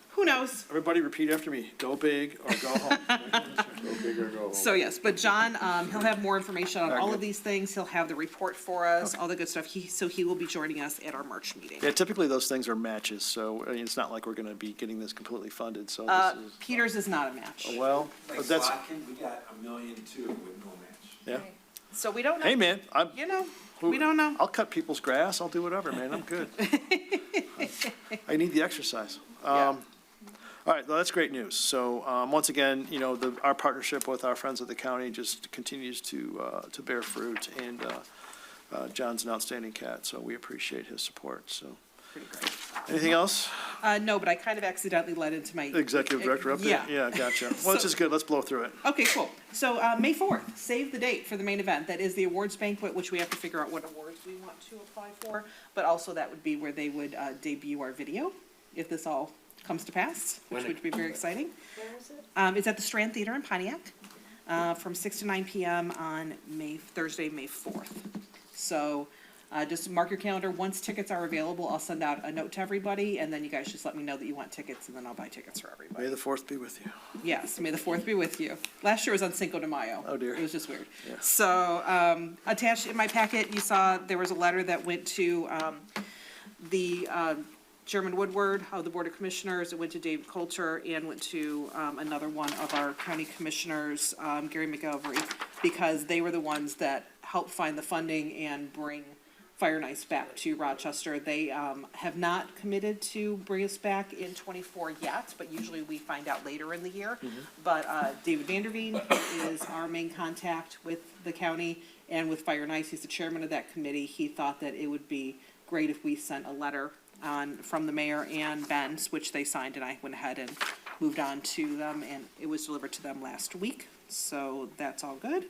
who knows? Everybody repeat after me, go big or go home. Go big or go home. So yes, but John, he'll have more information on Very all good. of these things. He'll have the report for us, all the good stuff. He will be joining us at our March meeting. Yeah, typically those things are matches, so I mean, it's not like we're gonna be getting this completely funded, so this is, Peters is not a match. well, Like that's, Slotkin, we got $1.2 million with no match. yeah. So we don't know. Hey, man, You know, we don't know. I'll cut people's grass, I'll do whatever, man, I'm good. I need the exercise. Yeah. All right, well, that's great news. So, once again, you know, our partnership with our friends at the county just continues to bear fruit, and John's an outstanding cat, so we appreciate his support, so. Pretty great. Anything else? No, but I kind of accidentally led into my. Executive director update? Yeah. Yeah, gotcha. Well, this is good, let's blow through it. Okay, cool. So, May 4th, save the date for the main event. That is the awards banquet, which we have to figure out what awards we want to apply for. But also that would be where they would debut our video, if this all comes to pass, which would be very exciting. Where is it? It's at the Strand Theater in Pontiac, from 6 to 9 PM on Thursday, May 4th. So, just mark your calendar. Once tickets are available, I'll send out a note to everybody, and then you guys just let me know that you want tickets, and then I'll buy tickets for everybody. May the 4th be with you. Yes, may the 4th be with you. Last year was on Cinco de Mayo. Oh, dear. It was just weird. Yeah. So, attached in my packet, you saw there was a letter that went to, the, Chairman Woodward of the Board of Commissioners. It went to Dave Coulter and went to, another one of our county commissioners, Gary McGilvery, because they were the ones that helped find the funding and bring Fire and Ice back to Rochester. They, have not committed to bring us back in '24 yet, but usually we find out later in the year. But, David Vanderveen is our main contact with the county and with Fire and Ice. He's the chairman of that committee. He thought that it would be great if we sent a letter from the mayor and Ben's, which they signed, and I went ahead and moved on to them, and it was delivered to them last week, so that's all good.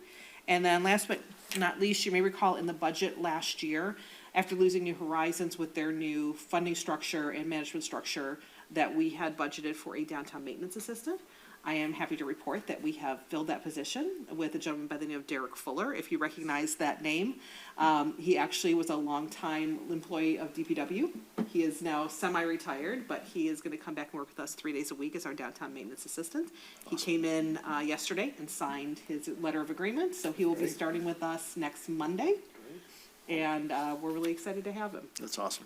And then last but not least, you may recall in the budget last year, after losing New Horizons with their new funding structure and management structure, that we had budgeted for a downtown maintenance assistant. I am happy to report that we have filled that position with a gentleman by the name of Derek Fuller, if you recognize that name. He actually was a longtime employee of DPW. He is now semi-retired, but he is gonna come back and work with us 3 days a week as our downtown maintenance assistant. He came in, yesterday and signed his letter of agreement, so he will be starting with us next Monday. And, we're really excited to have him. That's awesome.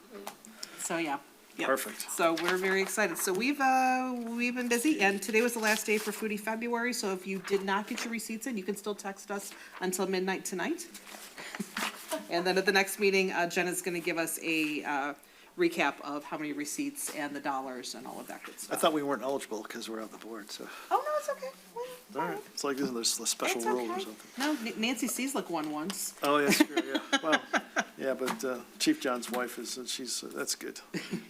So, yeah. Yep. Perfect. So we're very excited. So we've been busy, and today was the last day for Foodie February, so if you did not get your receipts in, you can still text us until midnight tonight. And then at the next meeting, Jen is gonna give us a, recap of how many receipts and the dollars and all of that good I stuff. thought we weren't eligible because we're on the board, so, Oh, no, it's okay. all right. It's like there's a special It's rule or okay. something. No, Nancy Seaslick won once. Oh, yeah, sure, yeah, well, yeah, but Chief John's wife is, that's good.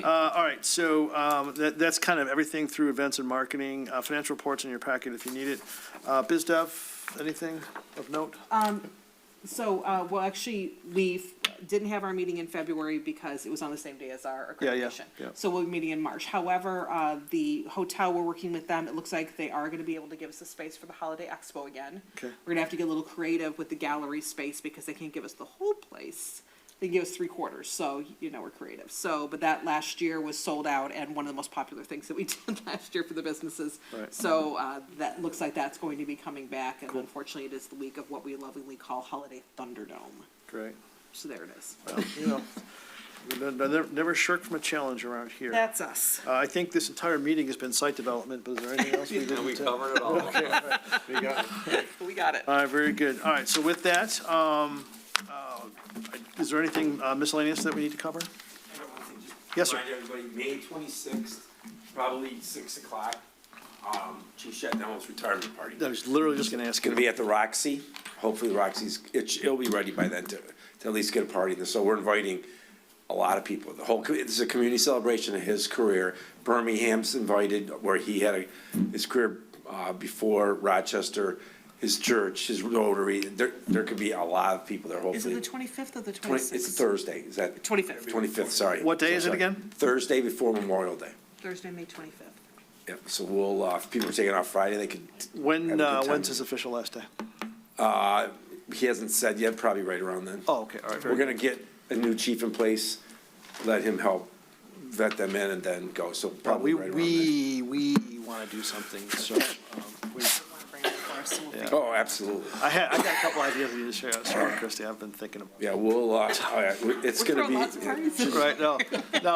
All right, so that's kind of everything through events and marketing, financial reports in your packet if you need it. Biz Dev, anything of note? So, well, actually, we didn't have our meeting in February because it was on the same day as our Yeah, yeah, accreditation. yeah. So we'll be meeting in March. However, the hotel, we're working with them. It looks like they are gonna be able to give us a space for the Holiday Expo again. Okay. We're gonna have to get a little creative with the gallery space because they can't give us the whole place. They give us 3/4, so, you know, we're creative. So, but that last year was sold out and one of the most popular things that we did last year for the businesses. Right. So, that looks like that's going to be coming back, and unfortunately, it is the week of what we lovingly call Holiday Thunderdome. Great. So there it is. Well, you know, we never shirk from a challenge around here. That's us. I think this entire meeting has been site development, but is there anything else we didn't? We covered it all. Okay, all right. We got it. We got it. All right, very good. All right, so with that, is there anything miscellaneous that we need to cover? I got one thing, just Yes, sir. remind everybody, May 26th, probably 6 o'clock, Chief Shettenhelm's retirement party. I was literally just gonna ask It's gonna you. be at the Roxy. Hopefully the Roxy's, it'll be ready by then to at least get a party. And so we're inviting a lot of people. This is a community celebration of his career. Birmingham's invited, where he had his career, before Rochester, his church, his Rotary. There could be a lot of people there, Is it hopefully. the 25th or the 20 26th? It's a Thursday, is that? 25th. 25th, sorry. What day So is it sorry. again? Thursday before Memorial Day. Thursday, May 25th. Yep, so we'll, if people are taking off Friday, they could. When, have a good time. when's his official last day? He hasn't said yet, probably right around then. Oh, okay, all right. very We're gonna get a new chief in place, let him help vet them in and then go, so good. probably right around then. We wanna do something, so, we, yeah. Oh, absolutely. I got a couple ideas I need to share with Christie. I've been thinking of. Yeah, we'll, it's We're gonna throwing be. lots of parties. Right, no,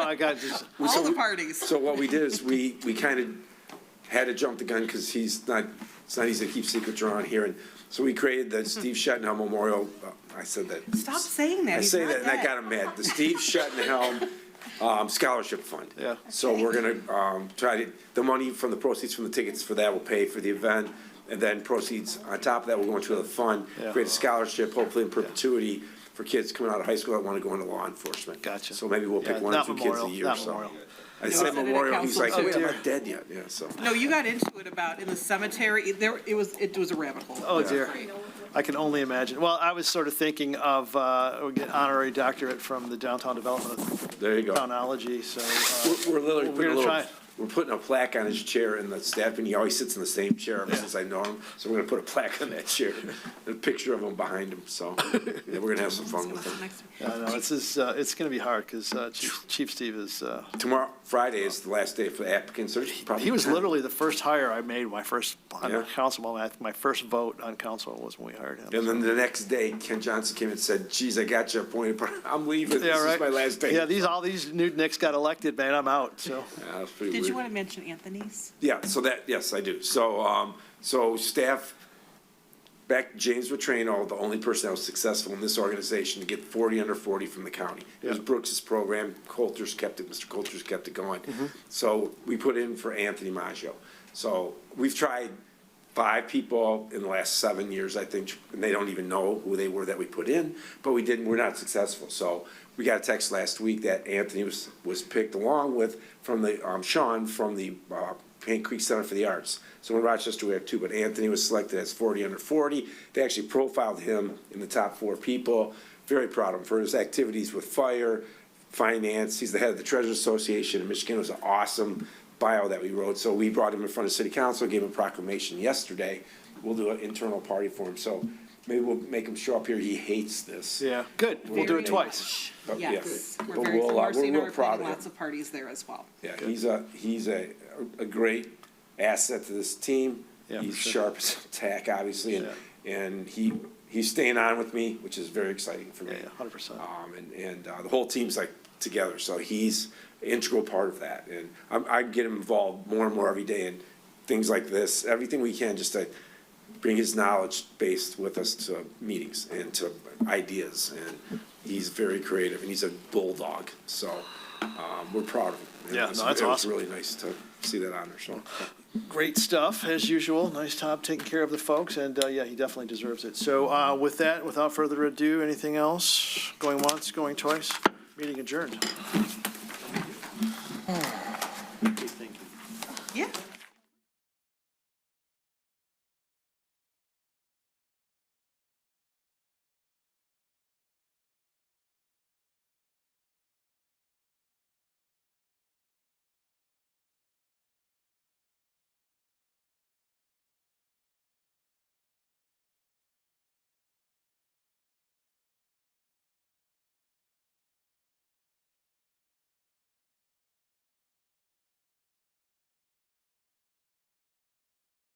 I got just, All the parties. So what we did is we kind of had to jump the gun because it's not easy to keep secrets around here. And so we created the Steve Shettenhelm Memorial, I said that. Stop saying that. I He's say not that and I dead. got him mad. The Steve Shettenhelm Scholarship Fund. Yeah. So we're gonna try to, the money from the proceeds from the tickets for that will pay for the event. And then proceeds, on top of that, we're going to the fund, Yeah. create a scholarship, hopefully in perpetuity, for kids coming out of high school that want to go into law enforcement. Gotcha. So maybe we'll Yeah, pick one or not two kids memorial, a year, not so. memorial. I said said it at memorial, he's like, council, oh, too. I'm not dead yet, yeah, so. No, you got into it about in the cemetery. It was a rabbit hole. Oh, It was dear. great. I can only imagine. Well, I was sort of thinking of, we get honorary doctorate from the Downtown Development There you go. Chronology, so, We're literally we're putting a gonna little, try. we're putting a plaque on his chair in the staff, and he always sits in the same chair ever since I know him. So we're gonna put a plaque on that chair, and a picture of him behind him, so, yeah, we're gonna have some fun with him. Next- no, it's gonna be hard, because Chief Steve is, Tomorrow, Friday is the last day for the applicants, so probably. he was literally the first hire I made, my first, on the Yeah. council, my first vote on council was when we hired him. And then the next day, Ken Johnson came and said, geez, I got you appointed, but I'm leaving, Yeah, this right. is my last day. Yeah, all these Newtonics got elected, man, I'm out, so. Yeah, that's pretty Did weird. you want to mention Anthony's? Yeah, so that, yes, I do. So, so staff, back, James Matrano, the only person that was successful in this organization to get 40 under 40 from the county. It was Yeah. Brooks's program, Mr. Coulter's kept it going. So we put in for Anthony Maggio. So we've tried 5 people in the last 7 years, I think, and they don't even know who they were that we put in, but we're not successful. So we got a text last week that Anthony was picked along with, from the, Sean, from the, Paint Creek Center for the Arts. So in Rochester, we have 2, but Anthony was selected as 40 under 40. They actually profiled him in the top 4 people. Very proud of him for his activities with fire, finance. He's the head of the Treasurers Association in Michigan. It was an awesome bio that we wrote. So we brought him in front of City Council, gave him a proclamation yesterday. We'll do an internal party for him. So maybe we'll make him show up here. He hates this. Yeah, good, we'll do it Very twice. But yeah, Yes. but We're very, we're we're proud of planning him. lots of parties there as well. Yeah, he's a great asset to this team. Yeah, He's for sure. sharp as a tack, obviously, and he's staying on with me, which is very exciting for me. Yeah, 100%. And the whole team's like together, so he's an integral part of that. And I get him involved more and more every day in things like this, everything we can, just to bring his knowledge based with us to meetings and to ideas. And he's very creative, and he's a bulldog, so we're proud of him. And Yeah, no, that's it was awesome. really nice to see that honor, so. Great stuff, as usual. Nice job taking care of the folks, and yeah, he definitely deserves it. So with that, without further ado, anything else? Going once, going twice? Meeting adjourned.